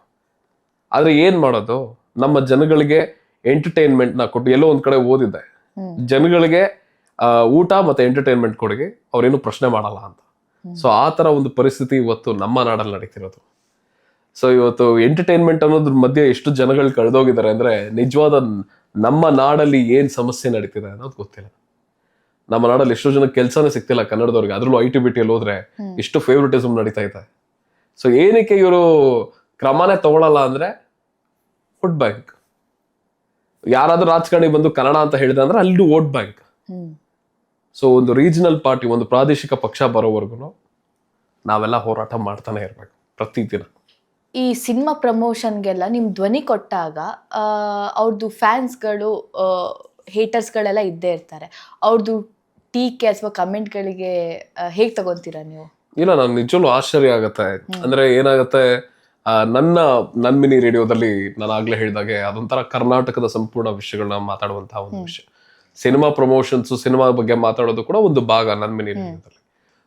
ಆದ್ರೆ ಏನ್ ಮಾಡೋದು? ನಮ್ಮ ಜನಗಳಿಗೆ ಎಂಟರ್ಟೈನ್ಮೆಂಟ್ ನ ಕೊಟ್ಟು, ಎಲ್ಲೋ ಒಂದ್ ಕಡೆ ಓದಿದ್ದೆ, ಜನಗಳಿಗೆ ಊಟ ಮತ್ತೆ ಎಂಟರ್ಟೈನ್ಮೆಂಟ್ ಕೊಡಿ, ಅವ್ರೇನು ಪ್ರಶ್ನೆ ಮಾಡಲ್ಲ ಅಂತ. ಸೊ ಆ ತರ ಒಂದು ಪರಿಸ್ಥಿತಿ ಇವತ್ತು ನಮ್ಮ ನಾಡಲ್ಲಿ ನಡೀತಿರೋದು. ಸೊ ಇವತ್ತು ಎಂಟರ್ಟೈನ್ಮೆಂಟ್ ಅನ್ನೋದ್ರ ಮಧ್ಯೆ ಎಷ್ಟು ಜನಗಳು ಕಳೆದೋಗಿದ್ದಾರೆ ಅಂದ್ರೆ ನಿಜವಾದ ನಮ್ಮ ನಾಡಲ್ಲಿ ಏನ್ ಸಮಸ್ಯೆ ನಡೀತಿದೆ ಅನ್ನೋದು ಗೊತ್ತಿಲ್ಲ. ನಮ್ಮ ನಾಡಲ್ಲಿ ಎಷ್ಟೋ ಜನಕ್ಕೆ ಕೆಲಸನೇ ಸಿಗ್ತಿಲ್ಲ ಕನ್ನಡದವ್ರಿಗೆ. ಅದ್ರಲ್ಲೂ IT-BT ಅಲ್ಲಿ ಹೋದ್ರೆ ಎಷ್ಟು ಫೇವರಿಟಿಸಮ್ ನಡೀತಾ ಇದೆ. ಸೊ ಏನಕ್ಕೆ ಇವರು ಕ್ರಮನೇ ತಗೊಳಲ್ಲ ಅಂದ್ರೆ ವೋಟ್ ಬ್ಯಾಂಕ್. ಯಾರಾದ್ರೂ ರಾಜಕಾರಣಿ ಬಂದು ಕನ್ನಡ ಅಂತ ಹೇಳಿದೆ ಅಂದ್ರೆ ಅಲ್ಲಿ ವೋಟ್ ಬ್ಯಾಂಕ್. ಸೊ ಒಂದು ರೀಜನಲ್ ಪಾರ್ಟಿ, ಒಂದು ಪ್ರಾದೇಶಿಕ ಪಕ್ಷ ಬರೋವರೆಗೂ ನಾವೆಲ್ಲ ಹೋರಾಟ ಮಾಡ್ತಾನೆ ಇರ್ಬೇಕು ಪ್ರತಿದಿನ. ಈ ಸಿನಿಮಾ ಪ್ರಮೋಷನ್ಗೆಲ್ಲ ನಿಮ್ ಧ್ವನಿ ಕೊಟ್ಟಾಗ ಅವ್ರದ್ದು ಫ್ಯಾನ್ಸ್ಗಳು, ಹೇಟರ್ಸ್ಗಳೆಲ್ಲ ಇದ್ದೇ ಇರ್ತಾರೆ. ಅವ್ರದ್ದು ಟೀಕೆ ಅಥವಾ ಕಮೆಂಟ್ಗಳಿಗೆ ಹೇಗೆ ತಗೊಂತೀರಾ ನೀವು? ಇಲ್ಲ, ನಾನು ನಿಜವೂ ಆಶ್ಚರ್ಯ ಆಗತ್ತೆ. ಅಂದ್ರೆ ಏನಾಗತ್ತೆ, ನನ್ನ ಮಿನಿ ರೇಡಿಯೋದಲ್ಲಿ ನಾನು ಆಗ್ಲೇ ಹೇಳಿದಾಗೆ ಅದೊಂಥರ ಕರ್ನಾಟಕದ ಸಂಪೂರ್ಣ ವಿಷಯಗಳನ್ನ ಮಾತಾಡುವಂತಹ ಒಂದು ವಿಷಯ. ಸಿನಿಮಾ ಪ್ರಮೋಷನ್ಸ್, ಸಿನಿಮಾ ಬಗ್ಗೆ ಮಾತಾಡೋದು ಕೂಡ ಒಂದು ಭಾಗ ನನ್ನ ಮಿನಿ ರೇಡಿಯೋದಲ್ಲಿ.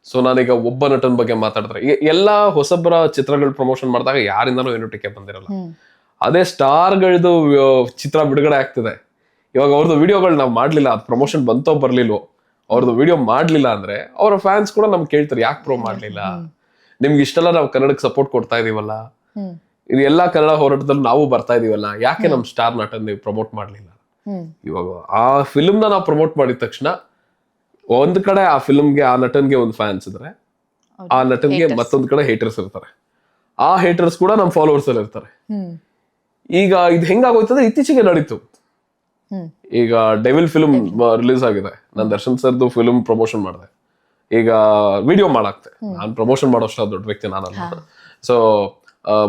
ಸೊ ನಾನೀಗ ಒಬ್ಬ ನಟನ ಬಗ್ಗೆ ಮಾತಾಡಿದ್ರೆ, ಎಲ್ಲಾ ಹೊಸಬರ ಚಿತ್ರಗಳು ಪ್ರಮೋಷನ್ ಮಾಡಿದಾಗ ಯಾರಿಂದನೂ ಏನು ಟೀಕೆ ಬಂದಿರಲ್ಲ. ಅದೇ ಸ್ಟಾರ್ಗಳದ್ದು ಚಿತ್ರ ಬಿಡುಗಡೆ ಆಗ್ತಿದೆ, ಇವಾಗ ಅವ್ರದ್ದು ವಿಡಿಯೋಗಳು ನಾವು ಮಾಡ್ಲಿಲ್ಲ, ಅದು ಪ್ರಮೋಷನ್ ಬಂತೋ ಬರ್ಲಿಲ್ವೋ, ಅವ್ರದ್ದು ವಿಡಿಯೋ ಮಾಡ್ಲಿಲ್ಲ ಅಂದ್ರೆ ಅವರ ಫ್ಯಾನ್ಸ್ ಕೂಡ ನಮ್ಗೆ ಕೇಳ್ತಾರೆ, ಯಾಕೆ ಪ್ರೊ ಮಾಡ್ಲಿಲ್ಲ, ನಿಮ್ಗೆ ಇಷ್ಟೆಲ್ಲ ನಾವು ಕನ್ನಡಕ್ಕೆ ಸಪೋರ್ಟ್ ಕೊಡ್ತಾ ಇದೀವಲ್ಲ, ಇದು ಎಲ್ಲಾ ಕನ್ನಡ ಹೋರಾಟದಲ್ಲಿ ನಾವು ಬರ್ತಾ ಇದೀವಲ್ಲ, ಯಾಕೆ ನಮ್ ಸ್ಟಾರ್ ನಟನ್ ನೀವು ಪ್ರಮೋಟ್ ಮಾಡ್ಲಿಲ್ಲ? ಇವಾಗ ಆ ಫಿಲ್ಮ್ ನಾವು ಪ್ರಮೋಟ್ ಮಾಡಿದ ತಕ್ಷಣ ಒಂದ್ ಕಡೆ ಆ ಫಿಲ್ಮ್ಗೆ, ಆ ನಟನ್ಗೆ ಒಂದು ಫ್ಯಾನ್ಸ್ ಇದ್ರೆ, ಆ ನಟನ್ಗೆ ಮತ್ತೊಂದ್ ಕಡೆ ಹೇಟರ್ಸ್ ಇರ್ತಾರೆ. ಆ ಹೇಟರ್ಸ್ ಕೂಡ ನಮ್ ಫಾಲೋವರ್ಸ್ ಅಲ್ಲಿ ಇರ್ತಾರೆ. ಈಗ ಇದು ಹೆಂಗಾಗೋಯ್ತಂದ್ರೆ ಇತ್ತೀಚೆಗೆ ನಡೀತು. ಈಗ ಡೆವಿಲ್ ಫಿಲ್ಮ್ ರಿಲೀಸ್ ಆಗಿದೆ, ನಾನು ದರ್ಶನ್ ಸರ್ದು ಫಿಲ್ಮ್ ಪ್ರಮೋಷನ್ ಮಾಡಿದೆ. ಈಗ ವಿಡಿಯೋ ಮಾಡಾಕ್ತೆ, ನಾನು ಪ್ರಮೋಷನ್ ಮಾಡೋಷ್ಟು ದೊಡ್ಡ ವ್ಯಕ್ತಿ ನಾನಲ್ಲ. ಸೊ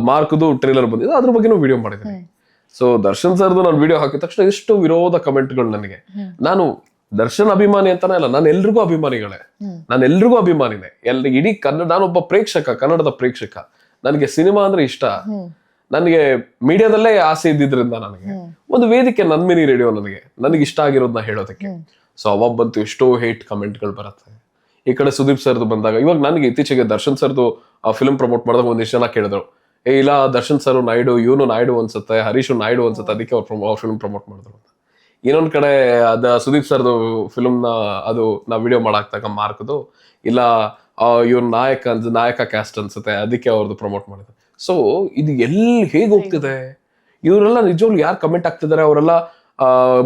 ಮಾರ್ಕ್ದು ಟ್ರೇಲರ್ ಬಂದಿದೆ, ಅದ್ರ ಬಗ್ಗೆನೂ ವಿಡಿಯೋ ಮಾಡಿದ್ದೀನಿ. ಸೊ ದರ್ಶನ್ ಸರ್ದು ನಾನು ವಿಡಿಯೋ ಹಾಕಿದ ತಕ್ಷಣ ಎಷ್ಟು ವಿರೋಧ ಕಮೆಂಟ್ಗಳು ನನಗೆ. ನಾನು ದರ್ಶನ್ ಅಭಿಮಾನಿ ಅಂತಾನೆ ಅಲ್ಲ, ನಾನು ಎಲ್ರಿಗೂ ಅಭಿಮಾನಿಗಳೇ, ನಾನು ಎಲ್ರಿಗೂ ಅಭಿಮಾನಿನೇ. ಇಡೀ ಕನ್ನಡ, ನಾನೊಬ್ಬ ಪ್ರೇಕ್ಷಕ, ಕನ್ನಡದ ಪ್ರೇಕ್ಷಕ. ನನಗೆ ಸಿನಿಮಾ ಅಂದ್ರೆ ಇಷ್ಟ. ನನಗೆ ಮೀಡಿಯಾದಲ್ಲೇ ಆಸೆ ಇದ್ದಿದ್ರಿಂದ ನನಗೆ ಒಂದು ವೇದಿಕೆ ನನ್ಮಿನಿ ರೇಡಿಯೋ ನನಗೆ ಇಷ್ಟ ಆಗಿರೋದನ್ನ ಹೇಳೋದಕ್ಕೆ. ಸೊ ಅವಾಗ ಬಂತು ಎಷ್ಟೋ ಹೇಟ್ ಕಮೆಂಟ್ಗಳು ಬರುತ್ತೆ. ಈ ಕಡೆ ಸುದೀಪ್ ಸರ್ದು ಬಂದಾಗ, ಇವಾಗ ನನಗೆ ಇತ್ತೀಚೆಗೆ ದರ್ಶನ್ ಸರ್ದು ಆ ಫಿಲ್ಮ್ ಪ್ರಮೋಟ್ ಮಾಡಿದಾಗ ಒಂದಿಷ್ಟು ಜನ ಕೇಳಿದ್ರು, ಇಲ್ಲ ದರ್ಶನ್ ಸರ್ ನಾಯ್ಡು, ಇವನು ನಾಯ್ಡು ಅನ್ಸುತ್ತೆ, ಹರೀಶು ನಾಯ್ಡು ಅನ್ಸುತ್ತೆ, ಅದಕ್ಕೆ ಅವ್ರು ಫಿಲ್ಮ್ ಪ್ರಮೋಟ್ ಮಾಡಿದ್ರು ಅಂತ. ಇನ್ನೊಂದ್ ಕಡೆ ಸುದೀಪ್ ಸರ್ದು ಫಿಲ್ಮ್ನ ಅದು ನಾವು ವಿಡಿಯೋ ಮಾಡಾಕ್ದಾಗ ಮಾರ್ಕ್ದು, ಇಲ್ಲ ಇವ್ರು ನಾಯಕ ಕ್ಯಾಸ್ಟ್ ಅನ್ಸುತ್ತೆ, ಅದಕ್ಕೆ ಅವ್ರದ್ದು ಪ್ರಮೋಟ್ ಮಾಡಿದ್ರು. ಸೊ ಇದು ಹೇಗೆ ಹೋಗ್ತಿದೆ? ಇವರೆಲ್ಲ ನಿಜವಾಗ್ಲು ಯಾರು ಕಮೆಂಟ್ ಆಗ್ತಿದ್ದಾರೆ? ಅವರೆಲ್ಲ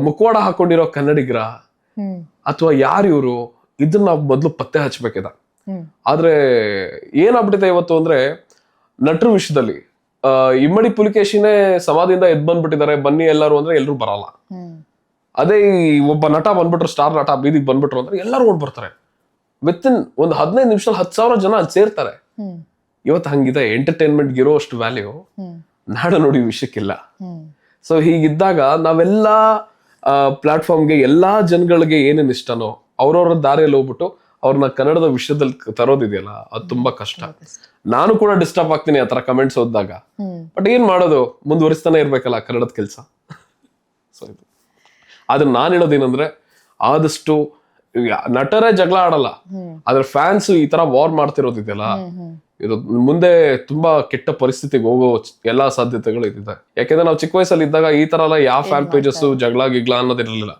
ಮುಖವಾಡ ಹಾಕೊಂಡಿರೋ ಕನ್ನಡಿಗರ ಅಥವಾ ಯಾರು ಇವರು? ಇದನ್ನ ನಾವು ಮೊದ್ಲು ಪತ್ತೆ ಹಚ್ಬೇಕಿದೆ. ಆದ್ರೆ ಏನಾಗ್ಬಿಟ್ಟಿದೆ ಇವತ್ತು ಅಂದ್ರೆ, ನಟರ ವಿಷಯದಲ್ಲಿ ಇಮ್ಮಡಿ ಪುಲಿಕೇಶಿನೇ ಸಮಾಧಿಯಿಂದ ಎದ್ ಬಂದ್ಬಿಟ್ಟಿದ್ದಾರೆ, ಬನ್ನಿ ಎಲ್ಲರೂ ಅಂದ್ರೆ ಎಲ್ರು ಬರಲ್ಲ. ಅದೇ ಒಬ್ಬ ನಟ ಬಂದ್ಬಿಟ್ರು, ಸ್ಟಾರ್ ನಟ ಬೀದಿಗೆ ಬಂದ್ಬಿಟ್ರು ಅಂದ್ರೆ ಎಲ್ಲರೂ ಓಡ್ ಬರ್ತಾರೆ. ವಿತಿನ್ ಒಂದು 15 ನಿಮಿಷದಲ್ಲಿ 10,000 ಜನ ಅಲ್ಲಿ ಸೇರ್ತಾರೆ. ಇವತ್ತು ಹಂಗಿದೆ. ಎಂಟರ್ಟೈನ್ಮೆಂಟ್ ಇರೋ ಅಷ್ಟು ವ್ಯಾಲ್ಯೂ ನಾಡು ನೋಡಿ ವಿಷಯಕ್ಕಿಲ್ಲ. ಸೊ ಹೀಗಿದ್ದಾಗ ನಾವೆಲ್ಲಾ ಪ್ಲಾಟ್ಫಾರ್ಮ್ಗೆ, ಎಲ್ಲಾ ಜನಗಳಿಗೆ ಏನೇನ್ ಇಷ್ಟನೋ ಅವ್ರವ್ರ ದಾರಿಯಲ್ಲಿ ಹೋಗ್ಬಿಟ್ಟು ಅವ್ರನ್ನ ಕನ್ನಡದ ವಿಷಯದಲ್ಲಿ ತರೋದಿದೆಯಲ್ಲ, ಅದು ತುಂಬಾ ಕಷ್ಟ. ನಾನು ಕೂಡ ಡಿಸ್ಟರ್ಬ್ ಆಗ್ತೀನಿ ಆ ತರ ಕಮೆಂಟ್ಸ್ ಓದಿದಾಗ. ಬಟ್ ಏನ್ ಮಾಡೋದು, ಮುಂದುವರಿಸ್ತಾನೆ ಇರ್ಬೇಕಲ್ಲ ಕನ್ನಡದ ಕೆಲಸ. ಸೊ ಇದು ಆದ್ರೆ ನಾನು ಹೇಳೋದೇನಂದ್ರೆ, ಆದಷ್ಟು ನಟರೇ ಜಗಳ ಆಡಲ್ಲ, ಆದ್ರೆ ಫ್ಯಾನ್ಸ್ ಈ ತರ ವಾರ್ ಮಾಡ್ತಿರೋದಿದೆಯಲ್ಲ, ಇದು ಮುಂದೆ ತುಂಬಾ ಕೆಟ್ಟ ಪರಿಸ್ಥಿತಿಗೆ ಹೋಗೋ ಎಲ್ಲಾ ಸಾಧ್ಯತೆಗಳು ಇದೆ. ಯಾಕೆಂದ್ರೆ ನಾವು ಚಿಕ್ಕ ವಯಸ್ಸಲ್ಲಿ ಇದ್ದಾಗ ಈ ತರ ಎಲ್ಲ ಯಾವ ಫ್ಯಾನ್ ಪೇಜಸ್ ಜಗಳ ಗಿಗ್ಲ ಅನ್ನೋದಿರಲಿಲ್ಲ.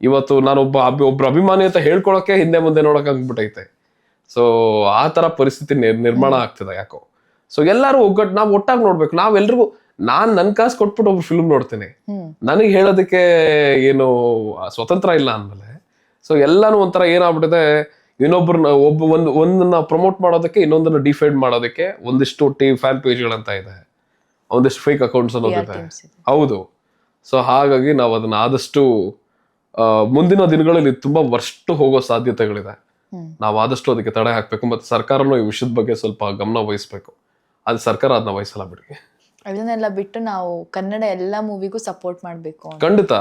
ಇವತ್ತು ಒಬ್ರು ಅಭಿಮಾನಿ ಅಂತ ಹೇಳ್ಕೊಳಕ್ಕೆ ಹಿಂದೆ ಮುಂದೆ ನೋಡಕ್ ಆಗ್ಬಿಟ್ಟೈತೆ. ಸೊ ಆ ತರ ಪರಿಸ್ಥಿತಿ ನಿರ್ಮಾಣ ಆಗ್ತದೆ ಯಾಕೋ. ಸೊ ಎಲ್ಲಾರು ನಾವು ಒಟ್ಟಾಗಿ ನೋಡ್ಬೇಕು. ನಾವೆಲ್ರಿಗೂ, ನಾನ್ ನನ್ ಕಾಸು ಕೊಟ್ಬಿಟ್ಟು ಒಬ್ರು ಫಿಲ್ಮ್ ನೋಡ್ತೀನಿ, ನನಗೆ ಹೇಳೋದಕ್ಕೆ ಏನು ಸ್ವತಂತ್ರ ಇಲ್ಲ ಅಂದ್ಮೇಲೆ. ಸೊ ಎಲ್ಲಾನು ಒಂಥರ ಏನಾಗ್ಬಿಟ್ಟಿದೆ, ಇನ್ನೊಬ್ರನ್ನ ಒಂದನ್ನ ಪ್ರಮೋಟ್ ಮಾಡೋದಕ್ಕೆ ಇನ್ನೊಂದನ್ನ ಡಿಫೈಡ್ ಮಾಡೋದಕ್ಕೆ ಒಂದಿಷ್ಟು ಫ್ಯಾನ್ ಪೇಜ್ಗಳಂತ ಇದೆ, ಒಂದಿಷ್ಟು ಫೇಕ್ ಅಕೌಂಟ್ಸ್ ಅನ್ನೋದಿದೆ. ಹೌದು. ಸೊ ಹಾಗಾಗಿ ನಾವು ಅದನ್ನ ಆದಷ್ಟು ಮುಂದಿನ ದಿನಗಳಲ್ಲಿ ತುಂಬಾ ವರ್ಸ್ಟ್ ಹೋಗೋ ಸಾಧ್ಯತೆಗಳಿದೆ. ನಾವು ಆದಷ್ಟು ಅದಕ್ಕೆ ತಡೆ ಹಾಕ್ಬೇಕು. ಮತ್ತೆ ಸರ್ಕಾರನು ಈ ವಿಷಯದ ಬಗ್ಗೆ ಸ್ವಲ್ಪ ಗಮನ ವಹಿಸ್ಬೇಕು. ಅದು ಸರ್ಕಾರ ಅದನ್ನ ವಹಿಸಲ್ಲ ಬಿಡಿ. ಅದನ್ನೆಲ್ಲ ಬಿಟ್ಟು ನಾವು ಕನ್ನಡ ಎಲ್ಲ ಮೂವಿಗೂ ಸಪೋರ್ಟ್ ಮಾಡ್ಬೇಕು. ಖಂಡಿತ.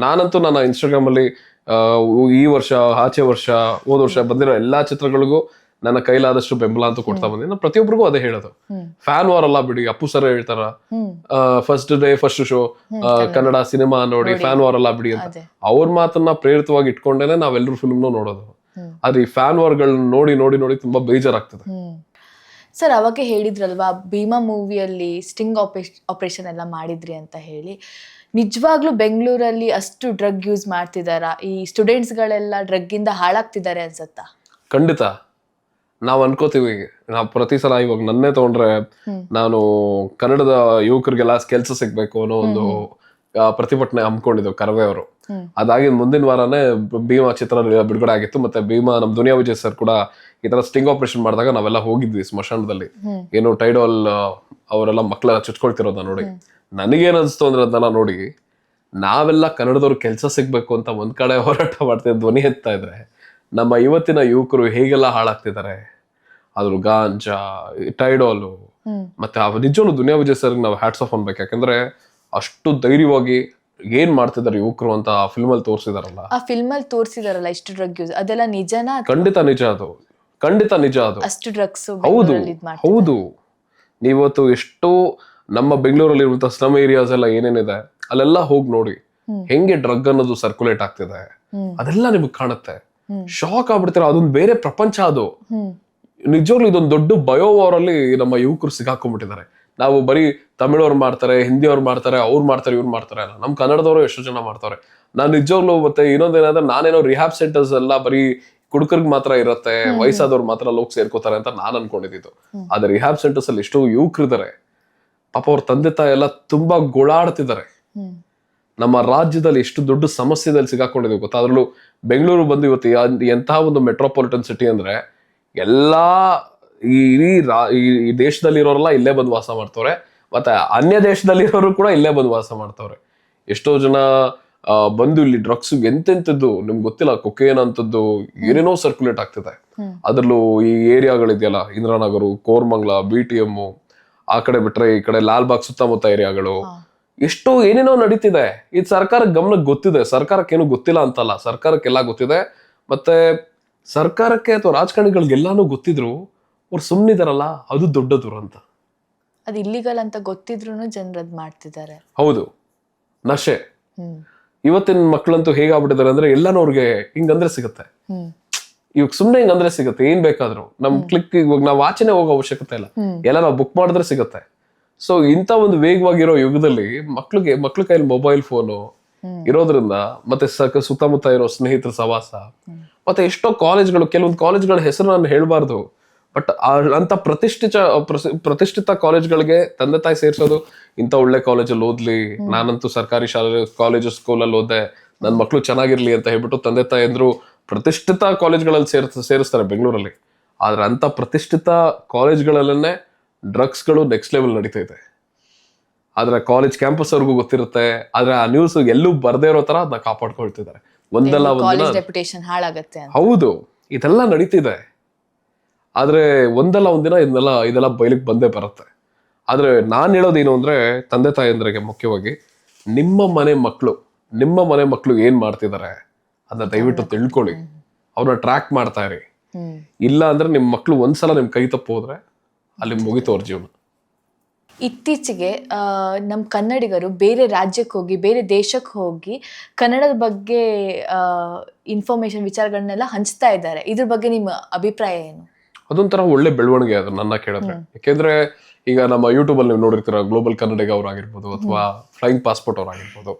ನಾನಂತೂ ನನ್ನ ಇನ್ಸ್ಟಾಗ್ರಾಮ್ ಅಲ್ಲಿ ಈ ವರ್ಷ, ಆಚೆ ವರ್ಷ, ಹೋದ ವರ್ಷ ಬಂದಿರೋ ಎಲ್ಲಾ ಚಿತ್ರಗಳಿಗೂ ನನ್ನ ಕೈಲಾದಷ್ಟು ಬೆಂಬಲ ಅಂತೂ ಕೊಡ್ತಾ ಬಂದಿದ್ದೀನಿ. ನಾನು ಪ್ರತಿಯೊಬ್ಬರಿಗೂ ಅದೇ ಹೇಳೋದು, ಫ್ಯಾನ್ ವಾರ್ ಅಲ್ಲ ಬಿಡಿ. ಅಪ್ಪು ಸರ್ ಹೇಳ್ತಾರ, first day first show Kannada cinema ನೋಡಿ, ಫ್ಯಾನ್ ವಾರ್ ಅಲ್ಲ ಬಿಡಿ ಅಂತ. ಅವ್ರ ಮಾತನ್ನ ಪ್ರೇರಿತವಾಗಿ ಇಟ್ಕೊಂಡೇನೆ ನಾವೆಲ್ಲರೂ ಫಿಲ್ಮ್ ನೋಡೋದು. ಆದ್ರೆ ಈ ಫ್ಯಾನ್ ವಾರ್ಗಳನ್ನ ನೋಡಿ ನೋಡಿ ನೋಡಿ ತುಂಬಾ ಬೇಜಾರಾಗ್ತದೆ. ಸರ್ ಅವಾಗ ಹೇಳಿದ್ರಲ್ವಾ, ಭೀಮಾ ಮೂವಿಯಲ್ಲಿ ಸ್ಟಿಂಗ್ ಆಪರೇಷನ್ ಎಲ್ಲ ಮಾಡಿದ್ರಿ ಅಂತ ಹೇಳಿ. ನಿಜವಾಗ್ಲೂ ಬೆಂಗಳೂರಲ್ಲಿ ಅಷ್ಟು ಡ್ರಗ್ ಯೂಸ್ ಮಾಡ್ತಿದಾರಾ? ಈ ಸ್ಟೂಡೆಂಟ್ಸ್ಗಳೆಲ್ಲ ಡ್ರಗ್ ಇಂದ ಹಾಳಾಗ್ತಿದ್ದಾರೆ ಅನ್ಸತ್ತಾ? ಖಂಡಿತ. ನಾವ್ ಅನ್ಕೋತೀವಿ, ನಾವು ಪ್ರತಿ ಸಲ ಇವಾಗ ನನ್ನೇ ತಗೊಂಡ್ರೆ, ನಾನು ಕನ್ನಡದ ಯುವಕರಿಗೆಲ್ಲ ಕೆಲಸ ಸಿಗ್ಬೇಕು ಅನ್ನೋ ಒಂದು ಪ್ರತಿಭಟನೆ ಹಮ್ಮಿಕೊಂಡಿದ್ದು ಕರವೇ ಅವರು. ಅದಾಗಿ ಮುಂದಿನ ವಾರನೇ ಭೀಮಾ ಚಿತ್ರ ಬಿಡುಗಡೆ ಆಗಿತ್ತು. ಮತ್ತೆ ಭೀಮಾ, ನಮ್ ದುನಿಯಾ ವಿಜಯ್ ಸರ್ ಕೂಡ ಈ ತರ ಸ್ಟಿಂಗ್ ಆಪರೇಷನ್ ಮಾಡಿದಾಗ ನಾವೆಲ್ಲ ಹೋಗಿದ್ವಿ ಸ್ಮಶಾನದಲ್ಲಿ. ಏನು ಟೈಡಾಲ್ ಅವರೆಲ್ಲ ಮಕ್ಳೆಲ್ಲ ಚುಚ್ಕೊಳ್ತಿರೋದ ನೋಡಿ ನನಗೇನ್ ಅನ್ಸ್ತು ಅಂದ್ರೆ, ಅದನ್ನ ನೋಡಿ ನಾವೆಲ್ಲ ಕನ್ನಡದವ್ರು ಕೆಲಸ ಸಿಗ್ಬೇಕು ಅಂತ ಒಂದ್ ಕಡೆ ಹೋರಾಟ ಮಾಡ್ತಿದ್ದ ಧ್ವನಿ ಎತ್ತಾ ಇದ್ರೆ, ನಮ್ಮ ಇವತ್ತಿನ ಯುವಕರು ಹೇಗೆಲ್ಲ ಹಾಳಾಗ್ತಿದ್ದಾರೆ. ಅದ್ರ ಗಾಂಜಾ, ಟೈಡಾಲು, ಮತ್ತೆ ನಿಜವೂ ದುನಿಯಾ ವಿಜಯ್ ಸರ್ ನಾವು ಹ್ಯಾಟ್ಸ್ ಆಫ್ ಅನ್ಬೇಕು. ಯಾಕಂದ್ರೆ ಅಷ್ಟು ಧೈರ್ಯವಾಗಿ ಏನ್ ಮಾಡ್ತಿದ್ದಾರೆ ಯುವಕರು ಅಂತ ಆ ಫಿಲ್ಮ್ ಅಲ್ಲಿ ತೋರಿಸಿದಾರಲ್ಲ. ಆ ಫಿಲ್ಮ್ ಅಲ್ಲಿ ತೋರಿಸಿದಾರಲ್ಲ ಇಷ್ಟು ಡ್ರಗ್ ಯೂಸ್, ಅದೆಲ್ಲ ನಿಜನಾ? ಖಂಡಿತ ನಿಜ. ಅದು ಖಂಡಿತ ನಿಜ. ಅದು ಅಷ್ಟು ಡ್ರಗ್ಸ್. ಹೌದು ಹೌದು. ನೀವತ್ತು ಎಷ್ಟು ನಮ್ಮ ಬೆಂಗಳೂರಲ್ಲಿ ಇರುವಂತಹ ಸ್ಲಮ್ ಏರಿಯಾಸ್ ಎಲ್ಲ ಏನೇನಿದೆ ಅಲ್ಲೆಲ್ಲ ಹೋಗಿ ನೋಡಿ ಹೆಂಗೆ ಡ್ರಗ್ ಅನ್ನೋದು ಸರ್ಕ್ಯುಲೇಟ್ ಆಗ್ತಿದೆ. ಅದೆಲ್ಲ ನಿಮ್ಗೆ ಕಾಣುತ್ತೆ, ಶಾಕ್ ಆಗ್ಬಿಡ್ತೀರ. ಅದೊಂದು ಬೇರೆ ಪ್ರಪಂಚ ಅದು. ನಿಜವಾಗ್ಲೂ ಇದೊಂದು ದೊಡ್ಡ ಬಯೋವಾರ್ ಅಲ್ಲಿ ನಮ್ಮ ಯುವಕರು ಸಿಗಾಕೊಂಡ್ಬಿಟ್ಟಿದ್ದಾರೆ. ನಾವು ಬರೀ ತಮಿಳವ್ರು ಮಾಡ್ತಾರೆ, ಹಿಂದಿಯವ್ರು ಮಾಡ್ತಾರೆ, ಅವ್ರು ಮಾಡ್ತಾರೆ, ಇವ್ರು ಮಾಡ್ತಾರೆ ಅಲ್ಲ, ನಮ್ ಕನ್ನಡದವರು ಎಷ್ಟು ಜನ ಮಾಡ್ತಾರೆ. ನಾನ್ ನಿಜವಾಗ್ಲೂ ಮತ್ತೆ ಇನ್ನೊಂದೇನಾದ್ರೆ, ನಾನೇನೋ ರಿಹ್ಯಾಬ್ ಸೆಂಟರ್ಸ್ ಎಲ್ಲ ಬರೀ ಕುಡುಕರ್ಗ್ ಮಾತ್ರ ಇರತ್ತೆ, ವಯಸ್ಸಾದವ್ರು ಮಾತ್ರ ಲೋಕ್ ಸೇರ್ಕೋತಾರೆ ಅಂತ ನಾನ್ ಅನ್ಕೊಂಡಿದ್ದು. ಆದ್ರೆ ರಿಹ್ಯಾಬ್ ಸೆಂಟರ್ಸ್ ಅಲ್ಲಿ ಎಷ್ಟೋ ಯುವಕರಿದ್ದಾರೆ, ಪಾಪ ಅವ್ರ ತಂದೆ ತಾಯಿ ಎಲ್ಲ ತುಂಬಾ ಗೋಳಾಡ್ತಿದ್ದಾರೆ. ನಮ್ಮ ರಾಜ್ಯದಲ್ಲಿ ಎಷ್ಟು ದೊಡ್ಡ ಸಮಸ್ಯೆದಲ್ಲಿ ಸಿಗಾಕೊಂಡಿದ್ದೀವಿ ಗೊತ್ತಾ. ಅದ್ರಲ್ಲೂ ಬೆಂಗಳೂರು ಬಂದು ಇವತ್ತು ಎಂತಹ ಒಂದು ಮೆಟ್ರೋಪಾಲಿಟನ್ ಸಿಟಿ ಅಂದ್ರೆ, ಎಲ್ಲಾ ಈ ದೇಶದಲ್ಲಿರೋರೆಲ್ಲ ಇಲ್ಲೇ ಬಂದು ವಾಸ ಮಾಡ್ತವ್ರೆ, ಮತ್ತೆ ಅನ್ಯ ದೇಶದಲ್ಲಿರೋರು ಕೂಡ ಇಲ್ಲೇ ಬಂದು ವಾಸ ಮಾಡ್ತವ್ರೆ. ಎಷ್ಟೋ ಜನ ಬಂದು ಇಲ್ಲಿ ಡ್ರಗ್ಸ್ ಎಂತೆಂಥದ್ದು ನಿಮ್ಗೆ ಗೊತ್ತಿಲ್ಲ, ಕೊಕೇನ್ ಅಂತದ್ದು ಏನೇನೋ ಸರ್ಕ್ಯುಲೇಟ್ ಆಗ್ತಿದೆ. ಅದ್ರಲ್ಲೂ ಈ ಏರಿಯಾಗಳಿದೆಯಲ್ಲ, ಇಂದ್ರಾನಗರು, ಕೋರ್ಮಂಗ್ಲ, BTM, ಆ ಕಡೆ ಬಿಟ್ರೆ ಈ ಕಡೆ ಲಾಲ್ಬಾಗ್ ಸುತ್ತಮುತ್ತ ಏರಿಯಾಗಳು, ಎಷ್ಟೋ ಏನೇನೋ ನಡೀತಿದೆ. ಇದು ಸರ್ಕಾರಕ್ಕೆ ಗಮನಕ್ಕೆ ಗೊತ್ತಿದೆ, ಸರ್ಕಾರಕ್ಕೆ ಏನು ಗೊತ್ತಿಲ್ಲ ಅಂತಲ್ಲ, ಸರ್ಕಾರಕ್ಕೆಲ್ಲ ಗೊತ್ತಿದೆ. ಮತ್ತೆ ಸರ್ಕಾರಕ್ಕೆ ಅಥವಾ ರಾಜಕಾರಣಿಗಳಿಗೆಲ್ಲಾನು ಗೊತ್ತಿದ್ರು ಅವ್ರು ಸುಮ್ಮನಿದಾರಲ್ಲ, ಅದು ದೊಡ್ಡ ದುರಂತ. ಅದು ಇಲ್ಲಿಗಲ್ ಅಂತ ಗೊತ್ತಿದ್ರು ಜನರದ್ ಮಾಡ್ತಿದ್ದಾರೆ. ಹೌದು, ನಶೆ. ಇವತ್ತಿನ ಮಕ್ಕಳಂತೂ ಹೇಗಾಗ್ಬಿಟ್ಟಿದ್ದಾರೆ ಅಂದ್ರೆ ಎಲ್ಲಾನು ಅವ್ರಿಗೆ ಹಿಂಗಂದ್ರೆ ಸಿಗುತ್ತೆ. ಇವಾಗ ಸುಮ್ನೆ ಹಿಂಗಂದ್ರೆ ಸಿಗುತ್ತೆ, ಏನ್ ಬೇಕಾದ್ರು ನಮ್ ಕ್ಲಿಕ್. ಇವಾಗ ನಾವ್ ಆಚೆನೆ ಹೋಗೋ ಅವಶ್ಯಕತೆ ಇಲ್ಲ, ಎಲ್ಲ ನಾವು ಬುಕ್ ಮಾಡಿದ್ರೆ ಸಿಗುತ್ತೆ. ಸೊ ಇಂಥ ಒಂದು ವೇಗವಾಗಿರೋ ಯುಗದಲ್ಲಿ ಮಕ್ಳ ಕೈಯಲ್ಲಿ ಮೊಬೈಲ್ ಫೋನು ಇರೋದ್ರಿಂದ, ಮತ್ತೆ ಸುತ್ತಮುತ್ತ ಇರೋ ಸ್ನೇಹಿತರ ಸವಾಸ, ಮತ್ತೆ ಎಷ್ಟೋ ಕಾಲೇಜ್ಗಳು, ಕೆಲವೊಂದು ಕಾಲೇಜ್ಗಳ ಹೆಸರು ನಾನು ಹೇಳ್ಬಾರ್ದು, ಬಟ್ ಅಂತ ಪ್ರತಿಷ್ಠಿತ ಕಾಲೇಜ್ಗಳಿಗೆ ತಂದೆ ತಾಯಿ ಸೇರ್ಸೋದು, ಇಂಥ ಒಳ್ಳೆ ಕಾಲೇಜಲ್ಲಿ ಓದ್ಲಿ, ನಾನಂತೂ ಸರ್ಕಾರಿ ಶಾಲೆ ಸ್ಕೂಲಲ್ಲಿ ಓದ್ದೆ, ನನ್ನ ಮಕ್ಳು ಚೆನ್ನಾಗಿರ್ಲಿ ಅಂತ ಹೇಳ್ಬಿಟ್ಟು ತಂದೆ ತಾಯಿ ಅಂದ್ರು ಪ್ರತಿಷ್ಠಿತ ಕಾಲೇಜ್ಗಳಲ್ಲಿ ಸೇರಿಸ್ತಾರೆ ಬೆಂಗಳೂರಲ್ಲಿ. ಆದ್ರೆ ಅಂತ ಪ್ರತಿಷ್ಠಿತ ಕಾಲೇಜ್ಗಳಲ್ಲೇ ಡ್ರಗ್ಸ್ಗಳು ನೆಕ್ಸ್ಟ್ ಲೆವೆಲ್ ನಡೀತಾ ಇದೆ. ಆದ್ರೆ ಕಾಲೇಜ್ ಕ್ಯಾಂಪಸ್ ಅವ್ರಿಗೂ ಗೊತ್ತಿರುತ್ತೆ, ಆದ್ರೆ ಆ ನ್ಯೂಸ್ ಎಲ್ಲೂ ಬರ್ದೇ ಇರೋ ತರ ಅದನ್ನ ಕಾಪಾಡ್ಕೊಳ್ತಿದ್ದಾರೆ. ಒಂದಲ್ಲ ರೆಪ್ಯುಟೇಷನ್ ಹಾಳಾಗತ್ತೆ. ಹೌದು, ಇದೆಲ್ಲ ನಡೀತಿದೆ. ಆದ್ರೆ ಒಂದಲ್ಲ ಒಂದಿನ ಇದೆಲ್ಲ ಬಯಲಿಗೆ ಬಂದೇ ಬರುತ್ತೆ. ಆದ್ರೆ ನಾನ್ ಹೇಳೋದೇನು ಅಂದ್ರೆ, ತಂದೆ ತಾಯಂದ್ರಿಗೆ ಮುಖ್ಯವಾಗಿ ನಿಮ್ಮ ಮನೆ ಮಕ್ಕಳು ಏನ್ ಮಾಡ್ತಿದ್ದಾರೆ ಅದನ್ನ ದಯವಿಟ್ಟು ತಿಳ್ಕೊಳ್ಳಿ, ಅವ್ರನ್ನ ಟ್ರ್ಯಾಕ್ ಮಾಡ್ತಾ ಇರಿ. ಇಲ್ಲ ಅಂದ್ರೆ ನಿಮ್ ಮಕ್ಳು ಒಂದ್ಸಲ ನಿಮ್ ಕೈ ತಪ್ಪು ಹೋದ್ರೆ ಅಲ್ಲಿ ಮುಗಿತು ಅವ್ರ ಜೀವನ. ಇತ್ತೀಚೆಗೆ ನಮ್ಮ ಕನ್ನಡಿಗರು ಬೇರೆ ರಾಜ್ಯಕ್ಕೆ ಹೋಗಿ, ಬೇರೆ ದೇಶಕ್ಕೆ ಹೋಗಿ ಕನ್ನಡದ ಬಗ್ಗೆ ಇನ್ಫಾರ್ಮೇಶನ್, ವಿಚಾರಗಳನ್ನೆಲ್ಲ ಹಂಚ್ತಾ ಇದ್ದಾರೆ. ಇದ್ರ ಬಗ್ಗೆ ನಿಮ್ಮ ಅಭಿಪ್ರಾಯ ಏನು? ಅದೊಂಥರ ಒಳ್ಳೆ ಬೆಳವಣಿಗೆ ಅದು ನನ್ನ ಕೇಳಿದ್ರೆ. ಯಾಕೆಂದ್ರೆ ಈಗ ನಮ್ಮ ಯೂಟ್ಯೂಬ್ ಅಲ್ಲಿ ನೀವು ನೋಡಿರ್ತೀರ, ಗ್ಲೋಬಲ್ ಕನ್ನಡಿಗ ಅವ್ರಾಗಿರ್ಬೋದು ಅಥವಾ ಫ್ಲೈಯಿಂಗ್ ಪಾಸ್ಪೋರ್ಟ್ ಅವ್ರಾಗಿರ್ಬೋದು,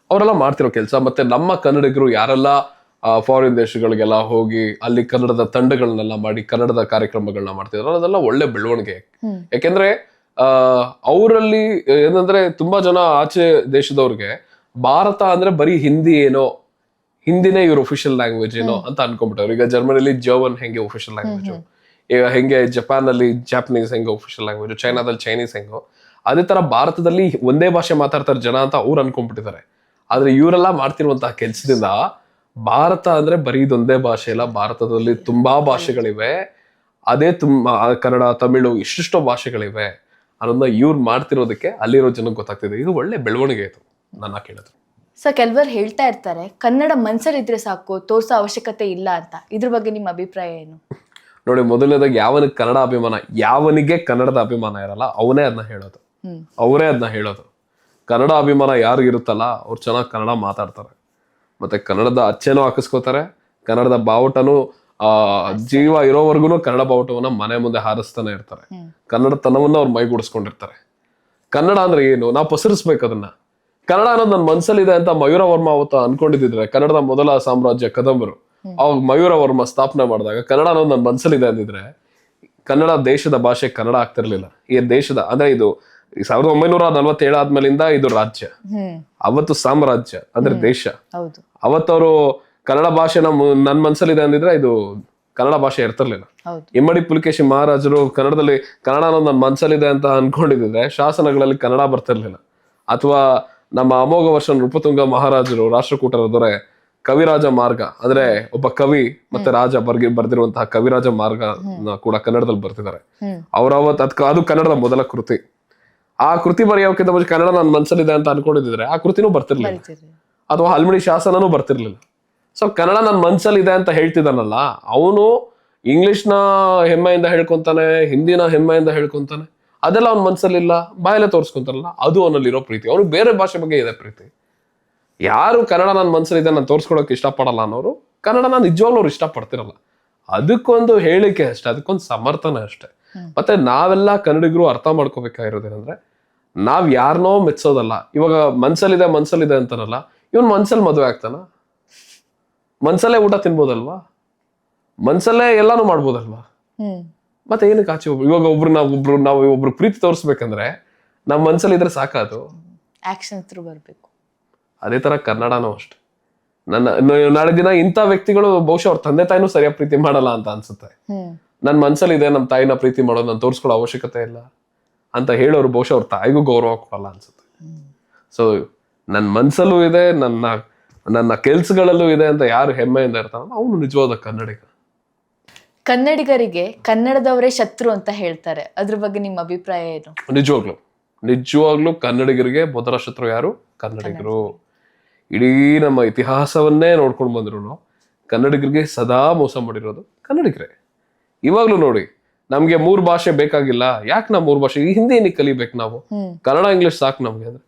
ಅವರೆಲ್ಲ ಮಾಡ್ತಿರೋ ಕೆಲಸ. ಮತ್ತೆ ನಮ್ಮ ಕನ್ನಡಿಗರು ಯಾರೆಲ್ಲ ಫಾರಿನ್ ದೇಶಗಳಿಗೆಲ್ಲ ಹೋಗಿ ಅಲ್ಲಿ ಕನ್ನಡದ ತಂಡಗಳನ್ನೆಲ್ಲ ಮಾಡಿ ಕನ್ನಡದ ಕಾರ್ಯಕ್ರಮಗಳನ್ನ ಮಾಡ್ತಿದ್ರು, ಅದೆಲ್ಲ ಒಳ್ಳೆ ಬೆಳವಣಿಗೆ. ಯಾಕೆಂದ್ರೆ ಅವರಲ್ಲಿ ಏನಂದ್ರೆ ತುಂಬಾ ಜನ ಆಚೆ ದೇಶದವ್ರಿಗೆ ಭಾರತ ಅಂದ್ರೆ ಬರೀ ಹಿಂದಿನೇ ಇವ್ರ ಒಫಿಷಿಯಲ್ ಲ್ಯಾಂಗ್ವೇಜ್ ಏನೋ ಅಂತ ಅನ್ಕೊಂಡ್ಬಿಟ್ಟವ್ರು. ಈಗ ಜರ್ಮನಿಲಿ ಜರ್ಮನ್ ಹೆಂಗೆ ಒಫಿಷಿಯಲ್ ಲ್ಯಾಂಗ್ವೇಜ್, ಈಗ ಹೆಂಗೆ ಜಪಾನ್ ಅಲ್ಲಿ ಜಾಪನೀಸ್ ಹೆಂಗೆ ಒಫಿಷಿಯಲ್ ಲ್ಯಾಂಗ್ವೇಜ್, ಚೈನಾದಲ್ಲಿ ಚೈನೀಸ್ ಹೆಂಗೋ, ಅದೇ ತರ ಭಾರತದಲ್ಲಿ ಒಂದೇ ಭಾಷೆ ಮಾತಾಡ್ತಾರೆ ಜನ ಅಂತ ಅವ್ರು ಅನ್ಕೊಂಡ್ಬಿಟ್ಟಿದ್ದಾರೆ. ಆದ್ರೆ ಇವರೆಲ್ಲ ಮಾಡ್ತಿರುವಂತಹ ಕೆಲ್ಸದಿಂದ ಭಾರತ ಅಂದ್ರೆ ಬರೀ ಇದೊಂದೇ ಭಾಷೆ ಇಲ್ಲ, ಭಾರತದಲ್ಲಿ ತುಂಬಾ ಭಾಷೆಗಳಿವೆ. ಅದೇ ಕನ್ನಡ, ತಮಿಳು, ಇಷ್ಟಿಷ್ಟೋ ಭಾಷೆಗಳಿವೆ ಅನ್ನೋದನ್ನ ಇವ್ರು ಮಾಡ್ತಿರೋದಕ್ಕೆ ಅಲ್ಲಿರೋ ಜನಕ್ಕೆ ಗೊತ್ತಾಗ್ತಿದೆ. ಇದು ಒಳ್ಳೆ ಬೆಳವಣಿಗೆ ಇದು ನನ್ನ ಕೇಳಿದ್ರು. ಸರ್, ಕೆಲವರು ಹೇಳ್ತಾ ಇರ್ತಾರೆ ಕನ್ನಡ ಮನ್ಸಲ್ಲಿದ್ರೆ ಸಾಕು, ತೋರ್ಸೋ ಅವಶ್ಯಕತೆ ಇಲ್ಲ ಅಂತ. ಇದ್ರ ಬಗ್ಗೆ ನಿಮ್ಮ ಅಭಿಪ್ರಾಯ ಏನು? ನೋಡಿ, ಮೊದಲನೇದಾಗಿ ಯಾವನಿಗೆ ಕನ್ನಡದ ಅಭಿಮಾನ ಇರಲ್ಲ ಅವರೇ ಅದನ್ನ ಹೇಳೋದು. ಕನ್ನಡ ಅಭಿಮಾನ ಯಾರು ಇರುತ್ತಲ್ಲ ಅವ್ರು ಚೆನ್ನಾಗಿ ಕನ್ನಡ ಮಾತಾಡ್ತಾರೆ, ಮತ್ತೆ ಕನ್ನಡದ ಅಚ್ಚೆನೂ ಹಾಕಿಸ್ಕೋತಾರೆ, ಕನ್ನಡದ ಬಾವುಟನು ಜೀವ ಇರೋವರೆಗೂ ಕನ್ನಡ ಬಾವುಟವನ್ನ ಮನೆ ಮುಂದೆ ಹಾರಿಸ್ತಾನೆ ಇರ್ತಾರೆ, ಕನ್ನಡತನವನ್ನ ಅವ್ರು ಮೈಗೂಡಿಸ್ಕೊಂಡಿರ್ತಾರೆ. ಕನ್ನಡ ಅಂದ್ರೆ ಏನು, ನಾವು ಪಸರಿಸ್ಬೇಕು ಅದನ್ನ. ಕನ್ನಡ ಅನ್ನೋದು ನನ್ನ ಮನ್ಸಲ್ಲಿದೆ ಅಂತ ಮಯೂರ ವರ್ಮ ಅವತ್ತು ಅನ್ಕೊಂಡಿದ್ರೆ, ಕನ್ನಡದ ಮೊದಲ ಸಾಮ್ರಾಜ್ಯ ಕದಂಬರು ಅವಾಗ ಮಯೂರ ವರ್ಮ ಸ್ಥಾಪನೆ ಮಾಡಿದಾಗ ಕನ್ನಡ ಅನ್ನೋದು ನನ್ನ ಮನ್ಸಲ್ಲಿದೆ ಅಂದಿದ್ರೆ, ಕನ್ನಡ ದೇಶದ ಭಾಷೆ ಕನ್ನಡ ಆಗ್ತಿರ್ಲಿಲ್ಲ. ಈ ದೇಶದ ಅಂದ್ರೆ ಇದು 1947 ಆದ್ಮೇಲಿಂದ ಇದು ರಾಜ್ಯ, ಅವತ್ತು ಸಾಮ್ರಾಜ್ಯ ಅಂದ್ರೆ ದೇಶ. ಅವತ್ತವರು ಕನ್ನಡ ಭಾಷೆನ ನನ್ ಮನ್ಸಲ್ಲಿದೆ ಅಂದಿದ್ರೆ ಇದು ಕನ್ನಡ ಭಾಷೆ ಇರ್ತಿರ್ಲಿಲ್ಲ. ಇಮ್ಮಡಿ ಪುಲಿಕೇಶಿ ಮಹಾರಾಜರು ಕನ್ನಡದಲ್ಲಿ ಕನ್ನಡ ಅನ್ನೋದು ನನ್ನ ಮನ್ಸಲ್ಲಿದೆ ಅಂತ ಅನ್ಕೊಂಡಿದ್ರೆ ಶಾಸನಗಳಲ್ಲಿ ಕನ್ನಡ ಬರ್ತಿರ್ಲಿಲ್ಲ. ಅಥವಾ ನಮ್ಮ ಅಮೋಘ ವರ್ಷ ನೃಪತುಂಗ ಮಹಾರಾಜರು, ರಾಷ್ಟ್ರಕೂಟರ ದೊರೆ, ಕವಿರಾಜ ಮಾರ್ಗ ಅಂದ್ರೆ ಒಬ್ಬ ಕವಿ ಮತ್ತೆ ರಾಜ ಬರ್ದಿರುವಂತಹ ಕವಿರಾಜ ಮಾರ್ಗ ಕೂಡ ಕನ್ನಡದಲ್ಲಿ ಬರ್ತಿದ್ದಾರೆ. ಅದು ಕನ್ನಡದ ಮೊದಲ ಕೃತಿ. ಆ ಕೃತಿ ಬರೆಯೋಕ್ಕಿಂತ ಮುಂಚೆ ಕನ್ನಡ ನನ್ನ ಮನ್ಸಲ್ಲಿದೆ ಅಂತ ಅನ್ಕೊಂಡಿದ್ರೆ ಆ ಕೃತಿನೂ ಬರ್ತಿರ್ಲಿಲ್ಲ, ಅಥವಾ ಹಲ್ಮಿಡಿ ಶಾಸನನೂ ಬರ್ತಿರ್ಲಿಲ್ಲ. ಸೊ ಕನ್ನಡ ನನ್ನ ಮನ್ಸಲ್ಲಿದೆ ಅಂತ ಹೇಳ್ತಿದ್ದಾನಲ್ಲ, ಅವನು ಇಂಗ್ಲಿಷ್ನ ಹೆಮ್ಮೆಯಿಂದ ಹೇಳ್ಕೊಂತಾನೆ, ಹಿಂದಿನ ಹೆಮ್ಮೆಯಿಂದ ಹೇಳ್ಕೊಂತಾನೆ. ಅದೆಲ್ಲ ಅವ್ನ ಮನ್ಸಲ್ಲಿಲ್ಲ, ಬಾಯಲ್ಲೇ ತೋರಿಸ್ಕೊಂತಾನಲ್ಲ, ಅದು ಅವನಲ್ಲಿರೋ ಪ್ರೀತಿ. ಅವ್ನಿಗೆ ಬೇರೆ ಭಾಷೆ ಬಗ್ಗೆ ಇದೆ ಪ್ರೀತಿ. ಯಾರು ಕನ್ನಡ ನನ್ನ ಮನ್ಸಲ್ಲಿದೆ ನಾನು ತೋರಿಸ್ಕೊಳಕ್ ಇಷ್ಟಪಡಲ್ಲ ಅನ್ನೋರು ಕನ್ನಡನ ನಿಜವಾಗ್ಲೂ ಅವ್ರು ಇಷ್ಟಪಡ್ತಿರಲ್ಲ. ಅದಕ್ಕೊಂದು ಹೇಳಿಕೆ ಅಷ್ಟೇ, ಅದಕ್ಕೊಂದು ಸಮರ್ಥನೆ ಅಷ್ಟೇ. ಮತ್ತೆ ನಾವೆಲ್ಲ ಕನ್ನಡಿಗರು ಅರ್ಥ ಮಾಡ್ಕೋಬೇಕಾಗಿರೋದೇನಂದ್ರೆ, ನಾವ್ ಯಾರನ್ನೋ ಮೆಚ್ಚೋದಲ್ಲ. ಇವಾಗ ಮನ್ಸಲ್ಲಿದೆ ಅಂತಾನಲ್ಲ, ಇವನ್ ಮನ್ಸಲ್ಲಿ ಮದುವೆ ಆಗ್ತಾನ, ಮನ್ಸಲ್ಲೇ ಊಟ ತಿನ್ಬೋದಲ್ವಾ, ಮನ್ಸಲ್ಲೇ ಎಲ್ಲಾನು ಮಾಡ್ಬೋದಲ್ವಾ, ಮತ್ತೆ ಏನಕ್ಕೆ ಆಚೆ ಇವಾಗ ಒಬ್ರು ಪ್ರೀತಿ ತೋರಿಸ್ಬೇಕಂದ್ರೆ ನಮ್ ಮನ್ಸಲ್ಲಿ ಇದ್ರೆ ಸಾಕಾದು, ಆಕ್ಷನ್ ಥ್ರೂ ಬರ್ಬೇಕು. ಅದೇ ತರ ಕನ್ನಡನೂ ಅಷ್ಟೆ. ನಾಳೆ ದಿನ ಇಂಥ ವ್ಯಕ್ತಿಗಳು ಬಹುಶಃ ಅವ್ರ ತಂದೆ ತಾಯಿನೂ ಸರಿಯಾಗಿ ಪ್ರೀತಿ ಮಾಡಲ್ಲ ಅಂತ ಅನ್ಸುತ್ತೆ. ನನ್ ಮನ್ಸಲ್ಲಿದೆ ನಮ್ ತಾಯಿನ ಪ್ರೀತಿ ಮಾಡೋದು ನಾನು ತೋರಿಸ್ಕೊಳ್ಳೋ ಅವಶ್ಯಕತೆ ಇಲ್ಲ ಅಂತ ಹೇಳೋರು ಬಹುಶಃ ಅವ್ರ ತಾಯಿಗೂ ಗೌರವ ಕೊಡಲ್ಲ ಅನ್ಸುತ್ತೆ. ಸೊ ನನ್ ಮನ್ಸಲ್ಲೂ ಇದೆ, ನನ್ನ ನನ್ನ ಕೆಲ್ಸಗಳಲ್ಲೂ ಇದೆ ಅಂತ ಯಾರು ಹೆಮ್ಮೆಯಿಂದ ಇರ್ತಾನೋ ಅವನು ನಿಜವಾದ ಕನ್ನಡಿಗ. ಕನ್ನಡಿಗರಿಗೆ ಕನ್ನಡದವರೇ ಶತ್ರು ಅಂತ ಹೇಳ್ತಾರೆ, ಅದ್ರ ಬಗ್ಗೆ ನಿಮ್ಮ ಅಭಿಪ್ರಾಯ ಏನು? ನಿಜವಾಗ್ಲೂ ಕನ್ನಡಿಗರಿಗೆ ಮೊದಲ ಶತ್ರು ಯಾರು? ಕನ್ನಡಿಗರು. ಇಡೀ ನಮ್ಮ ಇತಿಹಾಸವನ್ನೇ ನೋಡ್ಕೊಂಡು ಬಂದ್ರು ಕನ್ನಡಿಗರಿಗೆ ಸದಾ ಮೋಸ ಮಾಡಿರೋದು ಕನ್ನಡಿಗರೇ. ಇವಾಗ್ಲೂ ನೋಡಿ, ನಮ್ಗೆ 3 ಭಾಷೆ ಬೇಕಾಗಿಲ್ಲ. ಯಾಕೆ ನಾವು 3 ಭಾಷೆ? ಈ ಹಿಂದಿ ಏನಕ್ಕೆ ಕಲಿಬೇಕು ನಾವು? ಕನ್ನಡ ಇಂಗ್ಲಿಷ್ ಸಾಕು ನಮ್ಗೆ ಅಂದ್ರೆ.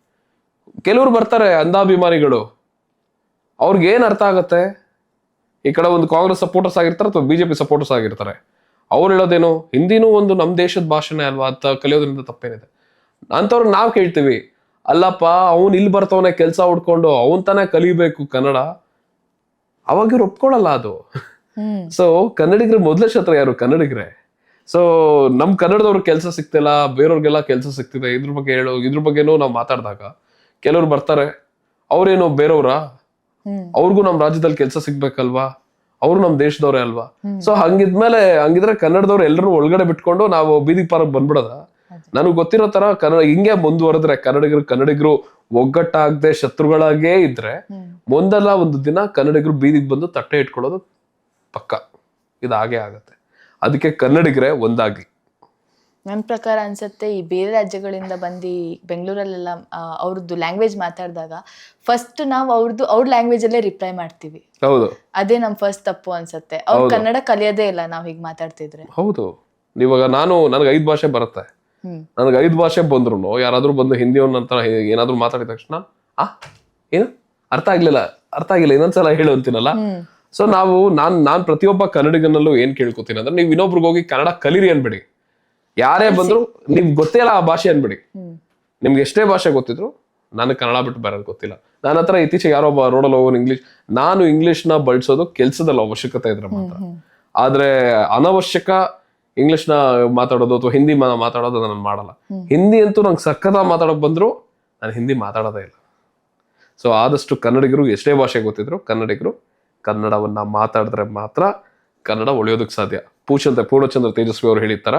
ಕೆಲವ್ರು ಬರ್ತಾರೆ ಅಂಧಾಭಿಮಾನಿಗಳು, ಅವ್ರಿಗೆ ಏನ್ ಅರ್ಥ ಆಗತ್ತೆ? ಈ ಕಡೆ ಒಂದು ಕಾಂಗ್ರೆಸ್ ಸಪೋರ್ಟರ್ಸ್ ಆಗಿರ್ತಾರೆ ಅಥವಾ ಬಿಜೆಪಿ ಸಪೋರ್ಟರ್ಸ್ ಆಗಿರ್ತಾರೆ. ಅವ್ರು ಹೇಳೋದೇನು, ಹಿಂದಿನೂ ಒಂದು ನಮ್ಮ ದೇಶದ ಭಾಷೆನೇ ಅಲ್ವಾ ಅಂತ ಕಲಿಯೋದ್ರಿಂದ ತಪ್ಪೇನಿದೆ ಅಂತವ್ರಿಗೆ ನಾವು ಕೇಳ್ತೀವಿ. ಅಲ್ಲಪ್ಪ, ಅವ್ನು ಇಲ್ಲಿ ಬರ್ತವನೆ ಕೆಲ್ಸ ಹುಡ್ಕೊಂಡು ಅವನ್ ತಾನೇ ಕಲಿಬೇಕು ಕನ್ನಡ. ಅವಾಗ ಇವ್ರು ಒಪ್ಕೊಳ್ಳಲ್ಲ ಅದು. ಸೊ ಕನ್ನಡಿಗರ ಮೊದಲ ಶತ್ರು ಯಾರು? ಕನ್ನಡಿಗರೇ. ಸೊ ನಮ್ ಕನ್ನಡದವ್ರು ಕೆಲಸ ಸಿಗ್ತಿಲ್ಲ, ಬೇರೆಯವ್ರಿಗೆಲ್ಲ ಕೆಲಸ ಸಿಗ್ತಿದೆ. ಇದ್ರ ಬಗ್ಗೆನೂ ನಾವು ಮಾತಾಡಿದಾಗ ಕೆಲವ್ರು ಬರ್ತಾರೆ, ಅವ್ರೇನು ಬೇರೆಯವ್ರ? ಅವ್ರಿಗೂ ನಮ್ ರಾಜ್ಯದಲ್ಲಿ ಕೆಲಸ ಸಿಗ್ಬೇಕಲ್ವಾ? ಅವ್ರು ನಮ್ ದೇಶದವ್ರೇ ಅಲ್ವಾ? ಸೊ ಹಂಗಿದ್ರೆ ಕನ್ನಡದವ್ರು ಎಲ್ಲರೂ ಒಳಗಡೆ ಬಿಟ್ಕೊಂಡು ನಾವು ಬೀದಿ ಪಾರಕ್ ಬಂದ್ಬಿಡೋದ? ನನಗ್ ಗೊತ್ತಿರೋ ತರ ಕನ್ನಡ ಹಿಂಗೆ ಮುಂದುವರೆದ್ರೆ ಕನ್ನಡಿಗರು ಒಗ್ಗಟ್ಟಾಗದೆ ಶತ್ರುಗಳಾಗೇ ಇದ್ರೆ ಒಂದಲ್ಲ ಒಂದು ದಿನ ಕನ್ನಡಿಗರು ಬೀದಿಗೆ ಬಂದು ತಟ್ಟೆ ಇಟ್ಕೊಳ್ಳೋದು ಪಕ್ಕ. ಇದಾಗೆ ಆಗತ್ತೆ. ಅದಕ್ಕೆ ಕನ್ನಡಿಗರೇ ಒಂದಾಗಿ. ನನ್ನ ಪ್ರಕಾರ ಅನ್ಸುತ್ತೆ, ಈ ಬೇರೆ ರಾಜ್ಯಗಳಿಂದ ಬಂದು ಬೆಂಗಳೂರಲ್ಲೆಲ್ಲ ಅವ್ರದ್ದು ಲ್ಯಾಂಗ್ವೇಜ್ ಮಾತಾಡಿದಾಗ ಫಸ್ಟ್ ನಾವು ಅವ್ರ ಲ್ಯಾಂಗ್ವೇಜ್ ಅಲ್ಲೇ ರಿಪ್ಲೈ ಮಾಡ್ತೀವಿ. ಹೌದು, ಅದೇ ನಮ್ ಫಸ್ಟ್ ತಪ್ಪು ಅನ್ಸುತ್ತೆ. ಅವ್ರು ಕನ್ನಡ ಕಲಿಯೋದೇ ಇಲ್ಲ ನಾವ್ ಹೀಗ್ ಮಾತಾಡ್ತಿದ್ರೆ. ಹೌದು. ಇವಾಗ ನನಗೆ 5 ಭಾಷೆ ಬರುತ್ತೆ. ನನಗೆ 5 ಭಾಷೆ ಬಂದ್ರು ಯಾರಾದ್ರೂ ಬಂದು ಹಿಂದಿಯವನ್ನಂತ ಏನಾದ್ರು ಮಾತಾಡಿದ ತಕ್ಷಣ ಏನು ಅರ್ಥ ಆಗಿಲ್ಲ ಇನ್ನೊಂದ್ಸಲ ಹೇಳು ಅಂತೀನಲ್ಲ. ಸೊ ನಾನ್ ಪ್ರತಿಯೊಬ್ಬ ಕನ್ನಡಿಗನಲ್ಲೂ ಏನ್ ಕೇಳ್ಕೊತೀನಿ ಅಂದ್ರೆ, ನೀವ್ ಇನ್ನೊಬ್ರಿಗೆ ಹೋಗಿ ಕನ್ನಡ ಕಲೀರಿ ಅನ್ಬಿಡಿ. ಯಾರೇ ಬಂದ್ರು ನಿಮ್ಗೆ ಗೊತ್ತೇ ಇಲ್ಲ ಆ ಭಾಷೆ ಅನ್ಬಿಡಿ. ನಿಮ್ಗೆ ಎಷ್ಟೇ ಭಾಷೆ ಗೊತ್ತಿದ್ರು ನನಗೆ ಕನ್ನಡ ಬಿಟ್ಟು ಬರೋದು ಗೊತ್ತಿಲ್ಲ. ನನ್ನ ಹತ್ರ ಇತ್ತೀಚೆಗೆ ಯಾರೋ ಒಬ್ಬ ರೋಡಲ್ಲಿ ಹೋಗೋನು ನಾನು ಇಂಗ್ಲಿಷ್ನ ಬಳಸೋದು ಕೆಲ್ಸದಲ್ಲಿ ಅವಶ್ಯಕತೆ ಇದ್ರೆ ಮಾತ್ರ. ಆದ್ರೆ ಅನವಶ್ಯಕ ಇಂಗ್ಲಿಷ್ನ ಮಾತಾಡೋದು ಅಥವಾ ಹಿಂದಿ ಮಾತಾಡೋದು ನಾನು ಮಾಡಲ್ಲ. ಹಿಂದಿ ಅಂತೂ ನಂಗೆ ಸಖತ್ ಮಾತಾಡೋಕ್ ಬಂದ್ರು ನಾನು ಹಿಂದಿ ಮಾತಾಡೋದೇ ಇಲ್ಲ. ಸೊ ಆದಷ್ಟು ಕನ್ನಡಿಗರು ಎಷ್ಟೇ ಭಾಷೆ ಗೊತ್ತಿದ್ರು ಕನ್ನಡಿಗರು ಕನ್ನಡವನ್ನ ಮಾತಾಡಿದ್ರೆ ಮಾತ್ರ ಕನ್ನಡ ಉಳಿಯೋದಕ್ಕೆ ಸಾಧ್ಯ. ಪೂರ್ಣಚಂದ್ರ ತೇಜಸ್ವಿ ಅವರು ಹೇಳಿರ್ತಾರ,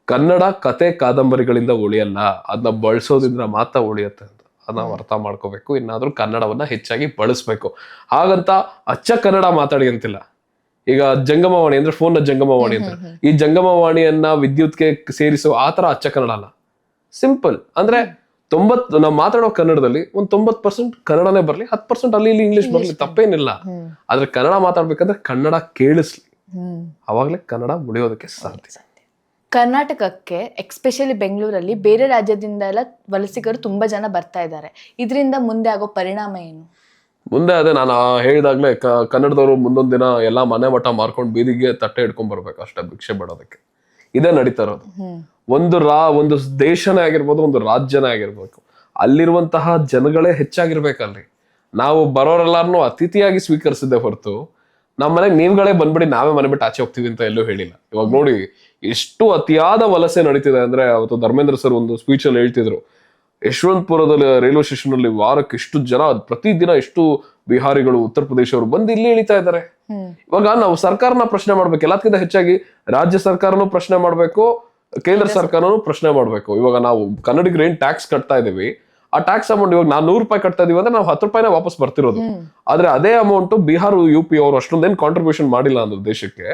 ಕನ್ನಡ ಕತೆ ಕಾದಂಬರಿಗಳಿಂದ ಉಳಿಯಲ್ಲ, ಅದನ್ನ ಬಳಸೋದ್ರಿಂದ ಮಾತ್ರ ಉಳಿಯುತ್ತೆ ಅಂತ. ಅದನ್ನ ನಾವು ಅರ್ಥ ಮಾಡ್ಕೋಬೇಕು. ಇನ್ನಾದ್ರೂ ಕನ್ನಡವನ್ನ ಹೆಚ್ಚಾಗಿ ಬಳಸ್ಬೇಕು. ಹಾಗಂತ ಅಚ್ಚ ಕನ್ನಡ ಮಾತಾಡಿ ಅಂತಿಲ್ಲ. ಈಗ ಜಂಗಮವಾಣಿ ಅಂದ್ರೆ ಫೋನ್ನ ಜಂಗಮವಾಣಿ ಅಂತ, ಈ ಜಂಗಮವಾಣಿಯನ್ನ ವಿದ್ಯುತ್ಗೆ ಸೇರಿಸೋ ಆತರ ಅಚ್ಚ ಕನ್ನಡ ಅಲ್ಲ. ಸಿಂಪಲ್ ಅಂದ್ರೆ ನಾವು ಮಾತಾಡೋ ಕನ್ನಡದಲ್ಲಿ ಒಂದು 90% ಕನ್ನಡನೇ ಬರ್ಲಿ, 10% ಅಲ್ಲಿ ಇಲ್ಲಿ ಇಂಗ್ಲಿಷ್ ಬರ್ಲಿ, ತಪ್ಪೇನಿಲ್ಲ. ಆದ್ರೆ ಕನ್ನಡ ಮಾತಾಡ್ಬೇಕಂದ್ರೆ ಕನ್ನಡ ಕೇಳಿಸ್ಲಿ, ಅವಾಗ್ಲೇ ಕನ್ನಡ ಉಳಿಯೋದಕ್ಕೆ ಸಾಧ್ಯ. ಕರ್ನಾಟಕಕ್ಕೆ ಎಕ್ಸ್ಪೆಷಲಿ ಬೆಂಗಳೂರಲ್ಲಿ ಬೇರೆ ರಾಜ್ಯದಿಂದ ಎಲ್ಲ ವಲಸಿಗರು ತುಂಬಾ ಜನ ಬರ್ತಾ ಇದ್ದಾರೆ. ಇದರಿಂದ ಮುಂದೆ ಆಗೋ ಪರಿಣಾಮ ಏನು? ಮುಂದೆ ಅದೇ ನಾನು ಹೇಳಿದಾಗ್ಲೇ ಕನ್ನಡದವರು ಮುಂದೊಂದ್ ದಿನ ಎಲ್ಲಾ ಮನೆ ಮಠ ಮಾರ್ಕೊಂಡು ಬೀದಿಗೆ ತಟ್ಟೆ ಇಟ್ಕೊಂಡ್ ಬರ್ಬೇಕು ಅಷ್ಟೇ, ಭಿಕ್ಷೆ ಬೇಡೋದಕ್ಕೆ. ಇದೇ ನಡೀತಾ ಇರೋದು. ಒಂದು ದೇಶನೇ ಆಗಿರ್ಬೋದು, ಒಂದು ರಾಜ್ಯನೇ ಆಗಿರ್ಬೇಕು, ಅಲ್ಲಿರುವಂತಹ ಜನಗಳೇ ಹೆಚ್ಚಾಗಿರ್ಬೇಕಲ್ರಿ. ನಾವು ಬರೋರೆಲ್ಲಾರನು ಅತಿಥಿಯಾಗಿ ಸ್ವೀಕರಿಸಿದ್ದೆ ಹೊರತು ನಮ್ಮ ಮನೆಗೆ ನೀವುಗಳೇ ಬಂದ್ಬಿಡಿ ನಾವೇ ಮನೆ ಬಿಟ್ಟು ಆಚೆ ಹೋಗ್ತೀವಿ ಅಂತ ಎಲ್ಲೂ ಹೇಳಿಲ್ಲ. ಇವಾಗ ನೋಡಿ ಎಷ್ಟು ಅತಿಯಾದ ವಲಸೆ ನಡೀತಿದೆ ಅಂದ್ರೆ, ಅವತ್ತು ಧರ್ಮೇಂದ್ರ ಸರ್ ಒಂದು ಸ್ಪೀಚ್ ಅಲ್ಲಿ ಹೇಳ್ತಿದ್ರು, ಯಶವಂತಪುರದಲ್ಲಿ ರೈಲ್ವೆ ಸ್ಟೇಷನ್ ಅಲ್ಲಿ ವಾರಕ್ಕೆ ಎಷ್ಟು ಜನ, ಪ್ರತಿದಿನ ಎಷ್ಟು ಬಿಹಾರಿಗಳು, ಉತ್ತರ ಪ್ರದೇಶವರು ಬಂದು ಇಲ್ಲಿ ಇಳಿತಾ ಇದ್ದಾರೆ. ಇವಾಗ ನಾವು ಸರ್ಕಾರನ ಪ್ರಶ್ನೆ ಮಾಡ್ಬೇಕು, ಎಲ್ಲದಕ್ಕಿಂತ ಹೆಚ್ಚಾಗಿ ರಾಜ್ಯ ಸರ್ಕಾರನೂ ಪ್ರಶ್ನೆ ಮಾಡ್ಬೇಕು, ಕೇಂದ್ರ ಸರ್ಕಾರನೂ ಪ್ರಶ್ನೆ ಮಾಡ್ಬೇಕು. ಇವಾಗ ನಾವು ಕನ್ನಡಿಗರು ಏನ್ ಟ್ಯಾಕ್ಸ್ ಕಟ್ತಾ ಇದೀವಿ, ಆ ಟ್ಯಾಕ್ಸ್ ಅಮೌಂಟ್ ಇವಾಗ ನಾವು 100 ರೂಪಾಯಿ ಕಟ್ತಾ ಇದೀವಿ ಅಂದ್ರೆ ನಾವು 10 ರೂಪಾಯಿನ ವಾಪಸ್ ಬರ್ತಿರೋದು. ಆದ್ರೆ ಅದೇ ಅಮೌಂಟ್ ಬಿಹಾರ್ UP ಅವರು ಅಷ್ಟೊಂದೇನ್ ಕಾಂಟ್ರಿಬ್ಯೂಷನ್ ಮಾಡಿಲ್ಲ ಅಂದ್ರೆ ದೇಶಕ್ಕೆ,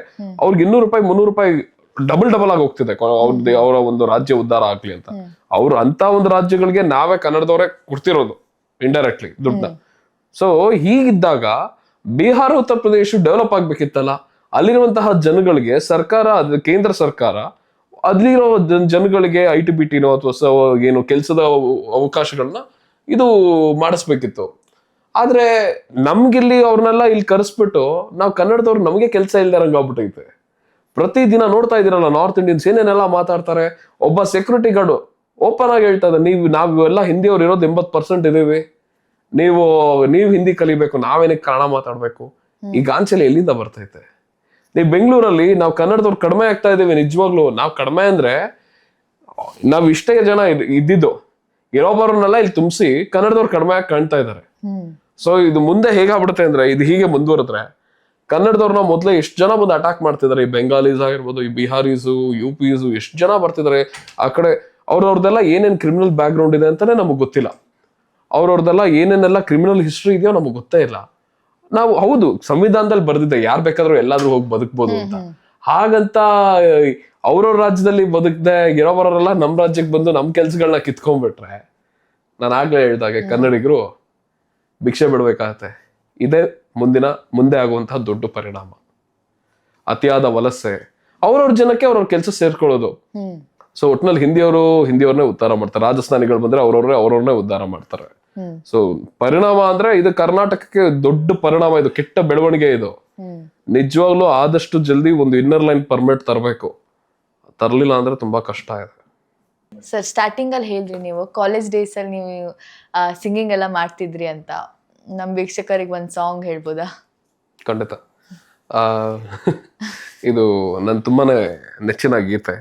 ಅವ್ರಿಗೆ 200 ರೂಪಾಯಿ 300 ರೂಪಾಯಿ ಡಬಲ್ ಆಗಿ ಹೋಗ್ತಿದೆ ಅವರ ಒಂದು ರಾಜ್ಯ ಉದ್ಧಾರ ಆಗ್ಲಿ ಅಂತ. ಅವ್ರು ಅಂತ ಒಂದು ರಾಜ್ಯಗಳಿಗೆ ನಾವೇ ಕನ್ನಡದವರೇ ಕೊಡ್ತಿರೋದು ಇಂಡೈರೆಕ್ಟ್ಲಿ ದುಡ್ಡನ್ನ. ಸೊ ಹೀಗಿದ್ದಾಗ ಬಿಹಾರ ಉತ್ತರ ಪ್ರದೇಶ ಡೆವಲಪ್ ಆಗ್ಬೇಕಿತ್ತಲ್ಲ, ಅಲ್ಲಿರುವಂತಹ ಜನಗಳಿಗೆ ಸರ್ಕಾರ, ಕೇಂದ್ರ ಸರ್ಕಾರ ಅಲ್ಲಿರೋ ಜನಗಳಿಗೆ ITBTನೋ ಅಥವಾ ಏನು ಕೆಲಸದ ಅವಕಾಶಗಳನ್ನ ಇದು ಮಾಡಿಸ್ಬೇಕಿತ್ತು. ಆದ್ರೆ ನಮ್ಗಿಲ್ಲಿ ಅವ್ರನ್ನೆಲ್ಲ ಇಲ್ಲಿ ಕರೆಸ್ಬಿಟ್ಟು ನಾವು ಕನ್ನಡದವ್ರು ನಮಗೆ ಕೆಲಸ ಇಲ್ದಾರಂಗ ಆಗ್ಬಿಟ್ಟೈತೆ. ಪ್ರತಿದಿನ ನೋಡ್ತಾ ಇದೀರಲ್ಲ ನಾರ್ತ್ ಇಂಡಿಯನ್ಸ್ ಏನೇನೆಲ್ಲ ಮಾತಾಡ್ತಾರೆ. ಒಬ್ಬ ಸೆಕ್ಯೂರಿಟಿ ಗಾರ್ಡು ಓಪನ್ ಆಗಿ ಹೇಳ್ತಾ ಇದ್ದ, ನಾವೆಲ್ಲ ಹಿಂದಿಯವ್ರು ಇರೋದು 80% ಇದೀವಿ, ನೀವು ಹಿಂದಿ ಕಲಿಬೇಕು, ನಾವೇನಕ್ಕೆ ಕನ್ನಡ ಮಾತಾಡ್ಬೇಕು. ಈ ಗಾಂಚಲಿ ಎಲ್ಲಿಂದ ಬರ್ತೈತೆ? ನೀವು ಬೆಂಗಳೂರಲ್ಲಿ ನಾವು ಕನ್ನಡದವ್ರು ಕಡಿಮೆ ಆಗ್ತಾ ಇದೀವಿ. ನಿಜವಾಗ್ಲು ನಾವು ಕಡಿಮೆ ಅಂದ್ರೆ ನಾವ್ ಇಷ್ಟೇ ಜನ ಇದ್ದಿದ್ದು, ಇರೋಬರನ್ನೆಲ್ಲ ಇಲ್ಲಿ ತುಂಬಿಸಿ ಕನ್ನಡದವ್ರು ಕಡಿಮೆ ಆಗಿ ಕಾಣ್ತಾ ಇದಾರೆ. ಸೊ ಇದು ಮುಂದೆ ಹೇಗಾಗ್ಬಿಡುತ್ತೆ ಅಂದ್ರೆ, ಇದು ಹೀಗೆ ಮುಂದುವರೆದ್ರೆ ಕನ್ನಡದವ್ರನ್ನ ಮೊದ್ಲೇ ಎಷ್ಟು ಜನ ಬಂದು ಅಟ್ಯಾಕ್ ಮಾಡ್ತಿದಾರೆ. ಈ ಬೆಂಗಾಲೀಸ್ ಆಗಿರ್ಬೋದು, ಈ ಬಿಹಾರೀಸು, UPs ಎಷ್ಟು ಜನ ಬರ್ತಿದಾರೆ ಆ ಕಡೆ. ಅವ್ರವ್ರದೆಲ್ಲ ಏನೇನ್ ಕ್ರಿಮಿನಲ್ ಬ್ಯಾಕ್ ಗ್ರೌಂಡ್ ಇದೆ ಅಂತಾನೆ ನಮಗ್ ಗೊತ್ತಿಲ್ಲ. ಅವ್ರವ್ರದೆಲ್ಲ ಏನೇನೆಲ್ಲ ಕ್ರಿಮಿನಲ್ ಹಿಸ್ಟ್ರಿ ಇದೆಯೋ ನಮಗ್ ಗೊತ್ತೇ ಇಲ್ಲ. ನಾವು ಹೌದು ಸಂವಿಧಾನದಲ್ಲಿ ಬರ್ದಿದ್ದೆ ಯಾರ್ ಬೇಕಾದ್ರೂ ಎಲ್ಲಾದ್ರೂ ಹೋಗಿ ಬದುಕ್ಬೋದು ಅಂತ. ಹಾಗಂತ ಅವ್ರವ್ರ ರಾಜ್ಯದಲ್ಲಿ ಬದುಕದೆ ಇರೋವರೆಲ್ಲ ನಮ್ ರಾಜ್ಯಕ್ಕೆ ಬಂದು ನಮ್ ಕೆಲ್ಸಗಳನ್ನ ಕಿತ್ಕೊಂಡ್ಬಿಟ್ರೆ, ನಾನು ಆಗ್ಲೇ ಹೇಳ್ದಾಗೆ ಕನ್ನಡಿಗರು ಭಿಕ್ಷೆ ಬಿಡ್ಬೇಕಾಗತ್ತೆ. ಇದೇ ಮುಂದೆ ಆಗುವಂತಹ ದೊಡ್ಡ ಪರಿಣಾಮ. ಅತಿಯಾದ ವಲಸೆ, ಅವ್ರವ್ರ ಜನಕ್ಕೆ ಅವ್ರವ್ರ ಕೆಲಸ ಸೇರ್ಕೊಳ್ಳೋದು. ಸೊ ಒಟ್ನಲ್ಲಿ ಹಿಂದಿಯವ್ರನ್ನೇ ಉದ್ಧಾರ ಮಾಡ್ತಾರೆ. ರಾಜಸ್ಥಾನಿಗಳು ಬಂದ್ರೆ ಅವ್ರವ್ರನ್ನೇ ಉದ್ಧಾರ ಮಾಡ್ತಾರೆ. ಸೊ ಪರಿಣಾಮ ಅಂದ್ರೆ ಇದು ಕರ್ನಾಟಕಕ್ಕೆ ದೊಡ್ಡ ಪರಿಣಾಮ, ಇದು ಕೆಟ್ಟ ಬೆಳವಣಿಗೆ. ಇದು ನಿಜವಾಗ್ಲೂ ಆದಷ್ಟು ಜಲ್ದಿ ಒಂದು ಇನ್ನರ್ ಲೈನ್ ಪರ್ಮಿಟ್ ತರಬೇಕು. ತರ್ಲಿಲ್ಲ ಅಂದ್ರೆ ತುಂಬಾ ಕಷ್ಟ ಇದೆ. ಸರ್ ಸ್ಟಾರ್ಟಿಂಗ್ ಅಲ್ಲಿ ಹೇಳಿದ್ರಿ ನೀವು ಕಾಲೇಜ್ ಡೇಸ್ ಅಲ್ಲಿ ನೀವು ಸಿಂಗಿಂಗ್ ಎಲ್ಲ ಮಾಡ್ತಿದ್ರಿ ಅಂತ. ನಮ್ ವೀಕ್ಷಕರಿಗೆ ಒಂದ್ ಸಾಂಗ್ ಹೇಳ್ಬೋದಾ? ಖಂಡಿತ. ಇದು ನನ್ ತುಂಬಾನೇ ನೆಚ್ಚಿನ ಗೀತೆ.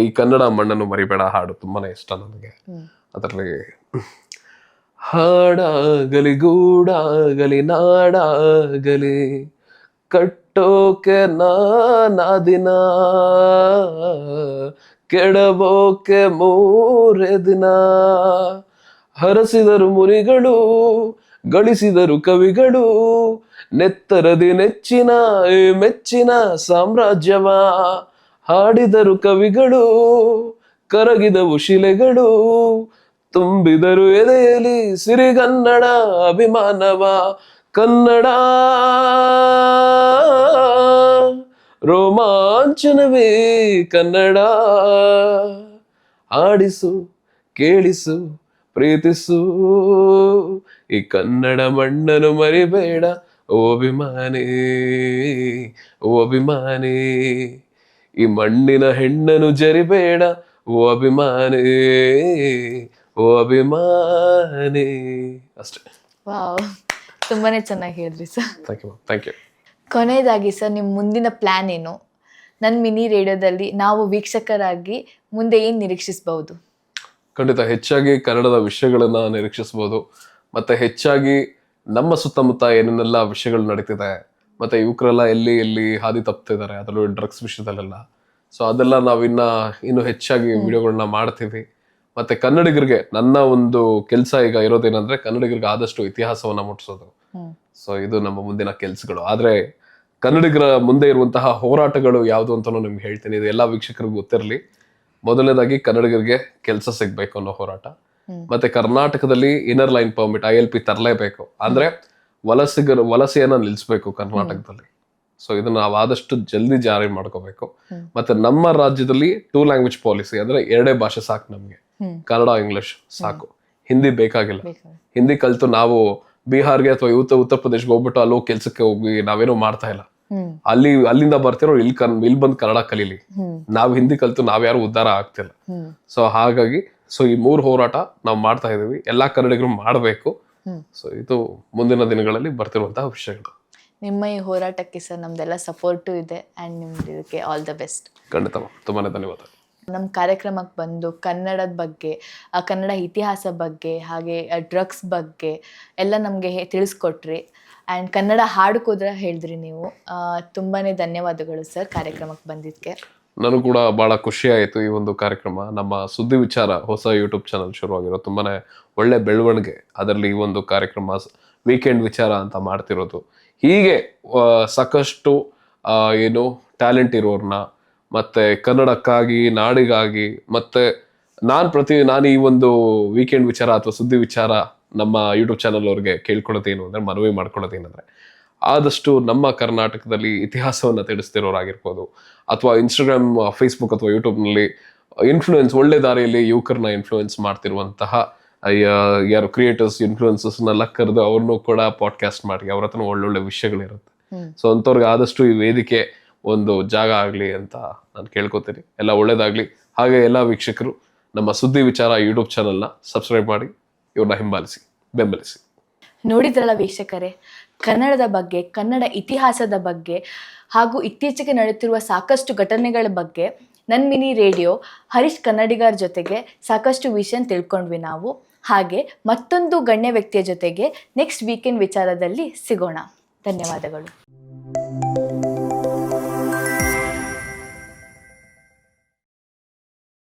ಈ ಕನ್ನಡ ಮಣ್ಣನ್ನು ಮರಿಬೇಡ ಹಾಡು ತುಂಬಾನೇ ಇಷ್ಟ ನನಗೆ. ಅದರಲ್ಲಿ ಹಾಡಾಗಲಿ ಗೂಡಾಗಲಿ ನಾಡಾಗಲಿ ಕಟ್ಟೋಕೆ ನಾದಿನ ಕೆಡಬೋಕೆ ಮೂರೇ ದಿನ ಹರಸಿದರು ಮುನಿಗಳು ಗಳಿಸಿದರು ಕವಿಗಳು ನೆತ್ತರದಿ ನೆಚ್ಚಿನ ಮೆಚ್ಚಿನ ಸಾಮ್ರಾಜ್ಯವ ಹಾಡಿದರು ಕವಿಗಳು ಕರಗಿದವು ಶಿಲೆಗಳು ತುಂಬಿದರು ಎದೆಯಲ್ಲಿ ಸಿರಿಗನ್ನಡ ಅಭಿಮಾನವ ಕನ್ನಡ ರೋಮಾಂಚನವೇ ಕನ್ನಡ ಆಡಿಸು ಕೇಳಿಸು ಪ್ರೀತಿಸು ಈ ಕನ್ನಡ ಮಣ್ಣನ್ನು ಮರಿಬೇಡ ಓ ಅಭಿಮಾನಿ ಓ ಅಭಿಮಾನಿ ಈ ಮಣ್ಣಿನ ಹೆಣ್ಣನ್ನು ಜರಿಬೇಡ ಓ ಅಭಿಮಾನಿ ಓ ಅಭಿಮಾನಿ. ಅಷ್ಟೇ. ವಾವ್, ತುಂಬಾನೇ ಚೆನ್ನಾಗಿ ಹೇಳಿದ್ರಿ ಸರ್. Thank you. ಕೊನೆಯದಾಗಿ ಸರ್, ನಿಮ್ಮ ಮುಂದಿನ ಪ್ಲಾನ್ ಏನು? ನನ್ನ ಮಿನಿ ರೇಡಿಯೋದಲ್ಲಿ ನಾವು ವೀಕ್ಷಕರಾಗಿ ಮುಂದೆ ಏನು ನಿರೀಕ್ಷಿಸಬಹುದು? ಖಂಡಿತ ಹೆಚ್ಚಾಗಿ ಕನ್ನಡದ ವಿಷಯಗಳನ್ನ ನಿರೀಕ್ಷಿಸಬಹುದು. ಮತ್ತೆ ಹೆಚ್ಚಾಗಿ ನಮ್ಮ ಸುತ್ತಮುತ್ತ ಏನೇನೆಲ್ಲ ವಿಷಯಗಳು ನಡೀತಿದೆ, ಮತ್ತೆ ಯುವಕರೆಲ್ಲ ಎಲ್ಲಿ ಹಾದಿ ತಪ್ತಿದ್ದಾರೆ, ಅದರಲ್ಲೂ ಡ್ರಗ್ಸ್ ವಿಷಯದಲ್ಲೆಲ್ಲ. ಸೊ ಅದೆಲ್ಲ ಇನ್ನು ಹೆಚ್ಚಾಗಿ ವಿಡಿಯೋಗಳನ್ನ ಮಾಡ್ತೀವಿ. ಮತ್ತೆ ಕನ್ನಡಿಗರಿಗೆ ನನ್ನ ಒಂದು ಕೆಲಸ ಈಗ ಇರೋದೇನಂದ್ರೆ ಕನ್ನಡಿಗರಿಗೆ ಆದಷ್ಟು ಇತಿಹಾಸವನ್ನ ಮುಟ್ಟಿಸೋದು. ಸೊ ಇದು ನಮ್ಮ ಮುಂದಿನ ಕೆಲ್ಸಗಳು. ಆದ್ರೆ ಕನ್ನಡಿಗರ ಮುಂದೆ ಇರುವಂತಹ ಹೋರಾಟಗಳು ಯಾವ್ದು ಅಂತಾನು ನಿಮ್ಗೆ ಹೇಳ್ತೀನಿ. ಇದು ಎಲ್ಲಾ ವೀಕ್ಷಕರಿಗೂ ಗೊತ್ತಿರಲಿ. ಮೊದಲನೇದಾಗಿ ಕನ್ನಡಿಗರಿಗೆ ಕೆಲಸ ಸಿಗ್ಬೇಕು ಅನ್ನೋ ಹೋರಾಟ. ಮತ್ತೆ ಕರ್ನಾಟಕದಲ್ಲಿ ಇನ್ನರ್ ಲೈನ್ ಪರ್ಮಿಟ್ ILP ತರಲೇಬೇಕು. ಅಂದ್ರೆ ವಲಸೆಯನ್ನ ನಿಲ್ಸ್ಬೇಕು ಕರ್ನಾಟಕದಲ್ಲಿ. ಸೊ ಇದನ್ನ ನಾವು ಆದಷ್ಟು ಜಲ್ದಿ ಜಾರಿ ಮಾಡ್ಕೋಬೇಕು. ಮತ್ತೆ ನಮ್ಮ ರಾಜ್ಯದಲ್ಲಿ 2 ಲ್ಯಾಂಗ್ವೇಜ್ ಪಾಲಿಸಿ, ಅಂದ್ರೆ 2 ಭಾಷೆ ಸಾಕು ನಮ್ಗೆ. ಕನ್ನಡ ಇಂಗ್ಲಿಷ್ ಸಾಕು, ಹಿಂದಿ ಬೇಕಾಗಿಲ್ಲ. ಹಿಂದಿ ಕಲ್ತು ನಾವು ಬಿಹಾರ್ಗೆ ಅಥವಾ ಉತ್ತರ ಪ್ರದೇಶ್ಗೆ ಹೋಗ್ಬಿಟ್ಟು ಅಲ್ಲೋ ಕೆಲ್ಸಕ್ಕೆ ಹೋಗಿ ನಾವೇನೋ ಮಾಡ್ತಾ ಇಲ್ಲ. ಅಲ್ಲಿಂದ ಬರ್ತಿರೋ ಇಲ್ಲಿ ಬಂದು ಕನ್ನಡ ಕಲೀಲಿ. ನಾವ್ ಹಿಂದಿ ಕಲ್ತು ನಾವ್ಯಾರು ಉದ್ಧಾರ ಆಗ್ತಿಲ್ಲ. ಸೊ ಹಾಗಾಗಿ ಈ 3 ಹೋರಾಟ ನಾವು ಮಾಡ್ತಾ ಇದೀವಿ. ಎಲ್ಲಾ ಕನ್ನಡಿಗರು ಮಾಡ್ಬೇಕು. ಸೊ ಇದು ಮುಂದಿನ ದಿನಗಳಲ್ಲಿ ಬರ್ತಿರುವಂತಹ ವಿಷಯಗಳು. ನಿಮ್ಮ ಈ ಹೋರಾಟಕ್ಕೆ ಸರ್ ನಮ್ದೆಲ್ಲ ಸಪೋರ್ಟು ಇದೆ ಅಂಡ್ ನಿಮ್ದು ಇದಕ್ಕೆ ಆಲ್ ದ ಬೆಸ್ಟ್. ಖಂಡಿತ, ತುಂಬಾನೇ ಧನ್ಯವಾದ. ನಮ್ಮ ಕಾರ್ಯಕ್ರಮಕ್ಕೆ ಬಂದು ಕನ್ನಡದ ಬಗ್ಗೆ, ಕನ್ನಡ ಇತಿಹಾಸ ಬಗ್ಗೆ, ಹಾಗೆ ಡ್ರಗ್ಸ್ ಬಗ್ಗೆ ಎಲ್ಲ ನಮಗೆ ತಿಳಿಸ್ಕೊಟ್ರಿ. ಆ್ಯಂಡ್ ಕನ್ನಡ ಹಾಡು ಕೂಡ ಹೇಳಿದ್ರಿ ನೀವು. ತುಂಬಾ ಧನ್ಯವಾದಗಳು ಸರ್ ಕಾರ್ಯಕ್ರಮಕ್ಕೆ ಬಂದಿದ್ದಕ್ಕೆ. ನನಗೂ ಕೂಡ ಬಹಳ ಖುಷಿ ಆಯಿತು ಈ ಒಂದು ಕಾರ್ಯಕ್ರಮ. ನಮ್ಮ ಸುದ್ದಿ ವಿಚಾರ ಹೊಸ ಯೂಟ್ಯೂಬ್ ಚಾನಲ್ ಶುರುವಾಗಿರೋ ತುಂಬಾನೇ ಒಳ್ಳೆ ಬೆಳವಣಿಗೆ. ಅದರಲ್ಲಿ ಈ ಒಂದು ಕಾರ್ಯಕ್ರಮ ವೀಕೆಂಡ್ ವಿಚಾರ ಅಂತ ಮಾಡ್ತಿರೋದು. ಹೀಗೆ ಸಾಕಷ್ಟು ಟ್ಯಾಲೆಂಟ್ ಇರೋರ್ನ, ಮತ್ತೆ ಕನ್ನಡಕ್ಕಾಗಿ, ನಾಡಿಗಾಗಿ, ಮತ್ತೆ ನಾನು ಈ ಒಂದು ವೀಕೆಂಡ್ ವಿಚಾರ ಅಥವಾ ಸುದ್ದಿ ವಿಚಾರ ನಮ್ಮ ಯೂಟ್ಯೂಬ್ ಚಾನಲ್ ಅವ್ರಿಗೆ ಕೇಳ್ಕೊಳ್ಳೋದೇನು ಅಂದ್ರೆ, ಮನವಿ ಮಾಡ್ಕೊಳ್ಳೋದೇನಂದ್ರೆ, ಆದಷ್ಟು ನಮ್ಮ ಕರ್ನಾಟಕದಲ್ಲಿ ಇತಿಹಾಸವನ್ನ ತಿಳಿಸ್ತಿರೋರಾಗಿರ್ಬೋದು, ಅಥವಾ ಇನ್ಸ್ಟಾಗ್ರಾಮ್, ಫೇಸ್ಬುಕ್ ಅಥವಾ ಯೂಟ್ಯೂಬ್ನಲ್ಲಿ ಒಳ್ಳೆ ದಾರಿಯಲ್ಲಿ ಯುವಕರನ್ನ ಇನ್ಫ್ಲೂಯೆನ್ಸ್ ಮಾಡ್ತಿರುವಂತಹ ಯಾರು ಕ್ರಿಯೇಟರ್ಸ್, ಇನ್ಫ್ಲೂಯೆನ್ಸರ್ಸ್ನೆಲ್ಲ ಕರೆದು ಅವ್ರನ್ನೂ ಕೂಡ ಪಾಡ್ಕಾಸ್ಟ್ ಮಾಡಿ ಅವ್ರ ಹತ್ರ ಒಳ್ಳೊಳ್ಳೆ ವಿಷಯಗಳಿರುತ್ತೆ. ಸೊ ಅಂಥವ್ರಿಗೆ ಆದಷ್ಟು ಈ ವೇದಿಕೆ ಒಂದು ಜಾಗ ಆಗ್ಲಿ ಅಂತ ನಾನು ಕೇಳ್ಕೊತೀನಿ. ಎಲ್ಲ ಒಳ್ಳೇದಾಗ್ಲಿ. ಹಾಗೆ ಎಲ್ಲ ವೀಕ್ಷಕರು ನಮ್ಮ ಸುದ್ದಿ ವಿಚಾರ ಯೂಟ್ಯೂಬ್ ಚಾನಲ್ನ ಸಬ್ಸ್ಕ್ರೈಬ್ ಮಾಡಿ ಇವ್ರನ್ನ ಹಿಂಬಾಲಿಸಿ, ಬೆಂಬಲಿಸಿ. ನೋಡಿದ್ರಲ್ಲ ವೀಕ್ಷಕರೇ, ಕನ್ನಡದ ಬಗ್ಗೆ, ಕನ್ನಡ ಇತಿಹಾಸದ ಬಗ್ಗೆ ಹಾಗೂ ಇತ್ತೀಚೆಗೆ ನಡೆಯುತ್ತಿರುವ ಸಾಕಷ್ಟು ಘಟನೆಗಳ ಬಗ್ಗೆ ನನ್ನ ಮಿನಿ ರೇಡಿಯೋ ಹರೀಶ್ ಕನ್ನಡಿಗರ ಜೊತೆಗೆ ಸಾಕಷ್ಟು ವಿಷಯ ತಿಳ್ಕೊಂಡ್ವಿ ನಾವು. ಹಾಗೆ ಮತ್ತೊಂದು ಗಣ್ಯ ವ್ಯಕ್ತಿಯ ಜೊತೆಗೆ ನೆಕ್ಸ್ಟ್ ವೀಕೆಂಡ್ ವಿಚಾರದಲ್ಲಿ ಸಿಗೋಣ. ಧನ್ಯವಾದಗಳು.